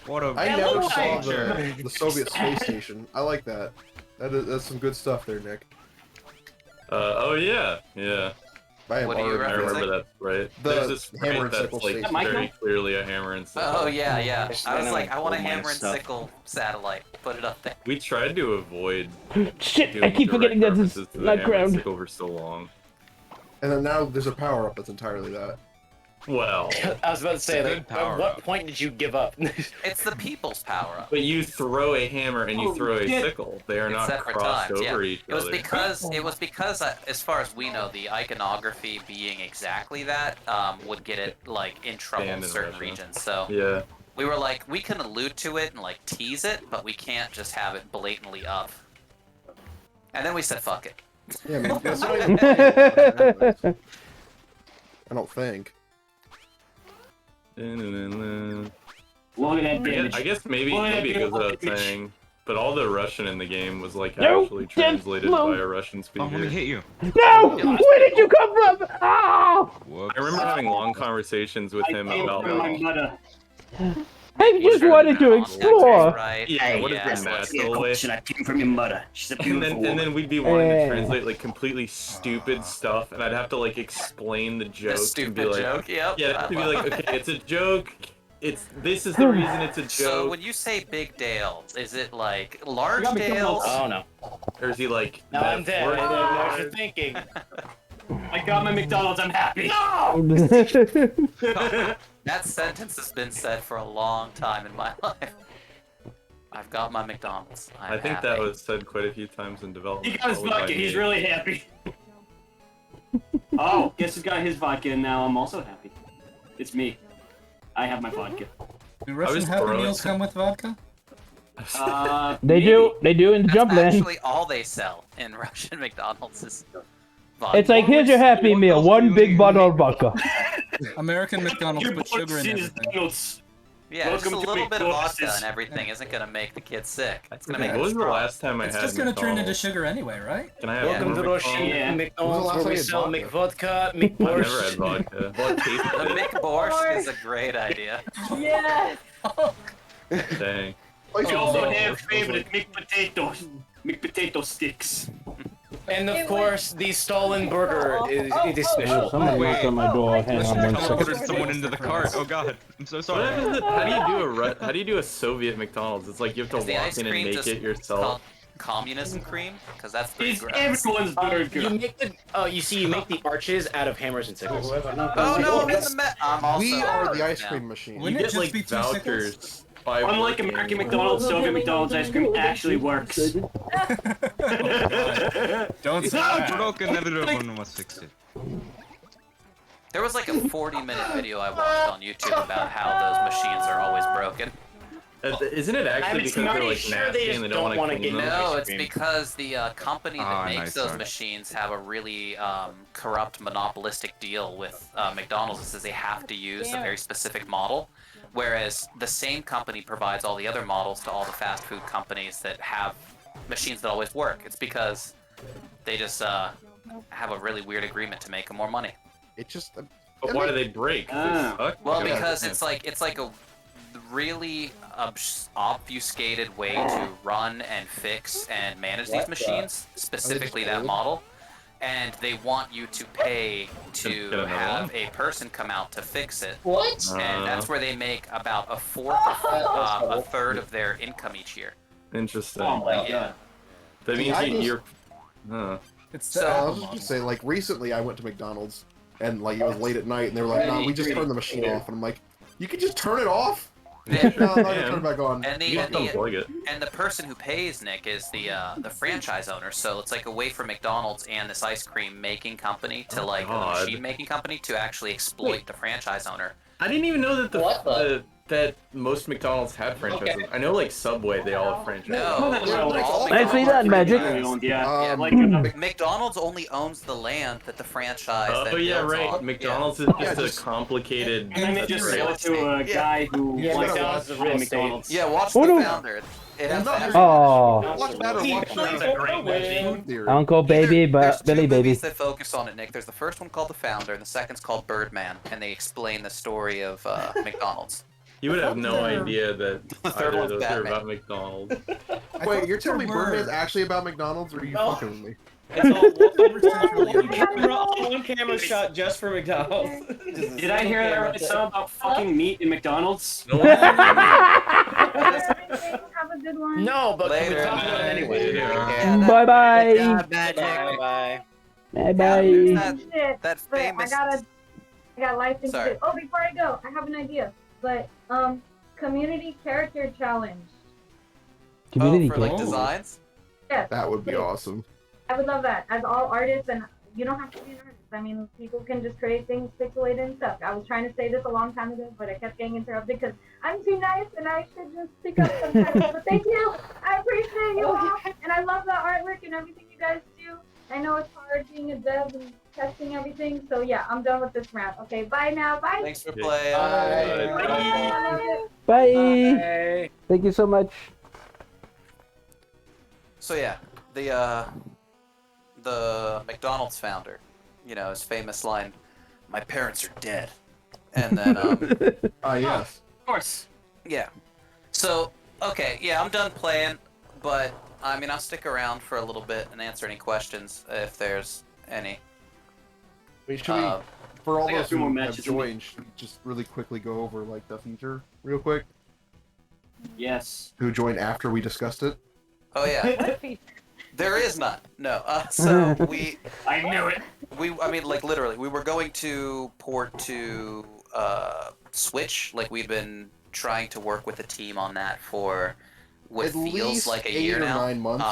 S10: What a
S2: I never
S18: little
S2: saw
S18: feature.
S2: the Soviet space station. I like that. That's some good stuff there, Nick.
S9: Oh yeah, yeah.
S2: I am
S6: What are you
S2: already-
S9: I remember that right.
S2: The
S9: There's this
S2: hammer
S9: sprite
S2: and
S9: that's
S2: sickle
S9: like
S2: station.
S18: Michael?
S9: very clearly a hammer and sickle.
S6: Oh yeah, yeah. I was
S12: know,
S6: like, I want a
S12: all my
S6: hammer and
S12: stuff.
S6: sickle satellite. Put it up there.
S9: We tried to avoid
S1: Shit!
S9: doing
S1: I keep
S9: direct
S1: forgetting that this
S9: references
S1: is
S9: to the
S1: not
S9: hammer and
S1: ground.
S9: sickle for so long.
S2: And then now there's a power up that's entirely that.
S9: Well,
S12: I was about to say,
S10: It's a
S12: like,
S10: good power
S12: at what
S10: up.
S12: point did you give up?
S6: It's the people's power up.
S9: but you throw a hammer and you
S18: Oh,
S9: throw a
S18: shit.
S9: sickle. They are
S6: In
S9: not
S6: separate
S9: crossed
S6: times,
S9: over
S6: yeah.
S9: each
S6: It was
S9: other.
S6: because as far as we know, the iconography being exactly that would get it like in trouble
S9: Banned
S6: in
S9: in
S6: certain
S9: Russia.
S6: regions. So
S9: Yeah.
S6: we were like, we can allude to it and like tease it, but we can't just have it blatantly up. And then we said, fuck it.
S2: Yeah, man, that's not even funny. I don't think.
S18: look at that
S9: I
S18: damage.
S9: guess maybe
S18: Look at
S9: maybe
S18: that
S9: it goes without
S18: damage.
S9: saying, but all the Russian in the game was like
S1: No,
S9: actually
S1: Jeff,
S9: translated
S1: no.
S9: by a Russian speaker.
S10: Oh, let me hit you.
S1: No! Where did you come from? Oh!
S10: Whoops.
S9: I remember having long conversations with him
S18: I
S9: about
S18: from my
S9: like,
S18: mother.
S1: I just wanted to explore.
S6: Right?
S9: yeah, what is
S6: yeah.
S9: the natural way?
S18: I came from your mother. She's a
S9: And
S18: beautiful
S9: then we'd be wanting
S1: Eh.
S9: to translate like completely stupid stuff, and I'd have to like explain the joke.
S6: The
S9: and be
S6: stupid
S9: like,
S6: joke. Yep.
S9: Yeah, I'd have to be like, okay, it's a joke. this is the reason it's a joke.
S6: So when you say Big Dale, is it like large
S18: got
S6: Dales?
S18: McDonald's.
S12: Oh no.
S9: Or is he like?
S12: No, I'm dead. I don't know what you're thinking.
S18: I got my McDonald's. I'm happy.
S6: That sentence has been said for a long time in my life. I've got my McDonald's.
S9: I think that was said quite a few times in development.
S18: He got his
S9: probably by
S18: vodka. He's
S9: me.
S18: really happy. Oh, guess who's got his vodka and now I'm also happy. It's me. I have my vodka.
S4: Do Russian Happy Meals come with vodka?
S1: They do in the
S6: That's
S1: Jumplands.
S6: actually all they sell in Russian McDonald's is vodka.
S1: It's like, here's your Happy Meal, one big bottle of vodka.
S4: American McDonald's put sugar in everything.
S6: Yeah, just a
S18: Welcome to
S6: little bit of vodka
S18: McDonald's.
S6: and everything isn't gonna make the kid sick. It's gonna make
S9: What
S6: him
S9: was the
S6: strong.
S9: last time I
S4: It's
S9: had
S4: just gonna turn into
S9: McDonald's?
S4: sugar anyway, right?
S9: Can I have
S12: Welcome
S9: more
S12: to Russian
S9: McDonald's?
S12: McDonald's where we sell McVodka,
S9: I've never had
S12: McBorscht.
S9: vodka. What tastes
S6: The
S9: good?
S6: McBorscht is a great idea.
S11: Yes.
S9: Dang.
S18: We also have favorite McPotatoes. McPotato sticks.
S12: And of course, the Stalin burger it is special.
S1: Someone knocked on my door. Hang on one
S10: Teleported
S1: second.
S10: someone into the cart. Oh god, I'm so
S9: What
S10: sorry.
S9: happens if- how do you do a Soviet McDonald's? It's like you have to
S6: Is the
S9: walk
S6: ice
S9: in and
S6: cream
S9: make
S6: just
S9: it yourself.
S6: called communism cream? Because that's pretty
S18: It's
S6: gross.
S18: everyone's burger.
S12: You make the you make the arches out of hammers and sickles.
S6: Oh no, I'm in the I'm also
S2: We are the ice
S6: now.
S2: cream machine.
S9: You
S4: Wouldn't it
S9: get
S4: just
S9: like
S4: be 2
S9: vouchers. By
S18: Unlike
S9: working.
S18: American McDonald's, Soviet McDonald's ice cream actually works.
S4: Don't say that.
S10: Broken, everyone must fix it.
S6: There was like a 40-minute video I watched on YouTube about how those machines are always broken.
S9: Isn't it actually
S12: I'm
S9: because they're
S12: pretty
S9: like
S12: sure
S9: nasty
S12: they
S9: and they
S12: just
S9: don't
S12: don't
S9: want to
S12: wanna
S9: clean
S12: get
S9: them?
S6: No,
S12: ice
S6: it's
S12: cream.
S6: because the company that makes
S10: nice,
S6: those
S10: sorry.
S6: machines have a really corrupt monopolistic deal with McDonald's. It says they have to use a very specific model, whereas the same company provides all the other models to all the fast food companies that have machines that always work. It's because they just have a really weird agreement to make them more money.
S2: It just.
S9: But why do they break? They suck?
S6: Well,
S9: Yeah.
S6: because it's like a really obfuscated way to run and fix and manage these machines, specifically that model. And they want you to pay to have a person come out to fix it.
S12: What?
S6: And that's where they make about a third of their income each year.
S9: Interesting.
S18: Oh my
S6: Yeah.
S9: That means
S2: I
S9: you're.
S4: It's
S6: So-
S2: I was just gonna say, like, recently I went to McDonald's and like it was late at night and they were like, "No, we just turned the machine off," and I'm like, "You can just turn it off?"
S6: Yeah.
S2: No, no, turn it back on.
S6: And
S9: You have to unplug it.
S6: the person who pays Nick is the franchise owner. So it's like a way for McDonald's and this ice cream making company to the
S9: God.
S6: machine making company to actually exploit the franchise owner.
S9: I didn't even know that
S12: What the-
S9: that most McDonald's had franchises. I know like Subway, they all have franchises.
S6: No, all
S1: I see that, Magic.
S18: Yeah, like
S6: McDonald's only owns the land that the franchise.
S9: Oh
S6: that
S9: yeah,
S6: builds
S9: right.
S6: on.
S9: McDonald's is just a complicated.
S18: And then they just sell it to a guy who
S12: Yeah,
S18: wants
S12: McDonald's
S18: to
S12: is
S18: run
S12: real
S18: McDonald's.
S6: Yeah, watch
S1: What
S6: the
S1: do-
S6: founder. It has that.
S1: Oh,
S2: Watch that or watch Food Theory.
S1: Uncle Baby,
S6: There's
S1: but
S6: two
S1: Billy Baby.
S6: movies that focus on it, Nick. There's the first one called The Founder, and the second's called Birdman, and they explain the story of McDonald's.
S9: You would have no idea that
S6: The third
S9: either of
S6: one's
S9: those are
S6: Batman.
S9: about McDonald's.
S2: Wait, you're telling me Birdman is actually about McDonald's, or are you fucking with me?
S19: One camera shot just for McDonald's.
S18: Did I hear that right? Something about fucking meat in McDonald's?
S11: Have a good one.
S12: No, but
S6: Later.
S12: we talk about it anyway.
S1: Bye bye.
S12: Magic. Bye.
S1: Bye
S6: There's
S1: bye.
S11: Shit,
S6: that
S11: but
S6: famous.
S11: I got life things to
S6: Sorry.
S11: do. Oh, before I go, I have an idea. But community character challenge.
S1: Community
S6: for like
S1: collab.
S6: designs.
S11: Yes.
S2: That would be awesome.
S11: I would love that. As all artists, and you don't have to be an artist. I mean, people can just create things pixelated and stuff. I was trying to say this a long time ago, but I kept getting interrupted because I'm too nice and I should just speak up sometimes. But thank you. I appreciate you all. And I love the artwork and everything you guys do. I know it's hard being a dev and testing everything. So yeah, I'm done with this rant. Okay, bye now. Bye.
S6: Thanks for playing.
S1: Bye. Thank you so much.
S6: So yeah, the McDonald's founder, you know, his famous line, "My parents are dead," and then
S2: Yes.
S18: Of course.
S6: yeah. So okay, yeah, I'm done playing, but I mean, I'll stick around for a little bit and answer any questions if there's any.
S2: Wait, should we, for all
S18: I got
S2: those
S18: two more
S2: who have
S18: matches.
S2: joined, should we just really quickly go over like the feature real quick?
S18: Yes.
S2: Who joined after we discussed it?
S6: Oh yeah. There is none. No. So we.
S18: I knew it.
S6: I mean, like literally, we were going to port to Switch. Like we've been trying to work with a team on that for what
S2: At
S6: feels
S2: least
S6: like a
S2: 8
S6: year
S2: or
S6: now.
S2: 9 months.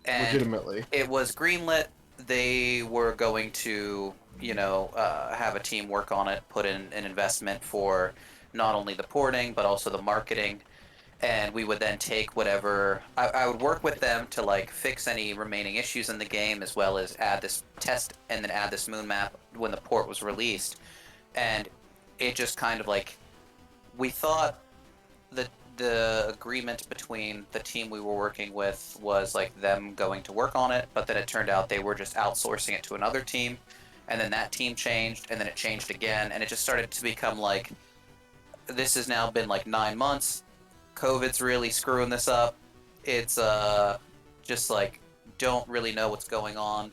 S6: And
S2: Legitimately.
S6: it was greenlit. They were going to, have a team work on it, put in an investment for not only the porting but also the marketing. And we would then take whatever I would work with them to like fix any remaining issues in the game, as well as add this test and then add this moon map when the port was released. And it just kind of like, we thought that the agreement between the team we were working with was like them going to work on it, but then it turned out they were just outsourcing it to another team, and then that team changed, and then it changed again, and it just started to become like, this has now been like 9 months. COVID's really screwing this up. It's just like, don't really know what's going on.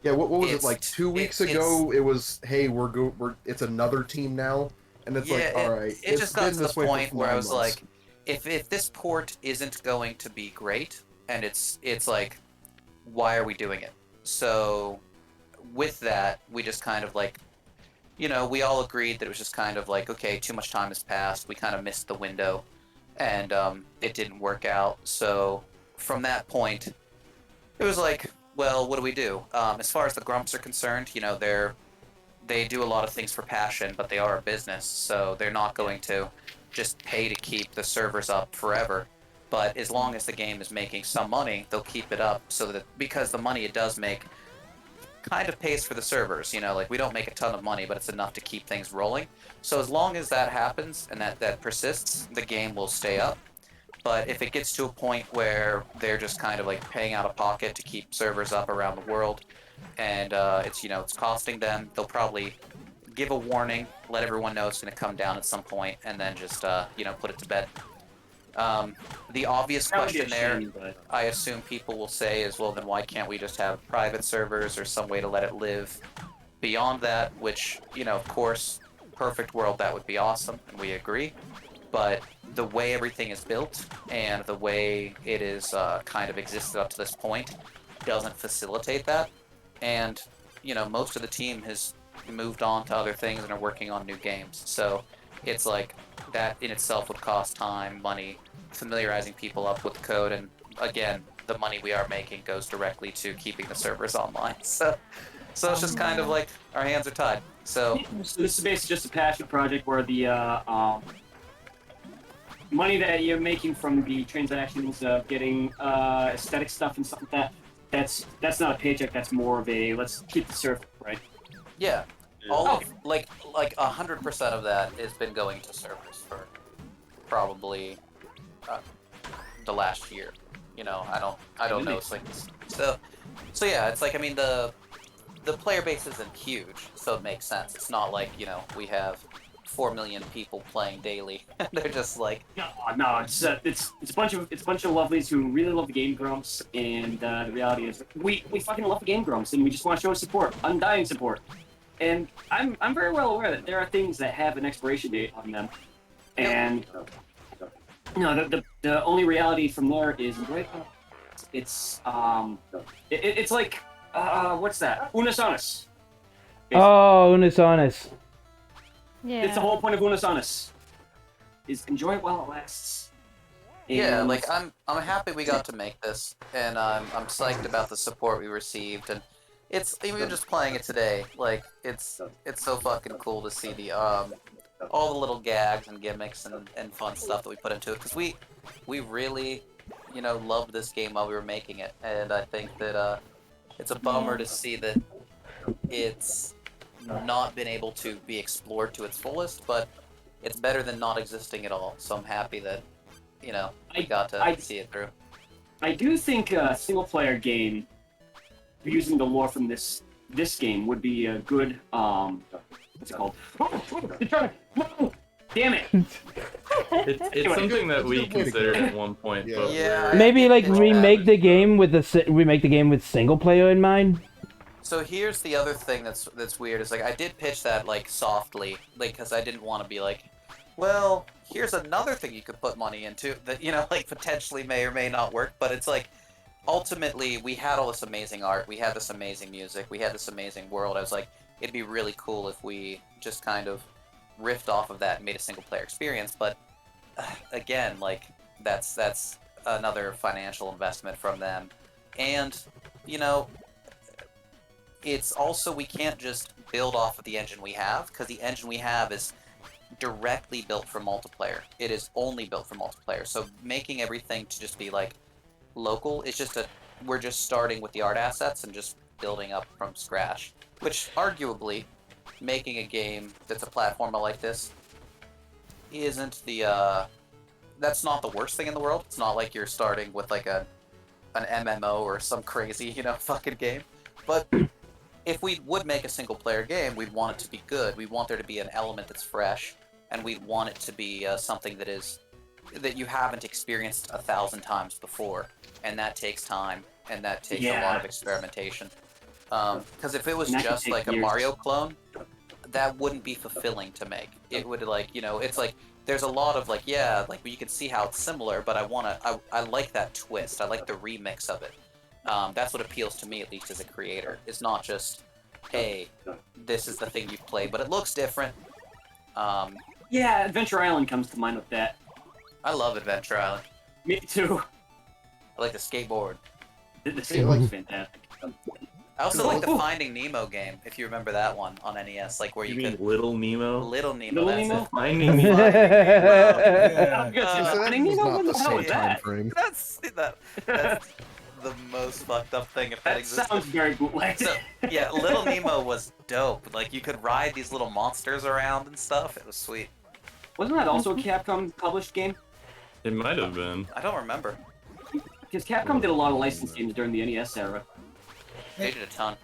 S2: Yeah, what was it, like 2 weeks ago? It was, hey, we're it's another team now, and it's like, all right.
S6: It just got to the
S2: this way for
S6: point where I
S2: 9
S6: was
S2: months.
S6: like, if this port isn't going to be great, and it's like, why are we doing it? So with that, we just kind of like, we all agreed that it was just kind of like, okay, too much time has passed. We kind of missed the window, and it didn't work out. So from that point, it was like, well, what do we do? As far as the Grumps are concerned, they do a lot of things for passion, but they are a business, so they're not going to just pay to keep the servers up forever. But as long as the game is making some money, they'll keep it up, so that because the money it does make kind of pays for the servers. Like we don't make a ton of money, but it's enough to keep things rolling. So as long as that happens and that persists, the game will stay up. But if it gets to a point where they're just kind of like paying out of pocket to keep servers up around the world, and it's costing them, they'll probably give a warning, let everyone know it's going to come down at some point, and then just put it to bed. The obvious
S18: That would be
S6: question
S18: a
S6: there,
S18: shame, but-
S6: I assume people will say is, well, then why can't we just have private servers or some way to let it live beyond that? Which, of course, perfect world, that would be awesome, and we agree. But the way everything is built and the way it is kind of existed up to this point doesn't facilitate that. And, most of the team has moved on to other things and are working on new games. So it's like that in itself would cost time, money, familiarizing people up with the code, and again, the money we are making goes directly to keeping the servers online. So it's just kind of like our hands are tied. So
S18: this is basically just a passion project where the money that you're making from the transactions of getting aesthetic stuff and stuff like that, that's not a paycheck. That's more of a let's keep the server, right?
S6: yeah, all of, like 100% of that has been going to servers for probably the last year. I don't know things. So yeah, it's like, I mean, the player base isn't huge, so it makes sense. It's not like, we have 4 million people playing daily. They're just like,
S18: No, it's a bunch of lovelies who really love the Game Grumps, and the reality is we fucking love the Game Grumps, and we just want to show support, undying support. And I'm very well aware that there are things that have an expiration date on them, and the only reality from there is it's it's like what's that? Unus Annus.
S1: Oh, Unus Annus.
S14: Yeah.
S18: It's the whole point of Unus Annus. Is enjoy it while it lasts.
S6: yeah,
S18: And-
S6: like I'm happy we got to make this, and I'm psyched about the support we received, and it's even just playing it today. Like it's so fucking cool to see the all the little gags and gimmicks and fun stuff that we put into it, because we really loved this game while we were making it, and I think that it's a bummer to see that it's not been able to be explored to its fullest, but it's better than not existing at all. So I'm happy that we got to see it through.
S18: I do think a single-player game using the lore from this game would be a good what's it called? No! Damn it!
S9: It's something that we considered at one point, but
S1: Maybe like remake the game with single player in mind.
S6: So here's the other thing that's weird is like I did pitch that like softly, like because I didn't want to be like, well, here's another thing you could put money into that like potentially may or may not work, but it's like ultimately we had all this amazing art, we had this amazing music, we had this amazing world. I was like, it'd be really cool if we just kind of riffed off of that and made a single player experience, but again, like that's another financial investment from them, and it's also we can't just build off of the engine we have, because the engine we have is directly built for multiplayer. It is only built for multiplayer. So making everything to just be like local is just we're just starting with the art assets and just building up from scratch. Which arguably, making a game that's a platformer like this isn't that's not the worst thing in the world. It's not like you're starting with like an MMO or some crazy, fucking game. But if we would make a single player game, we'd want it to be good. We want there to be an element that's fresh, and we'd want it to be something that you haven't experienced 1,000 times before, and that takes time, and that takes a lot of experimentation. Because if it was just like a Mario clone, that wouldn't be fulfilling to make. It would it's like there's a lot of like you can see how it's similar, but I like that twist. I like the remix of it. That's what appeals to me, at least as a creator. It's not just, hey, this is the thing you've played, but it looks different.
S18: Yeah, Adventure Island comes to mind with that.
S6: I love Adventure Island.
S18: Me too.
S6: I like the skateboard.
S18: The skateboard's fantastic.
S6: I also like the Finding Nemo game, if you remember that one on NES, like where you could...
S9: Little Nemo?
S6: Little Nemo,
S18: Little
S6: that's
S18: Nemo?
S6: it.
S9: Finding Nemo.
S18: Finding Nemo? What the hell was that?
S6: That's the most fucked up thing if that existed.
S18: Sounds very bootleg.
S6: So, yeah, Little Nemo was dope. Like, you could ride these little monsters around and stuff. It was sweet.
S18: Wasn't that also a Capcom published game?
S9: It might have been.
S6: I don't remember.
S18: Because Capcom did a lot of licensed games during the NES era.
S6: They did a ton.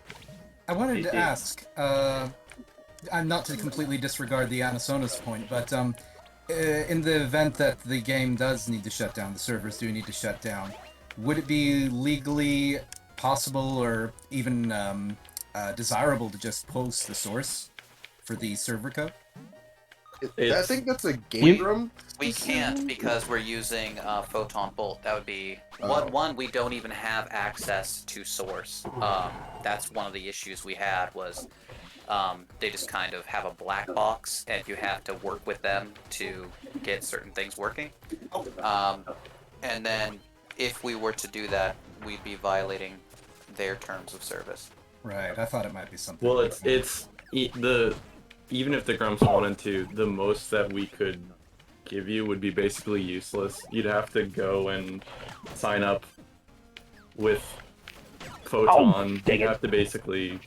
S4: I wanted to ask, not to completely disregard the Anasona's point, but in the event that the game does need to shut down, the servers do need to shut down, would it be legally possible or even desirable to just post the source for the server code?
S2: I think that's a game room.
S6: We can't because we're using Photon Bolt. That would be one. We don't even have access to source. That's one of the issues we had was they just kind of have a black box, and you have to work with them to get certain things working. And then if we were to do that, we'd be violating their terms of service.
S4: Right. I thought it might be something.
S9: Well, even if the Grumps wanted to, the most that we could give you would be basically useless. You'd have to go and sign up with Photon. You'd have to basically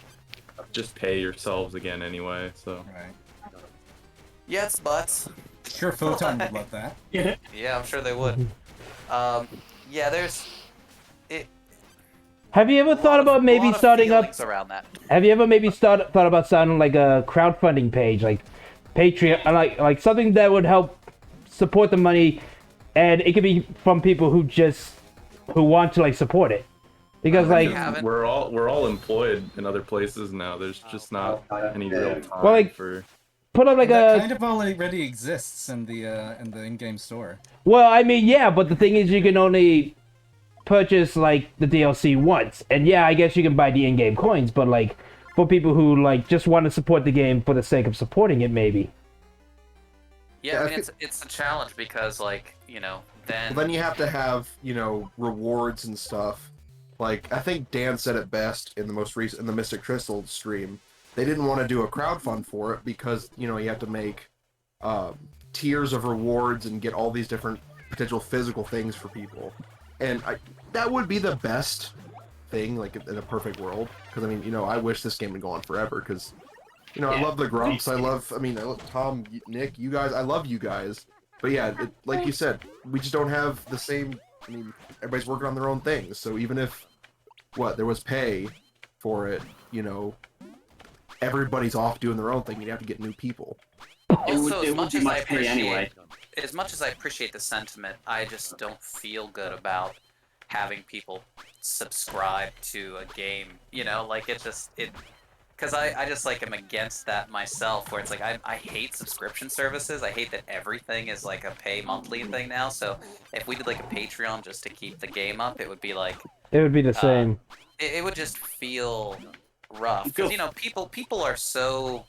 S9: just pay yourselves again anyway, so...
S4: Right.
S6: Yeah, it's butts.
S4: Sure, Photon would love that.
S6: Yeah, I'm sure they would. Yeah, there's...
S1: Have you ever thought about maybe starting up?
S6: Around that.
S1: Have you ever maybe thought about starting like a crowdfunding page, like Patreon, like something that would help support the money, and it could be from people who want to like support it, because like
S9: we're all employed in other places now. There's just not any real time
S1: well, like,
S9: for.
S1: Put up like
S4: that kind of already exists in the in-game store.
S1: Well, I mean, yeah, but the thing is, you can only purchase like the DLC once, and yeah, I guess you can buy the in-game coins, but like for people who like just want to support the game for the sake of supporting it, maybe.
S6: Yeah, I mean it's a challenge because like
S2: then you have to have rewards and stuff. Like I think Dan said it best in the Mystic Crystal stream. They didn't want to do a crowdfund for it because you have to make tiers of rewards and get all these different potential physical things for people. And that would be the best thing, like in a perfect world. Because I mean, I wish this game would go on forever. Because, I love the Grumps. I love Tom, Nick, you guys. I love you guys. But yeah, like you said, we just don't have the same. I mean, everybody's working on their own things. So even if there was pay for it, everybody's off doing their own thing. You'd have to get new people.
S6: Also,
S18: it would be much pay anyway.
S6: As much as I appreciate the sentiment, I just don't feel good about having people subscribe to a game. You know, like because I just like am against that myself. Where it's like I hate subscription services. I hate that everything is like a pay monthly thing now. So if we did like a Patreon just to keep the game up, it would be like
S1: It would be the same.
S6: it would just feel rough because you know people are so.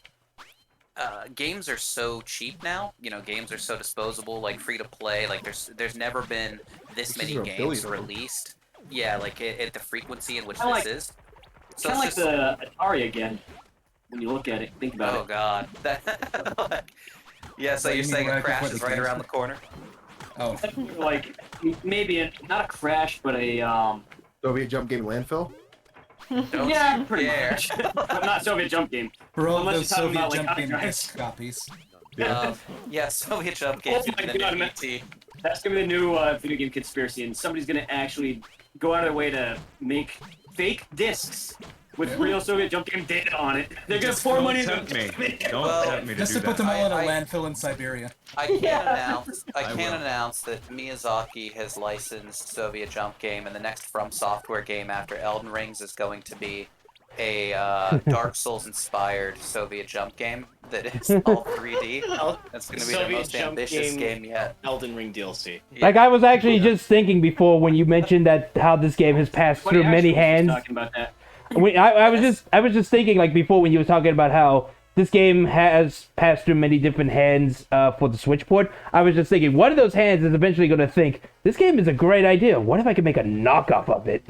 S6: Games are so cheap now. You know, games are so disposable, like free to play. Like there's never been this many games released. Yeah, like at the frequency in which this is.
S18: It's kind of like the Atari again. When you look at it, think about it.
S6: Oh god. Yeah, so you're saying a crash is right around the corner?
S4: Oh.
S18: Like maybe not a crash, but a
S2: Soviet Jump Game landfill.
S18: Yeah, pretty much. But not Soviet Jump Game.
S4: For all
S18: Unless
S4: those
S18: you're talking
S4: Soviet
S18: about, like,
S4: Jump Game
S18: hard
S4: disc copies.
S6: Yeah, Soviet Jump Game.
S18: Oh my god, man. That's gonna be the new video game conspiracy, and somebody's gonna actually go out of their way to make fake discs with real Soviet Jump Game data on it. They're gonna pour money into
S10: it. Don't tempt me to
S4: Just
S10: do
S4: to put
S10: that.
S4: them all in a landfill in Siberia.
S6: I can announce that Miyazaki has licensed Soviet Jump Game, and the next From Software game after Elden Rings is going to be a Dark Souls inspired Soviet Jump game that is all 3D. That's going to be the most ambitious game yet.
S12: Elden Ring DLC.
S1: Like I was actually just thinking before when you mentioned that how this game has passed through many hands.
S18: Talking about that.
S1: I was just thinking like before when you were talking about how this game has passed through many different hands for the Switch port. I was just thinking one of those hands is eventually going to think this game is a great idea. What if I could make a knockoff of it?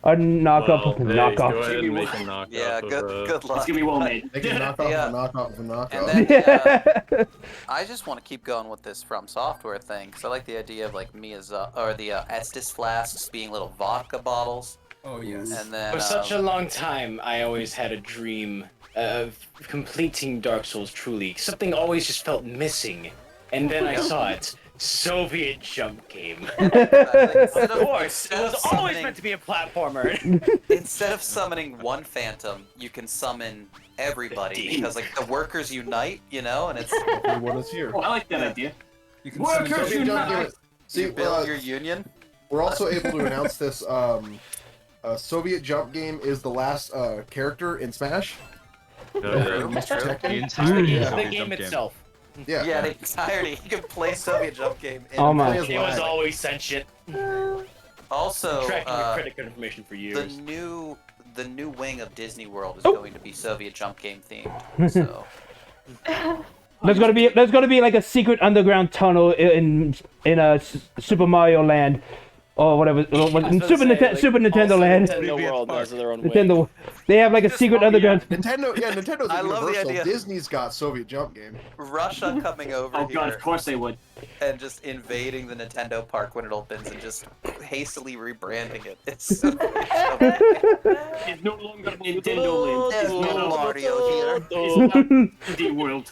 S1: A knockoff of a knockoff.
S9: Go ahead and make a knockoff.
S6: Yeah, good luck.
S18: It's gonna be well made.
S2: Make a knockoff of a knockoff of a knockoff.
S6: And then, I just want to keep going with this From Software thing because I like the idea of like Miyazaki or the Estes flasks being little vodka bottles.
S4: Oh yes.
S6: And then
S12: For such a long time, I always had a dream of completing Dark Souls truly. Something always just felt missing, and then I saw it. Soviet Jump Game. Of course, it was always meant to be a platformer.
S6: Instead of summoning one phantom, you can summon everybody because like the workers unite, you know, and it's
S2: everyone is here.
S18: Oh, I like that idea.
S4: You can
S2: Workers unite. See,
S6: you build your union.
S2: We're also able to announce this. Soviet Jump Game is the last character in Smash. Mr. Tekken.
S12: The game itself.
S2: Yeah.
S6: Yeah, the entirety. You can play Soviet Jump Game.
S1: Oh my.
S12: It was always sentient.
S6: Also,
S12: tracking the critical information for years.
S6: The new wing of Disney World is going to be Soviet Jump Game themed. So.
S1: There's gonna be like a secret underground tunnel in a Super Mario Land, or whatever. Super Nintendo Land.
S12: Nintendo World has their own
S1: Nintendo. They have like a secret underground.
S2: Nintendo's
S6: I love the
S2: universal.
S6: idea.
S2: Disney's got Soviet Jump Game.
S6: Russia coming over
S18: Oh
S6: here
S18: god, of course they would.
S6: and just invading the Nintendo park when it opens and just hastily rebranding it. It's so
S18: It's no longer Nintendo Land.
S6: There's no Mario here.
S18: It's not Disney World.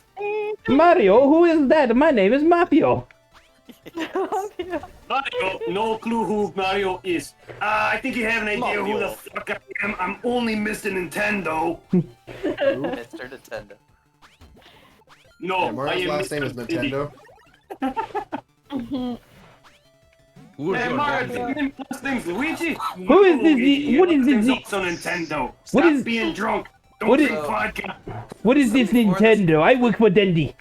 S1: Mario, who is that? My name is Mapio.
S18: Mario, no clue who Mario is. I think you have an idea who the fuck I am. I'm only Mr. Nintendo.
S6: Mr. Nintendo.
S18: No,
S2: Yeah, Mario's
S18: I am
S2: last name is
S18: Mr.
S2: Nintendo.
S18: Hey, Mario, name plus things, Luigi.
S1: Who is this? What is this?
S18: Also Nintendo.
S1: What
S18: Stop
S1: is-
S18: being drunk. Don't
S1: what is-
S18: drink vodka.
S1: What is this Nintendo? I work for Dendy.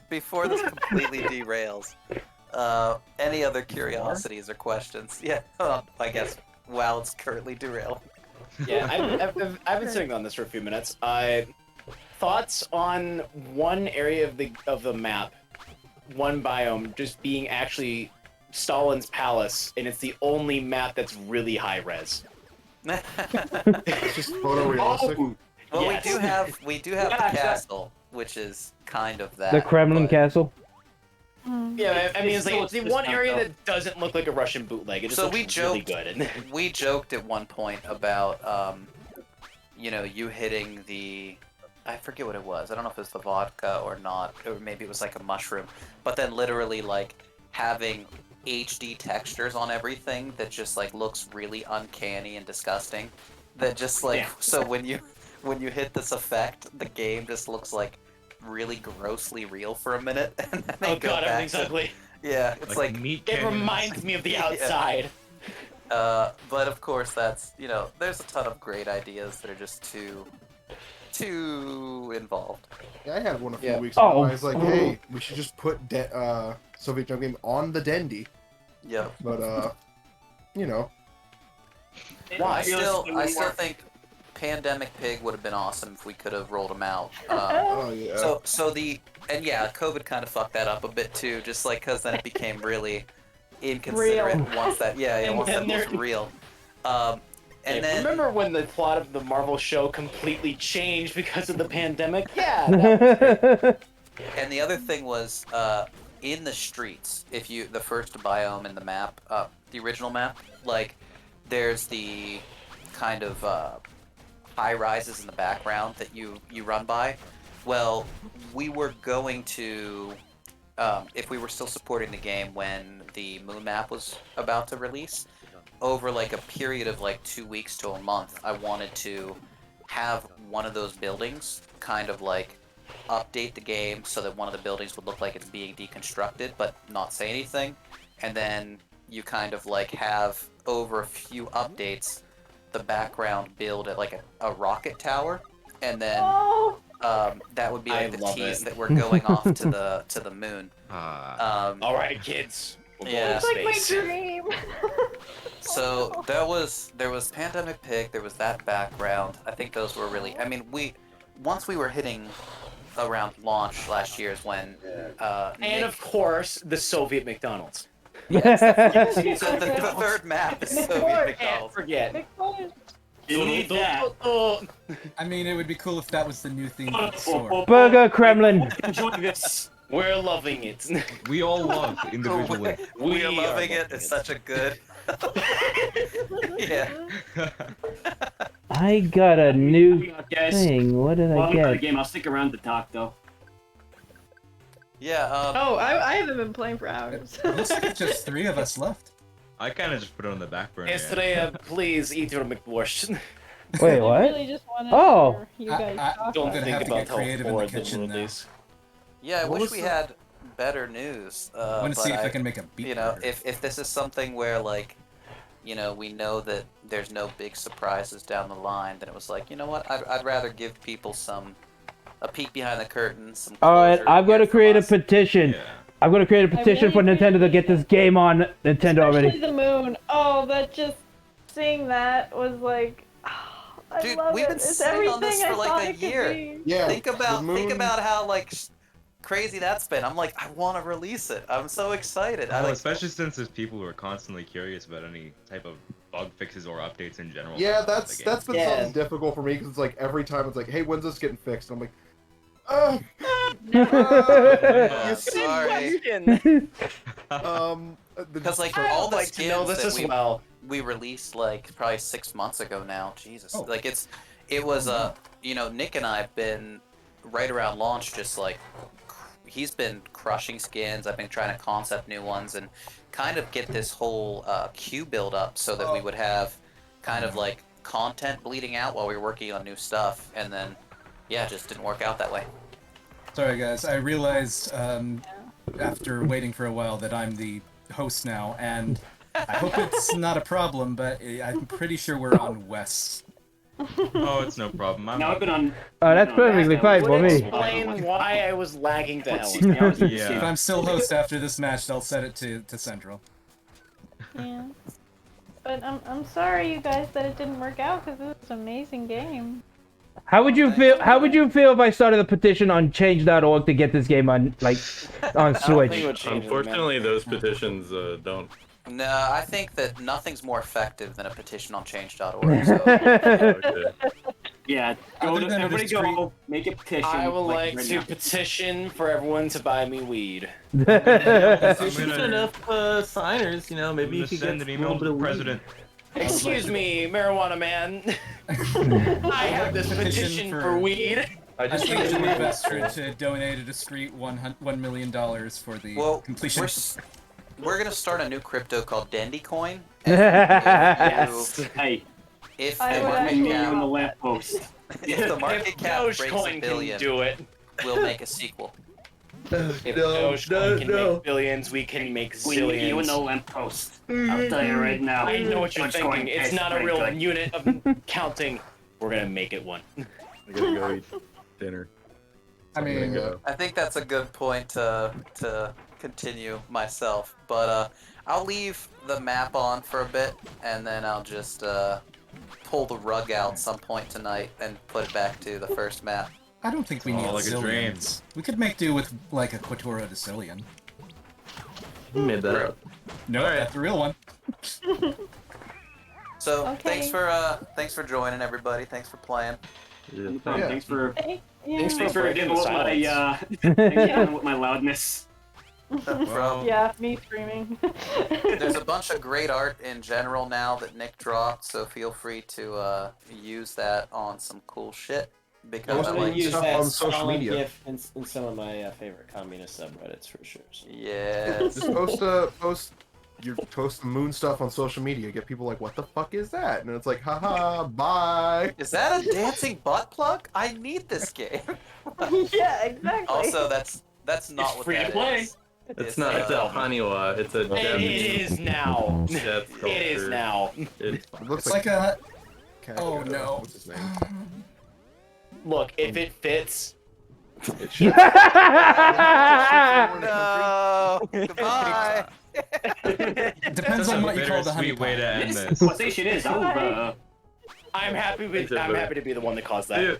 S6: Before this completely derails, any other curiosities or questions? Yeah, I guess while it's currently derailed.
S12: Yeah, I've been sitting on this for a few minutes. Thoughts on one area of the map, one biome, just being actually Stalin's palace, and it's the only map that's really high res.
S2: It's just photorealistic.
S6: Well,
S12: Yes.
S6: we do have the castle, which is kind of that.
S1: The Kremlin Castle.
S12: Yeah, I mean, it's like it's the one area that doesn't look like a Russian bootleg. It just
S6: So
S12: looks
S6: we
S12: really
S6: joked.
S12: good.
S6: We joked at one point about, you hitting the. I forget what it was. I don't know if it was the vodka or not, or maybe it was like a mushroom. But then literally like having HD textures on everything that just like looks really uncanny and disgusting. That just like so when you hit this effect, the game just looks like really grossly real for a minute, and then they
S12: Oh
S6: go
S12: god,
S6: back
S12: everything's
S6: to,
S12: ugly.
S6: Yeah, it's like
S10: meat
S12: It
S10: cannons.
S12: reminds me of the outside.
S6: But of course, that's there's a ton of great ideas that are just too involved.
S2: Yeah, I had one a few
S6: Yeah.
S2: weeks ago.
S6: Oh.
S2: I was like, hey, we should just put Soviet Jump Game on the Dendy.
S6: Yep.
S2: But
S6: I still think Pandemic Pig would have been awesome if we could have rolled them out.
S2: Oh, yeah.
S6: COVID kind of fucked that up a bit too, just like because then it became really inconsiderate once that once that was real. And then
S13: remember when the plot of the Marvel show completely changed because of the pandemic? Yeah. That was great.
S6: And the other thing was in the streets. If the first biome in the map, the original map, like there's the kind of high rises in the background that you run by. Well, we were going to, if we were still supporting the game when the moon map was about to release, over like a period of like 2 weeks to a month, I wanted to have one of those buildings kind of like update the game so that one of the buildings would look like it's being deconstructed but not say anything. And then you kind of like have over a few updates the background build at like a rocket tower, and then that would be like the tease that we're going off to the moon.
S13: All right, kids. We're going
S6: Yeah.
S13: to space.
S14: dream.
S6: So there was Pandemic Pig, there was that background. I think those were really. I mean, once we were hitting around launch last year is when.
S13: And of course, the Soviet McDonald's.
S6: Yes, so the third map is Soviet McDonald's.
S13: Can't forget.
S18: You need that.
S4: I mean, it would be cool if that was the new theme for the store.
S1: Burger Kremlin.
S18: Enjoy this.
S13: We're loving it.
S10: We all love individually.
S6: We are loving it. It's such a good. Yeah.
S1: I got a new
S18: Guys,
S1: thing. What did I
S18: welcome to the
S1: get?
S18: game. I'll stick around to talk though.
S6: Yeah.
S20: Oh, I haven't been playing for hours.
S4: It looks like it's just 3 of us left.
S10: I kind of just put it on the back burner.
S13: Yesterday, please eat your McWurst.
S1: Wait,
S20: I
S1: what?
S20: really just wanted
S1: Oh.
S20: to hear you guys talk
S13: Don't
S20: about
S13: think
S20: it.
S13: about how horrid the world is.
S6: Yeah, I
S4: What
S6: wish
S4: was
S6: we
S4: the-
S6: had better news.
S4: I want to
S6: but
S4: see if I can make a beat.
S6: if this is something where like, we know that there's no big surprises down the line, then it was like, you know what? I'd rather give people a peek behind the curtain. Some.
S1: All right,
S6: closure
S1: I'm going to
S6: here
S1: create a
S6: from us.
S1: petition. I'm going to create a petition for Nintendo to get this game on Nintendo
S20: Especially
S1: already.
S20: the moon. Oh, that just seeing that was like. I
S6: Dude,
S20: love
S6: we've
S20: it.
S6: been
S20: It's
S6: sitting on
S20: everything
S6: this for
S20: I
S6: like
S20: thought
S6: a
S20: it could
S6: year.
S20: be.
S2: Yeah.
S6: Think about
S2: the moon-
S6: how like crazy that's been. I'm like, I want to release it. I'm so excited.
S10: Well, especially since there's people who are constantly curious about any type of bug fixes or updates in general.
S2: Yeah,
S10: about
S2: that's
S10: the game.
S2: been something difficult for me because it's like every time it's like, hey, when's this getting fixed? And I'm like,
S6: sorry. Because like
S13: I'd
S6: all the
S13: like to know
S6: skins
S13: this
S6: that
S13: as well.
S6: we released like probably 6 months ago now. Jesus,
S4: Oh.
S6: like it was Nick and I have been right around launch just like he's been crushing skins. I've been trying to concept new ones and kind of get this whole queue build up so that we would have kind of like content bleeding out while we were working on new stuff, and then yeah, it just didn't work out that way.
S4: Sorry, guys. I realized after waiting for a while that I'm the host now, and I hope it's not a problem, but I'm pretty sure we're on West.
S10: Oh, it's no problem. I'm
S18: Now I've been on.
S1: Oh, that's perfectly fine for me.
S13: Explain why I was lagging the hell.
S4: If I'm still host after this match, I'll set it to Central.
S20: Yeah. But I'm sorry, you guys, that it didn't work out because it was an amazing game.
S1: How would you feel? How would you feel if I started a petition on change.org to get this game on on Switch?
S9: Unfortunately, those petitions don't.
S6: No, I think that nothing's more effective than a petition on change.org. So.
S18: Yeah, everybody go make a petition.
S13: I would like
S18: right
S13: to
S18: now.
S13: petition for everyone to buy me weed.
S19: If you get enough signers, maybe you
S10: Just
S19: could
S10: send
S19: get
S10: an
S19: a
S10: email
S19: little
S10: to
S19: bit
S10: the
S19: of
S10: president.
S13: Excuse me, marijuana man. I have this petition for weed.
S4: I just need an investor to donate a discreet $1 million for the completion.
S6: We're gonna start a new crypto called Dendy Coin.
S18: Yes. Hey.
S6: If
S18: I
S6: the
S18: would
S6: market
S18: actually-
S6: cap,
S18: on the lamppost.
S6: if the market cap breaks
S13: Dogecoin
S6: $1
S13: can
S6: billion,
S13: do it.
S6: we'll make a sequel.
S13: If Dogecoin can make billions, we can make zillions.
S18: You know lamppost. I'll tell you right now.
S13: I know what you're
S18: Dogecoin
S13: thinking. It's
S18: tastes
S13: not a
S18: pretty
S13: real
S18: good.
S13: unit of counting. We're gonna make it one.
S9: I gotta go eat dinner.
S4: I mean,
S6: I think that's a good point to continue myself, but I'll leave the map on for a bit, and then I'll just pull the rug out some point tonight and put it back to the first map.
S4: I don't think we need
S10: like a dream.
S4: zillions. We could make do with like a Quatora Decillion.
S9: You made that up.
S4: No, that's the real one.
S6: So
S20: Okay.
S6: thanks for joining, everybody. Thanks for playing.
S9: Yeah,
S18: No problem. Thanks for
S20: Yeah.
S18: thanks for
S13: breaking
S18: dealing with
S13: the
S18: my dealing with my loudness.
S20: Yeah, me screaming.
S6: There's a bunch of great art in general now that Nick dropped, so feel free to use that on some cool shit. Because
S2: Most
S6: I
S2: of
S6: like
S2: you use that on social media.
S12: GIF in some of my favorite communist subreddits for sure. So.
S6: Yes.
S2: Just post the moon stuff on social media. Get people like, what the fuck is that? And it's like, haha, bye.
S6: Is that a dancing butt plug? I need this game.
S20: Yeah, exactly.
S6: Also, that's not
S18: It's
S6: what
S18: free to
S6: that
S18: play.
S6: is.
S9: It's not. It's a Haniwa. It's a
S13: It
S9: Japanese
S13: is now.
S9: death culture.
S13: It is now.
S2: It looks
S4: It's like a.
S2: Cat-
S4: Oh no.
S2: What's his name?
S13: Look, if it fits.
S2: It should.
S6: No. Goodbye.
S4: Depends on what you call the honey
S10: Bittersweet way to end this.
S18: What station is?
S13: I'm happy to be the one that caused that.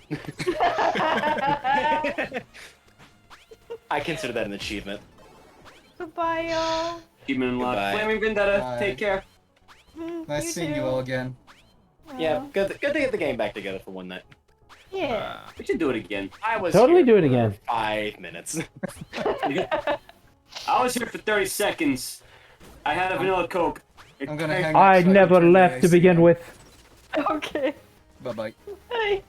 S13: I consider that an achievement.
S20: Goodbye, y'all.
S18: Human unlocked.
S13: Goodbye.
S18: Flaming Vendetta.
S4: Bye.
S18: Take care.
S4: Nice seeing you all again.
S13: Yeah, good to get the game back together for one night.
S20: Yeah.
S18: We should do it again.
S13: I was
S1: Totally
S13: here
S1: do it
S13: for
S1: again.
S13: 5 minutes.
S18: I was here for 30 seconds. I had a vanilla Coke.
S4: I'm gonna hang
S1: I
S4: up so
S1: never
S4: can
S1: left to
S4: AC
S1: begin
S4: on.
S1: with.
S20: Okay.
S4: Bye bye.
S20: Hey,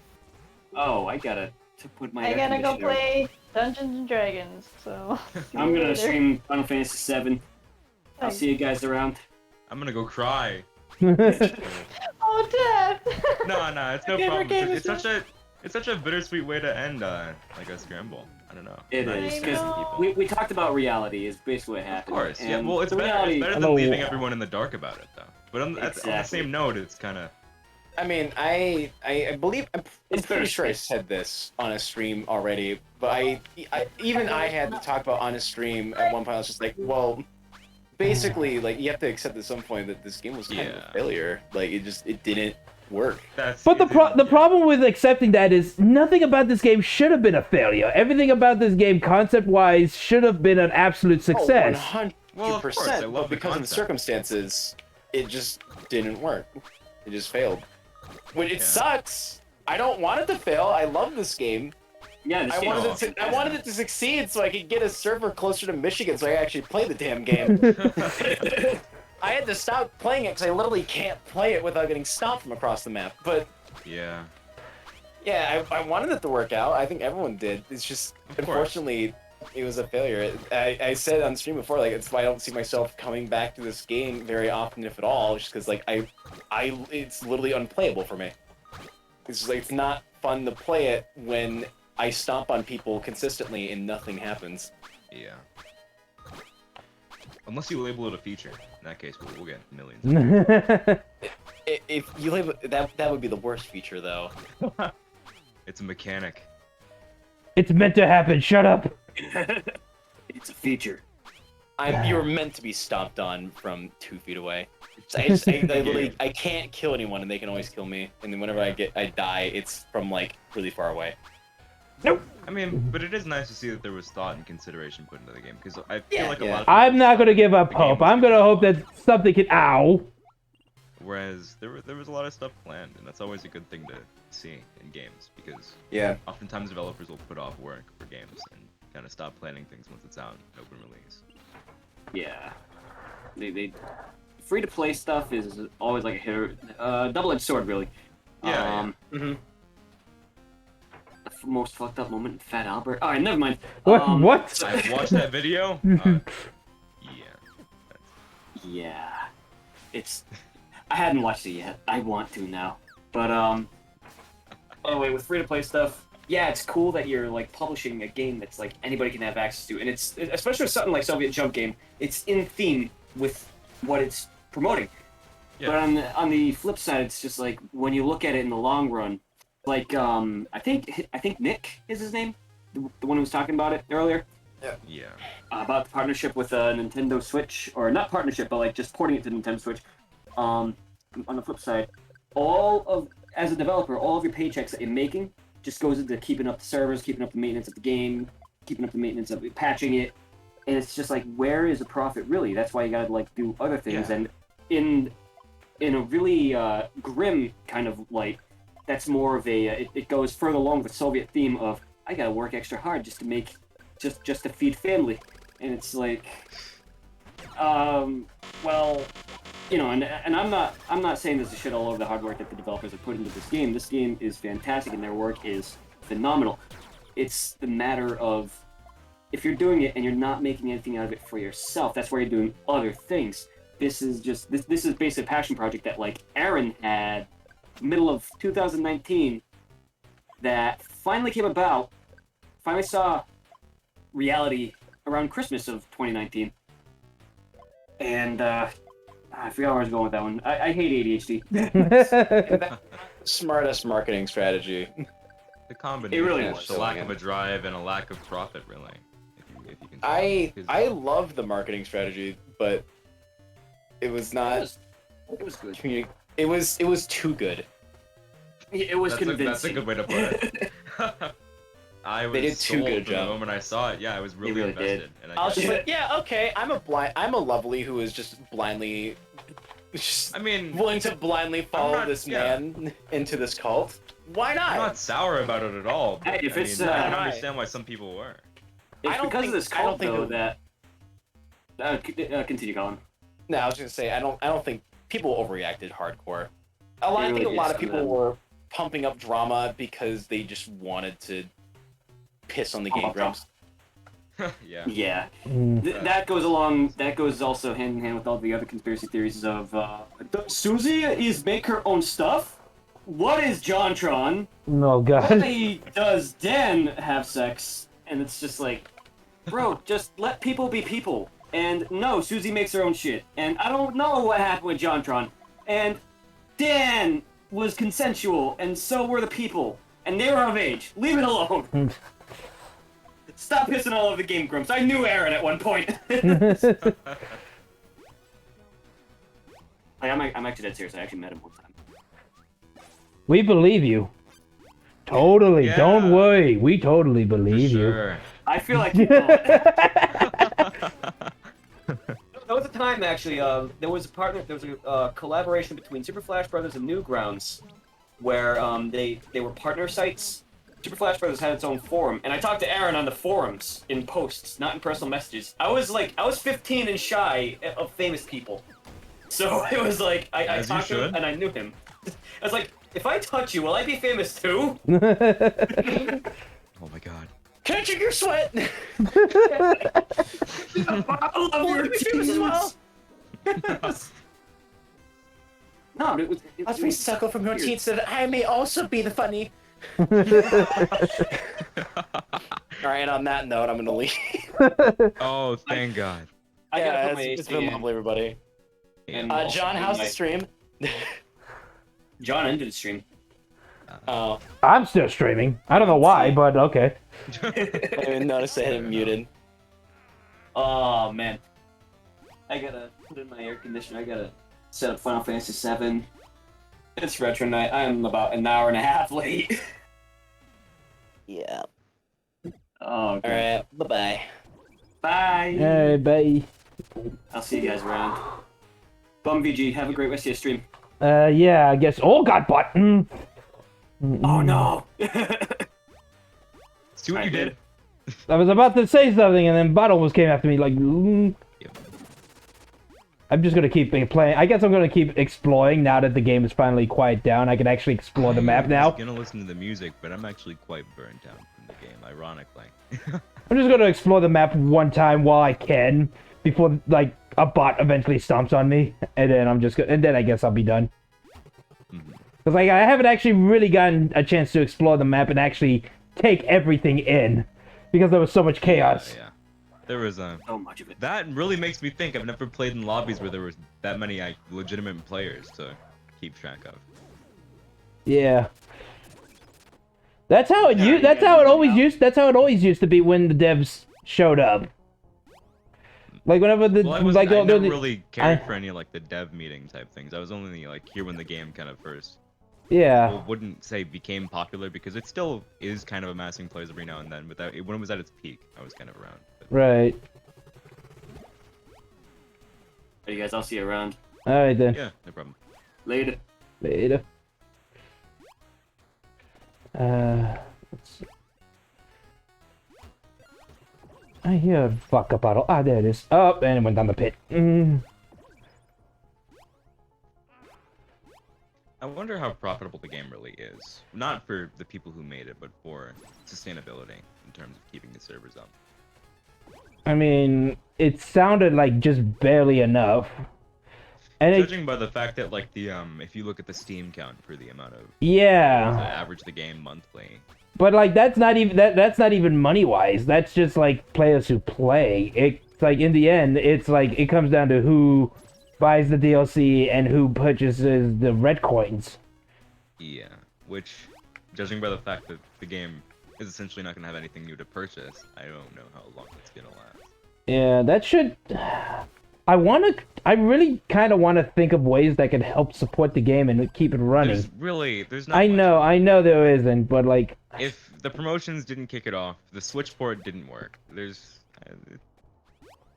S18: Oh, I gotta put my.
S20: I
S18: air
S20: gotta go
S18: conditioner.
S20: play Dungeons and Dragons, so. see
S18: I'm
S20: you
S18: gonna
S20: later.
S18: stream Final Fantasy VII. I'll
S20: Nice.
S18: see you guys around.
S10: I'm gonna go cry.
S20: Oh, Death!
S10: No, it's no problem. It's such a bittersweet way to end like a scramble. I don't know.
S18: It
S10: Not
S18: is
S10: used to
S18: because
S10: people.
S18: we talked about reality is basically what
S10: Of
S18: happened.
S10: course, yeah.
S18: And
S10: Well, it's
S18: the
S10: better.
S18: reality-
S10: It's better than leaving everyone in the dark about it, though. But on the
S18: Exactly.
S10: same note, it's kind of.
S13: I mean, I believe I'm
S18: It's
S13: pretty sure I
S18: bittersweet.
S13: said this on a stream already, but I had to talk about on a stream at one point. I was just like, well, basically, like you have to accept at some point that this game was kind of a failure. Like it didn't work.
S1: But the problem with accepting that is nothing about this game should have been a failure. Everything about this game, concept-wise, should have been an absolute success.
S13: 100%. But because of the circumstances, it just didn't work. It just failed. Which it sucks. I don't want it to fail. I love this game.
S18: Yeah, this
S13: I
S18: game
S13: wanted
S18: is
S13: I wanted it to succeed so I could get a server closer to Michigan so I could actually play the damn game. I had to stop playing it because I literally can't play it without getting stopped from across the map. But
S10: Yeah.
S13: yeah, I wanted it to work out. I think everyone did. It's just unfortunately it was a failure. I said on stream before, like it's why I don't see myself coming back to this game very often, if at all, just because like it's literally unplayable for me. It's just, like it's not fun to play it when I stomp on people consistently and nothing happens.
S10: Yeah. Unless you label it a feature. In that case, we'll get millions.
S13: If you label that would be the worst feature though.
S10: It's a mechanic.
S1: It's meant to happen. Shut up.
S18: It's a feature.
S13: You're meant to be stomped on from 2 feet away. I can't kill anyone and they can always kill me. And then whenever I die, it's from like really far away.
S1: Nope.
S10: I mean, but it is nice to see that there was thought and consideration put into the game because I feel like a lot of
S1: I'm not gonna give up hope. I'm gonna hope that something can. Ow.
S10: Whereas there was a lot of stuff planned, and that's always a good thing to see in games because oftentimes developers will put off work for games and kind of stop planning things once it's out in open release.
S18: Yeah. They free to play stuff is always like a hitter, double-edged sword, really.
S10: Yeah.
S18: The most fucked up moment in Fat Albert. All right, never mind.
S1: What?
S10: I watched that video.
S18: Yeah. It's. I hadn't watched it yet. I want to now. But anyway, with free to play stuff, yeah, it's cool that you're like publishing a game that's like anybody can have access to, and it's especially with something like Soviet Jump Game, it's in theme with what it's promoting.
S10: Yeah.
S18: But on the flip side, it's just like when you look at it in the long run, like I think Nick is his name, the one who was talking about it earlier.
S10: Yeah.
S18: About the partnership with Nintendo Switch, or not partnership, but like just porting it to Nintendo Switch. On the flip side, as a developer, all of your paychecks that you're making just goes into keeping up the servers, keeping up the maintenance of the game, keeping up the maintenance of it, patching it, and it's just like, where is the profit really? That's why you gotta like do other things, and in a really grim kind of light, that's more of a it goes further along the Soviet theme of I gotta work extra hard just to make just to feed family, and it's like, well. You know, and I'm not saying this is shit all over the hard work that the developers have put into this game. This game is fantastic and their work is phenomenal. It's the matter of if you're doing it and you're not making anything out of it for yourself, that's why you're doing other things. This is just this is basically a passion project that like Aaron had middle of 2019 that finally came about, finally saw reality around Christmas of 2019. And I forgot where I was going with that one. I hate ADHD.
S13: Smartest marketing strategy.
S10: The combination.
S18: It really
S10: is
S18: was.
S10: the lack of a drive and a lack of profit, really. If you can.
S13: I love the marketing strategy, but it was not.
S18: It was good.
S13: It was too good.
S18: It was convincing.
S10: That's a good way to put it. I was
S13: They did too
S10: sold
S13: good a
S10: from the
S13: job.
S10: moment I saw it. Yeah, I was really invested. And
S13: I was just like, yeah, okay. I'm a lovely who is just blindly. Willing to blindly follow this man into this cult. Why not?
S10: I'm not sour about it at all. But,
S18: Hey, if it's,
S10: I don't
S18: I-
S10: understand why some people were.
S18: It's because of this cult, though,
S13: that.
S18: Continue, Colin.
S13: No, I was gonna say I don't think people overreacted hardcore. I
S18: It
S13: think
S18: really
S13: a lot
S18: is
S13: of people
S18: them.
S13: were pumping up drama because they just wanted to piss on the Game Grumps.
S10: Yeah.
S18: Yeah. That goes along. That goes also hand in hand with all the other conspiracy theories of Susie is make her own stuff. What is JonTron?
S1: Oh god.
S18: Why does Dan have sex? And it's just like, bro, just let people be people. And no, Susie makes her own shit. And I don't know what happened with JonTron. And Dan was consensual, and so were the people. And they were of age. Leave it alone. Stop pissing all over the Game Grumps. I knew Aaron at one point. I'm actually dead serious. I actually met him one time.
S1: We believe you. Totally.
S18: Yeah.
S1: Don't worry. We totally believe you.
S18: I feel like there was a time actually. There was a collaboration between Super Flash Brothers and Newgrounds, where they were partner sites. Super Flash Brothers had its own forum, and I talked to Aaron on the forums in posts, not in personal messages. I was 15 and shy of famous people, so it was like I talked to him and I knew him. I was like, if I touch you, will I be famous too?
S10: Oh my god.
S13: Can I drink your sweat?
S18: I love your
S13: famous as well.
S18: No, but it was.
S13: Let me suckle from your teeth so that I may also be the funny. Alright, on that note, I'm gonna leave.
S10: Oh, thank God.
S18: I gotta put my
S13: it's
S18: AC
S13: been
S18: in.
S13: lovely, everybody.
S18: And
S13: John, how's the stream?
S18: John ended the stream.
S13: Oh.
S1: I'm still streaming. I don't know why, but okay.
S13: I didn't even notice I had it muted.
S18: Oh man, I gotta put in my air conditioner. I gotta set up Final Fantasy VII. It's retro night. I am about an hour and a half late.
S13: Yeah.
S18: Oh. Okay.
S13: Alright, bye-bye.
S18: Bye.
S1: Hey, bye.
S18: I'll see you guys around. Bum VG, have a great rest of your stream.
S1: Yeah, I guess. Oh god, button.
S18: Oh no.
S10: See what you did?
S1: I was about to say something, and then Bot almost came after me like. I'm just gonna keep playing. I guess I'm gonna keep exploring now that the game is finally quiet down. I can actually explore the map now.
S10: I'm gonna listen to the music, but I'm actually quite burnt out from the game, ironically.
S1: I'm just gonna explore the map one time while I can, before like a bot eventually stomps on me, and then and then I guess I'll be done. Because like I haven't actually really gotten a chance to explore the map and actually take everything in because there was so much chaos.
S10: Yeah. There was
S18: so much of it.
S10: That really makes me think. I've never played in lobbies where there was that many like, legitimate players to keep track of.
S1: Yeah. That's how it that's how it always used to be when the devs showed up. Like whenever the
S10: I never really cared for any like the dev meeting type things. I was only like here when the game kind of first.
S1: Yeah.
S10: Well, wouldn't say became popular because it still is kind of amassing players every now and then. But when it was at its peak, I was kind of around. But...
S1: Right.
S18: Hey guys, I'll see you around.
S1: All right then.
S10: Yeah, no problem.
S18: Later.
S1: Later. Let's see. I hear a vodka bottle. Ah, there it is. Oh, and it went down the pit.
S10: I wonder how profitable the game really is. Not for the people who made it, but for sustainability in terms of keeping the servers up.
S1: I mean, it sounded like just barely enough. And
S10: judging by the fact that like the if you look at the Steam count for the amount of average the game monthly.
S1: But like that's not even money wise. That's just like players who play. It's like in the end, it's like it comes down to who buys the DLC and who purchases the red coins.
S10: Yeah, which, judging by the fact that the game is essentially not going to have anything new to purchase, I don't know how long it's going to last.
S1: Yeah, that should... I really kind of want to think of ways that could help support the game and keep it running.
S10: There's not
S1: I know there isn't, but like...
S10: If the promotions didn't kick it off, the Switch port didn't work, there's...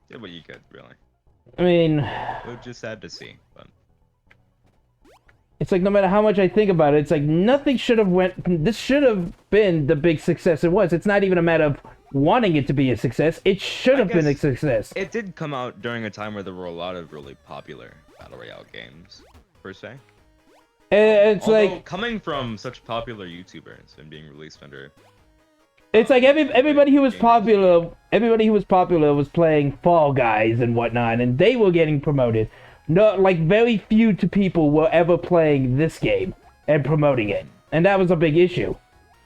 S10: did what you could, really.
S1: I mean...
S10: It was just sad to see, but...
S1: It's like, no matter how much I think about it, it's like, nothing should have this should have been the big success it was. It's not even a matter of wanting it to be a success. It should have been a success.
S10: It did come out during a time where there were a lot of really popular Battle Royale games, per se.
S1: It's
S10: Although,
S1: like...
S10: coming from such popular YouTubers and being released under...
S1: It's like everybody who was popular was playing Fall Guys and whatnot, and they were getting promoted. No, like very few people were ever playing this game and promoting it, and that was a big issue.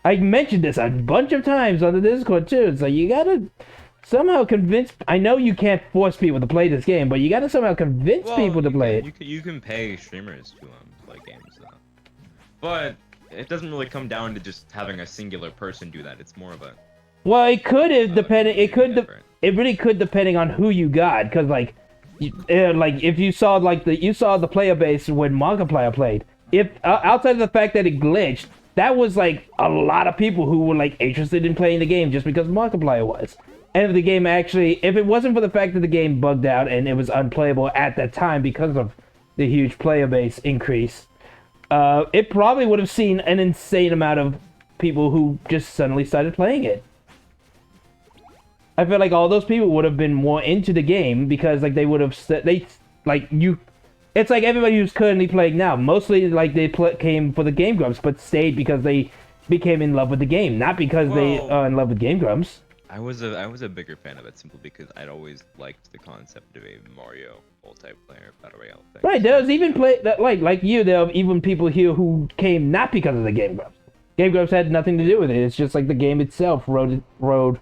S1: I mentioned this a bunch of times on the Discord too. It's like you gotta somehow convince. I know you can't force people to play this game, but you gotta somehow convince people to play it.
S10: You can pay streamers to play games, though. But it doesn't really come down to just having a singular person do that. It's more of a...
S1: Well, it could have depended. It really could depending on who you got, because like if you saw the player base when Markiplier played. If outside of the fact that it glitched, that was like a lot of people who were like interested in playing the game just because Markiplier was. And if the game if it wasn't for the fact that the game bugged out and it was unplayable at that time because of the huge player base increase, it probably would have seen an insane amount of people who just suddenly started playing it. I feel like all those people would have been more into the game because like they would have it's like everybody who's currently playing now, mostly like they came for the Game Grumps, but stayed because they became in love with the game, not because they are in love with Game Grumps.
S10: I was a bigger fan of it simply because I'd always liked the concept of a Mario multiplayer Battle Royale thing.
S1: Right, there was even like you, there are even people here who came not because of the Game Grumps. Game Grumps had nothing to do with it. It's just like the game itself rode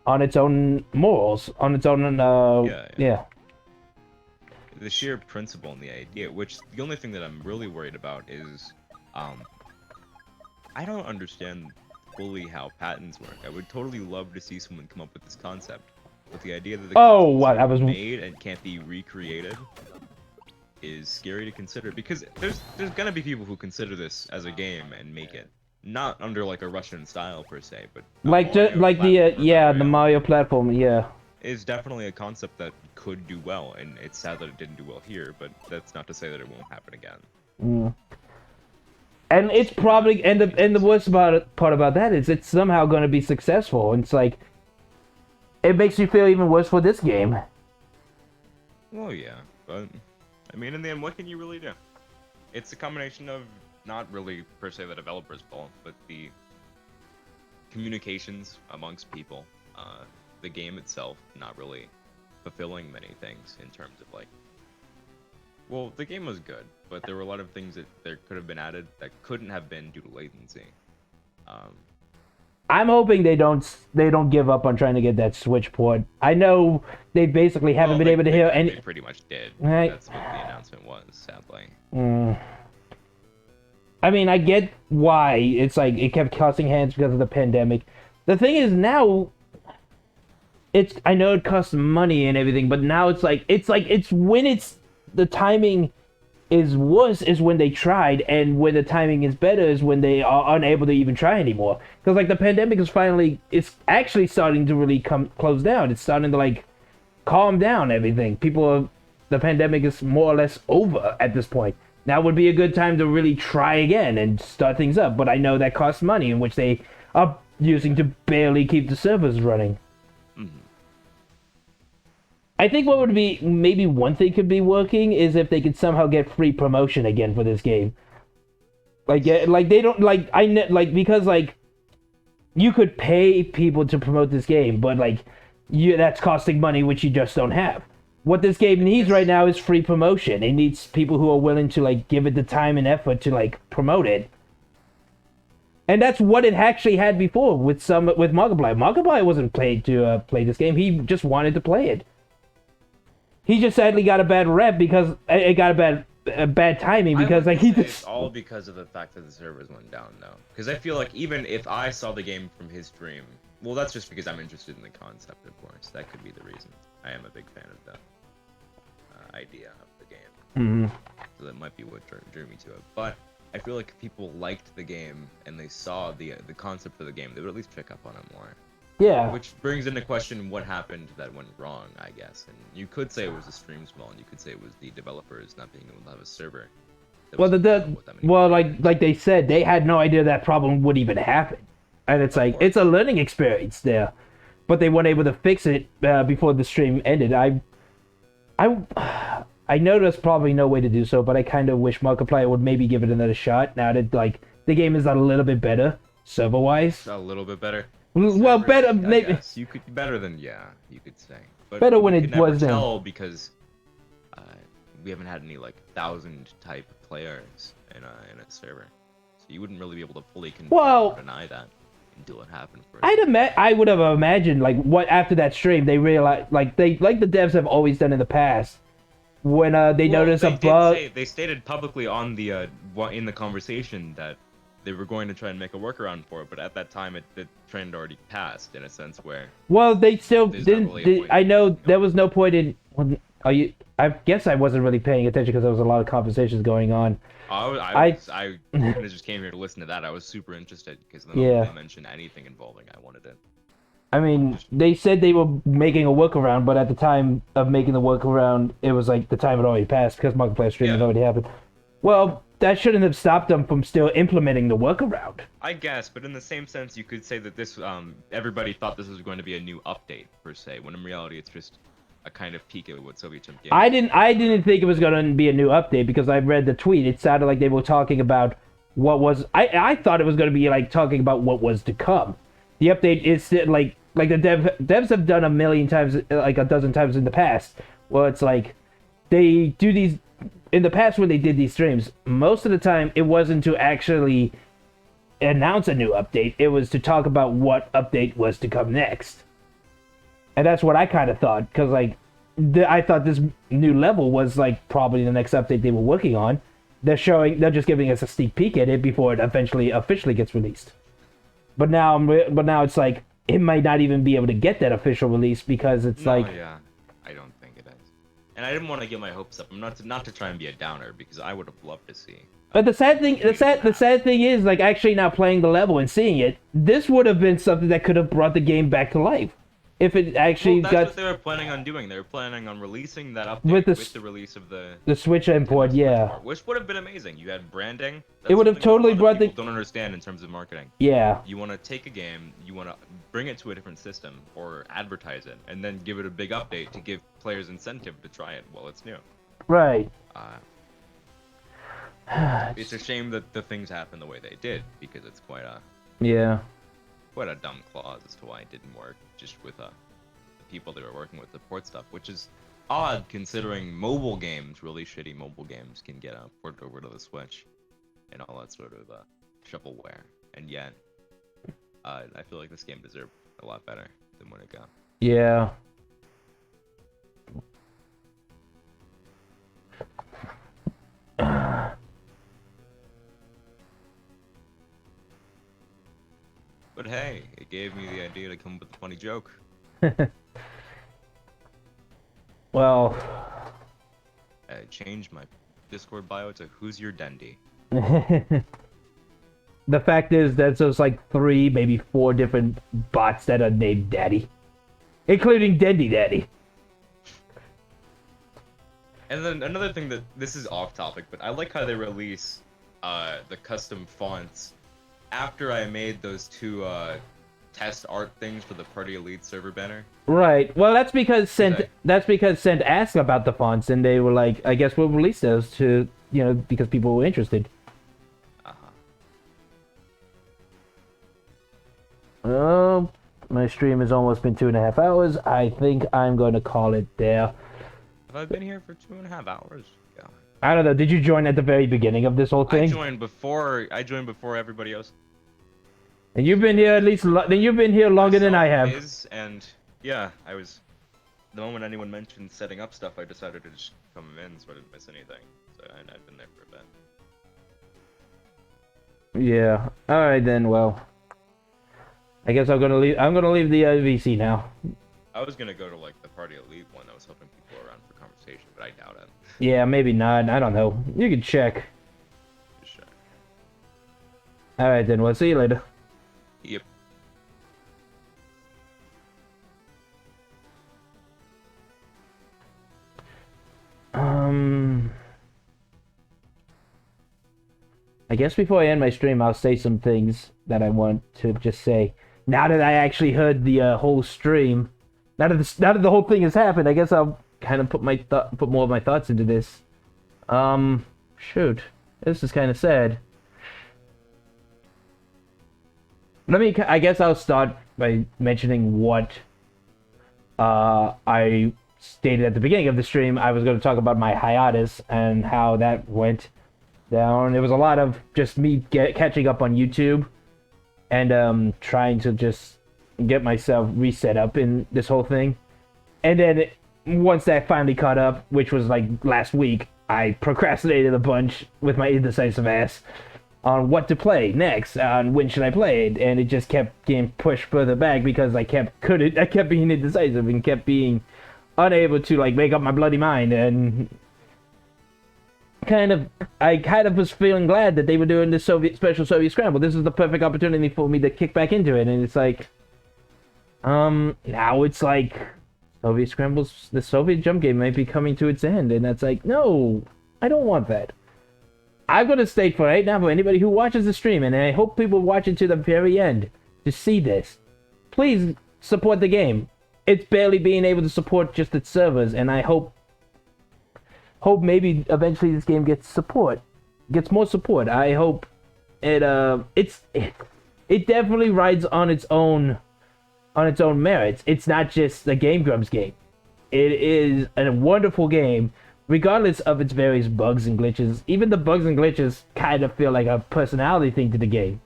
S1: on its own morals, on its own yeah.
S10: The sheer principle and the idea, which the only thing that I'm really worried about is, I don't understand fully how patents work. I would totally love to see someone come up with this concept, but the idea that the made and can't be recreated is scary to consider, because there's gonna be people who consider this as a game and make it not under like a Russian style per se, but
S1: the Mario platform, yeah.
S10: Is definitely a concept that could do well, and it's sad that it didn't do well here, but that's not to say that it won't happen again.
S1: Mm. And it's probably and the worst part about that is it's somehow going to be successful. And it's like it makes you feel even worse for this game.
S10: Well, yeah, but I mean, in the end, what can you really do? It's a combination of not really per se the developer's fault, but the communications amongst people, the game itself not really fulfilling many things in terms of like, well, the game was good, but there were a lot of things that there could have been added that couldn't have been due to latency.
S1: I'm hoping they don't give up on trying to get that Switch port. I know they basically haven't been able to hear any.
S10: They pretty much did.
S1: Right.
S10: That's what the announcement was, sadly.
S1: I mean, I get why it's like it kept crossing hands because of the pandemic. The thing is now, I know it costs money and everything, but now it's when the timing is worse is when they tried, and when the timing is better is when they are unable to even try anymore. Because like the pandemic it's actually starting to really close down. It's starting to like calm down everything. The pandemic is more or less over at this point. Now would be a good time to really try again and start things up. But I know that costs money, in which they are using to barely keep the servers running. I think what would be maybe one thing could be working is if they could somehow get free promotion again for this game. Like they don't because you could pay people to promote this game, but that's costing money which you just don't have. What this game needs right now is free promotion. It needs people who are willing to give it the time and effort to promote it. And that's what it actually had before with Markiplier. Markiplier wasn't paid to play this game. He just wanted to play it. He just sadly got a bad rep because it got a bad timing because
S10: it's all because of the fact that the servers went down though. Because I feel like even if I saw the game from his stream, well, that's just because I'm interested in the concept, of course. That could be the reason. I am a big fan of the idea of the game. So that might be what drew me to it. But I feel like if people liked the game and they saw the concept of the game, they would at least pick up on it more.
S1: Yeah.
S10: Which brings into question what happened that went wrong, I guess. And you could say it was the stream small, and you could say it was the developers not being able to have a server.
S1: Well, like they said, they had no idea that problem would even happen, and it's it's a learning experience there, but they weren't able to fix it before the stream ended. I know there's probably no way to do so, but I kind of wish Markiplier would maybe give it another shot now that the game is a little bit better server wise.
S10: A little bit better.
S1: Well, better maybe.
S10: Yes, you could better than you could say. But
S1: better when
S10: you
S1: it
S10: can never
S1: was then.
S10: tell because we haven't had any 1,000 type players in a server, so you wouldn't really be able to fully confirm or deny that until it happened.
S1: I would have imagined what after that stream they realized the devs have always done in the past when they noticed a bug.
S10: They stated publicly on the in the conversation that they were going to try and make a workaround for it, but at that time the trend already passed in a sense where.
S1: Well, they still didn't. I know there was no point in. I guess I wasn't really paying attention because there was a lot of conversations going on.
S10: I just came here to listen to that. I was super interested because the moment they mentioned anything involving, I wanted it.
S1: I mean, they said they were making a workaround, but at the time of making the workaround, it was the time had already passed because Markiplier stream had already happened. Well, that shouldn't have stopped them from still implementing the workaround.
S10: I guess, but in the same sense, you could say that this everybody thought this was going to be a new update per se, when in reality it's just a kind of peek at what Soviet Jump gave.
S1: I didn't think it was going to be a new update because I read the tweet. It sounded like they were talking about what was. I thought it was going to be talking about what was to come. The update is like the devs have done a million times, a dozen times in the past. Well, it's they do these. In the past, when they did these streams, most of the time it wasn't to actually announce a new update. It was to talk about what update was to come next. And that's what I kind of thought, because I thought this new level was probably the next update they were working on. They're just giving us a sneak peek at it before it eventually officially gets released. But now it's it might not even be able to get that official release because it's
S10: yeah, I don't think it is. And I didn't want to get my hopes up. I'm not to try and be a downer because I would have loved to see.
S1: But the sad thing is actually now playing the level and seeing it, this would have been something that could have brought the game back to life. If it actually
S10: that's what they were planning on doing. They were planning on releasing that update with the release of the
S1: Switch import,
S10: which would have been amazing. You had branding.
S1: It would have totally brought the.
S10: Don't understand in terms of marketing.
S1: Yeah.
S10: You want to take a game, you want to bring it to a different system or advertise it, and then give it a big update to give players incentive to try it while it's new.
S1: Right.
S10: It's a shame that the things happen the way they did because it's quite a dumb clause as to why it didn't work just with the people they were working with, the port stuff, which is odd considering mobile games, really shitty mobile games, can get ported over to the Switch and all that sort of shovelware. And yet, I feel like this game deserved a lot better than what it got.
S1: Yeah.
S10: But hey, it gave me the idea to come up with a funny joke.
S1: Well,
S10: I changed my Discord bio to "Who's your Dendy?"
S1: the fact is that there's like 3, maybe 4 different bots that are named Daddy, including Dendy Daddy.
S10: And then another thing that this is off topic, but I like how they release the custom fonts after I made those 2 test art things for the Party Elite server banner.
S1: Right. Well, that's because Sent asked about the fonts, and they were like, "I guess we'll release those to because people were interested." Oh, my stream has almost been 2.5 hours. I think I'm going to call it there.
S10: Have I been here for 2.5 hours? Yeah.
S1: I don't know. Did you join at the very beginning of this whole thing?
S10: I joined before everybody else.
S1: And you've been here at least. Then you've been here longer than I have.
S10: And yeah, I was. The moment anyone mentioned setting up stuff, I decided to just come in, so I didn't miss anything. So I'd been there for a bit.
S1: Yeah. All right then. Well, I guess I'm gonna leave. I'm gonna leave the VC now.
S10: I was gonna go to like the Party Elite one. I was hoping people were around for conversation, but I doubt it.
S1: Yeah, maybe not. I don't know. You can check.
S10: Sure.
S1: All right then. We'll see you later.
S10: Yep.
S1: I guess before I end my stream, I'll say some things that I want to just say. Now that I actually heard the whole stream, now that the whole thing has happened, I guess I'll kind of put more of my thoughts into this. Shoot, this is kind of sad. I guess I'll start by mentioning what I stated at the beginning of the stream. I was going to talk about my hiatus and how that went down. It was a lot of just me catching up on YouTube and trying to just get myself reset up in this whole thing. And then once that finally caught up, which was like last week, I procrastinated a bunch with my indecisive ass on what to play next, on when should I play it, and it just kept getting pushed further back because I kept being indecisive and kept being unable to like make up my bloody mind. And I kind of was feeling glad that they were doing this special Soviet Scramble. This is the perfect opportunity for me to kick back into it, and it's like now it's like Soviet Scramble's, the Soviet jump game might be coming to its end, and that's like, no, I don't want that. I'm going to state for right now for anybody who watches the stream, and I hope people watch it to the very end to see this. Please support the game. It's barely being able to support just its servers, and I hope maybe eventually this game gets more support. I hope it definitely rides on its own merits. It's not just a Game Grumps game. It is a wonderful game, regardless of its various bugs and glitches. Even the bugs and glitches kind of feel like a personality thing to the game.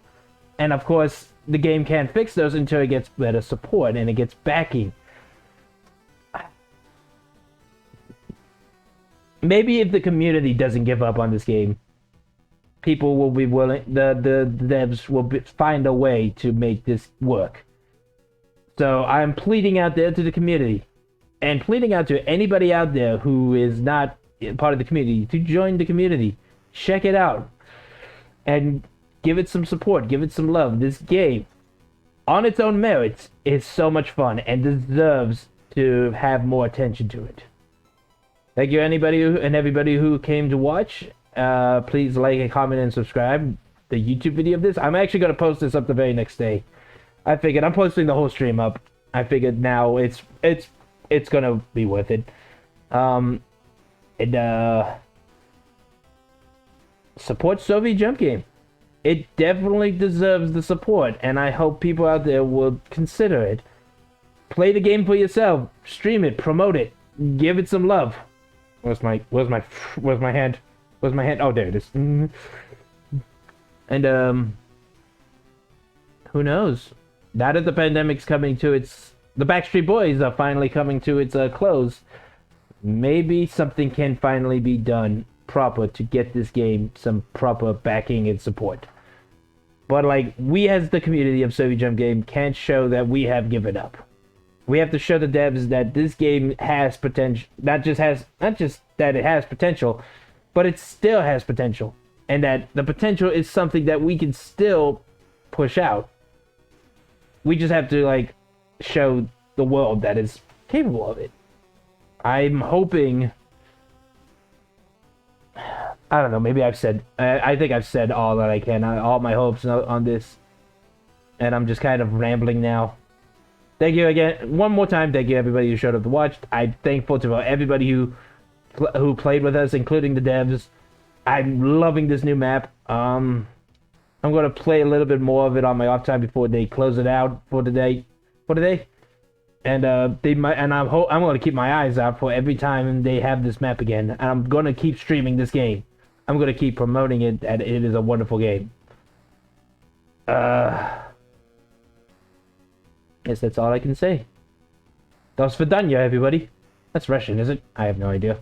S1: And of course, the game can't fix those until it gets better support and it gets backing. Maybe if the community doesn't give up on this game, people will be willing, the devs will find a way to make this work. So I'm pleading out there to the community, and pleading out to anybody out there who is not part of the community to join the community. Check it out and give it some support, give it some love. This game, on its own merits, is so much fun and deserves to have more attention to it. Thank you everybody who came to watch. Please like, comment, and subscribe. The YouTube video of this, I'm actually going to post this up the very next day. I figured I'm posting the whole stream up. I figured now it's gonna be worth it. Support Soviet Jump Game. It definitely deserves the support, and I hope people out there will consider it. Play the game for yourself. Stream it. Promote it. Give it some love. Where's my hand? Where's my hand? Oh, there it is. And who knows? now that the pandemic's coming to its, the Backstreet Boys are finally coming to its close. Maybe something can finally be done proper to get this game some proper backing and support. But like, we as the community of Soviet Jump Game can't show that we have given up. We have to show the devs that this game has potential. Not just that it has potential, but it still has potential, and that the potential is something that we can still push out. We just have to like show the world that is capable of it. I'm hoping. I don't know. Maybe I've said. I think I've said all that I can. All my hopes on this, and I'm just kind of rambling now. Thank you again, one more time. Thank you everybody who showed up to watch. I'm thankful to everybody who played with us, including the devs. I'm loving this new map. I'm gonna play a little bit more of it on my off time before they close it out for today. And they might, and I'm gonna keep my eyes out for every time they have this map again. And I'm gonna keep streaming this game. I'm gonna keep promoting it, and it is a wonderful game. Guess that's all I can say. До свидания, everybody. That's Russian, is it? I have no idea.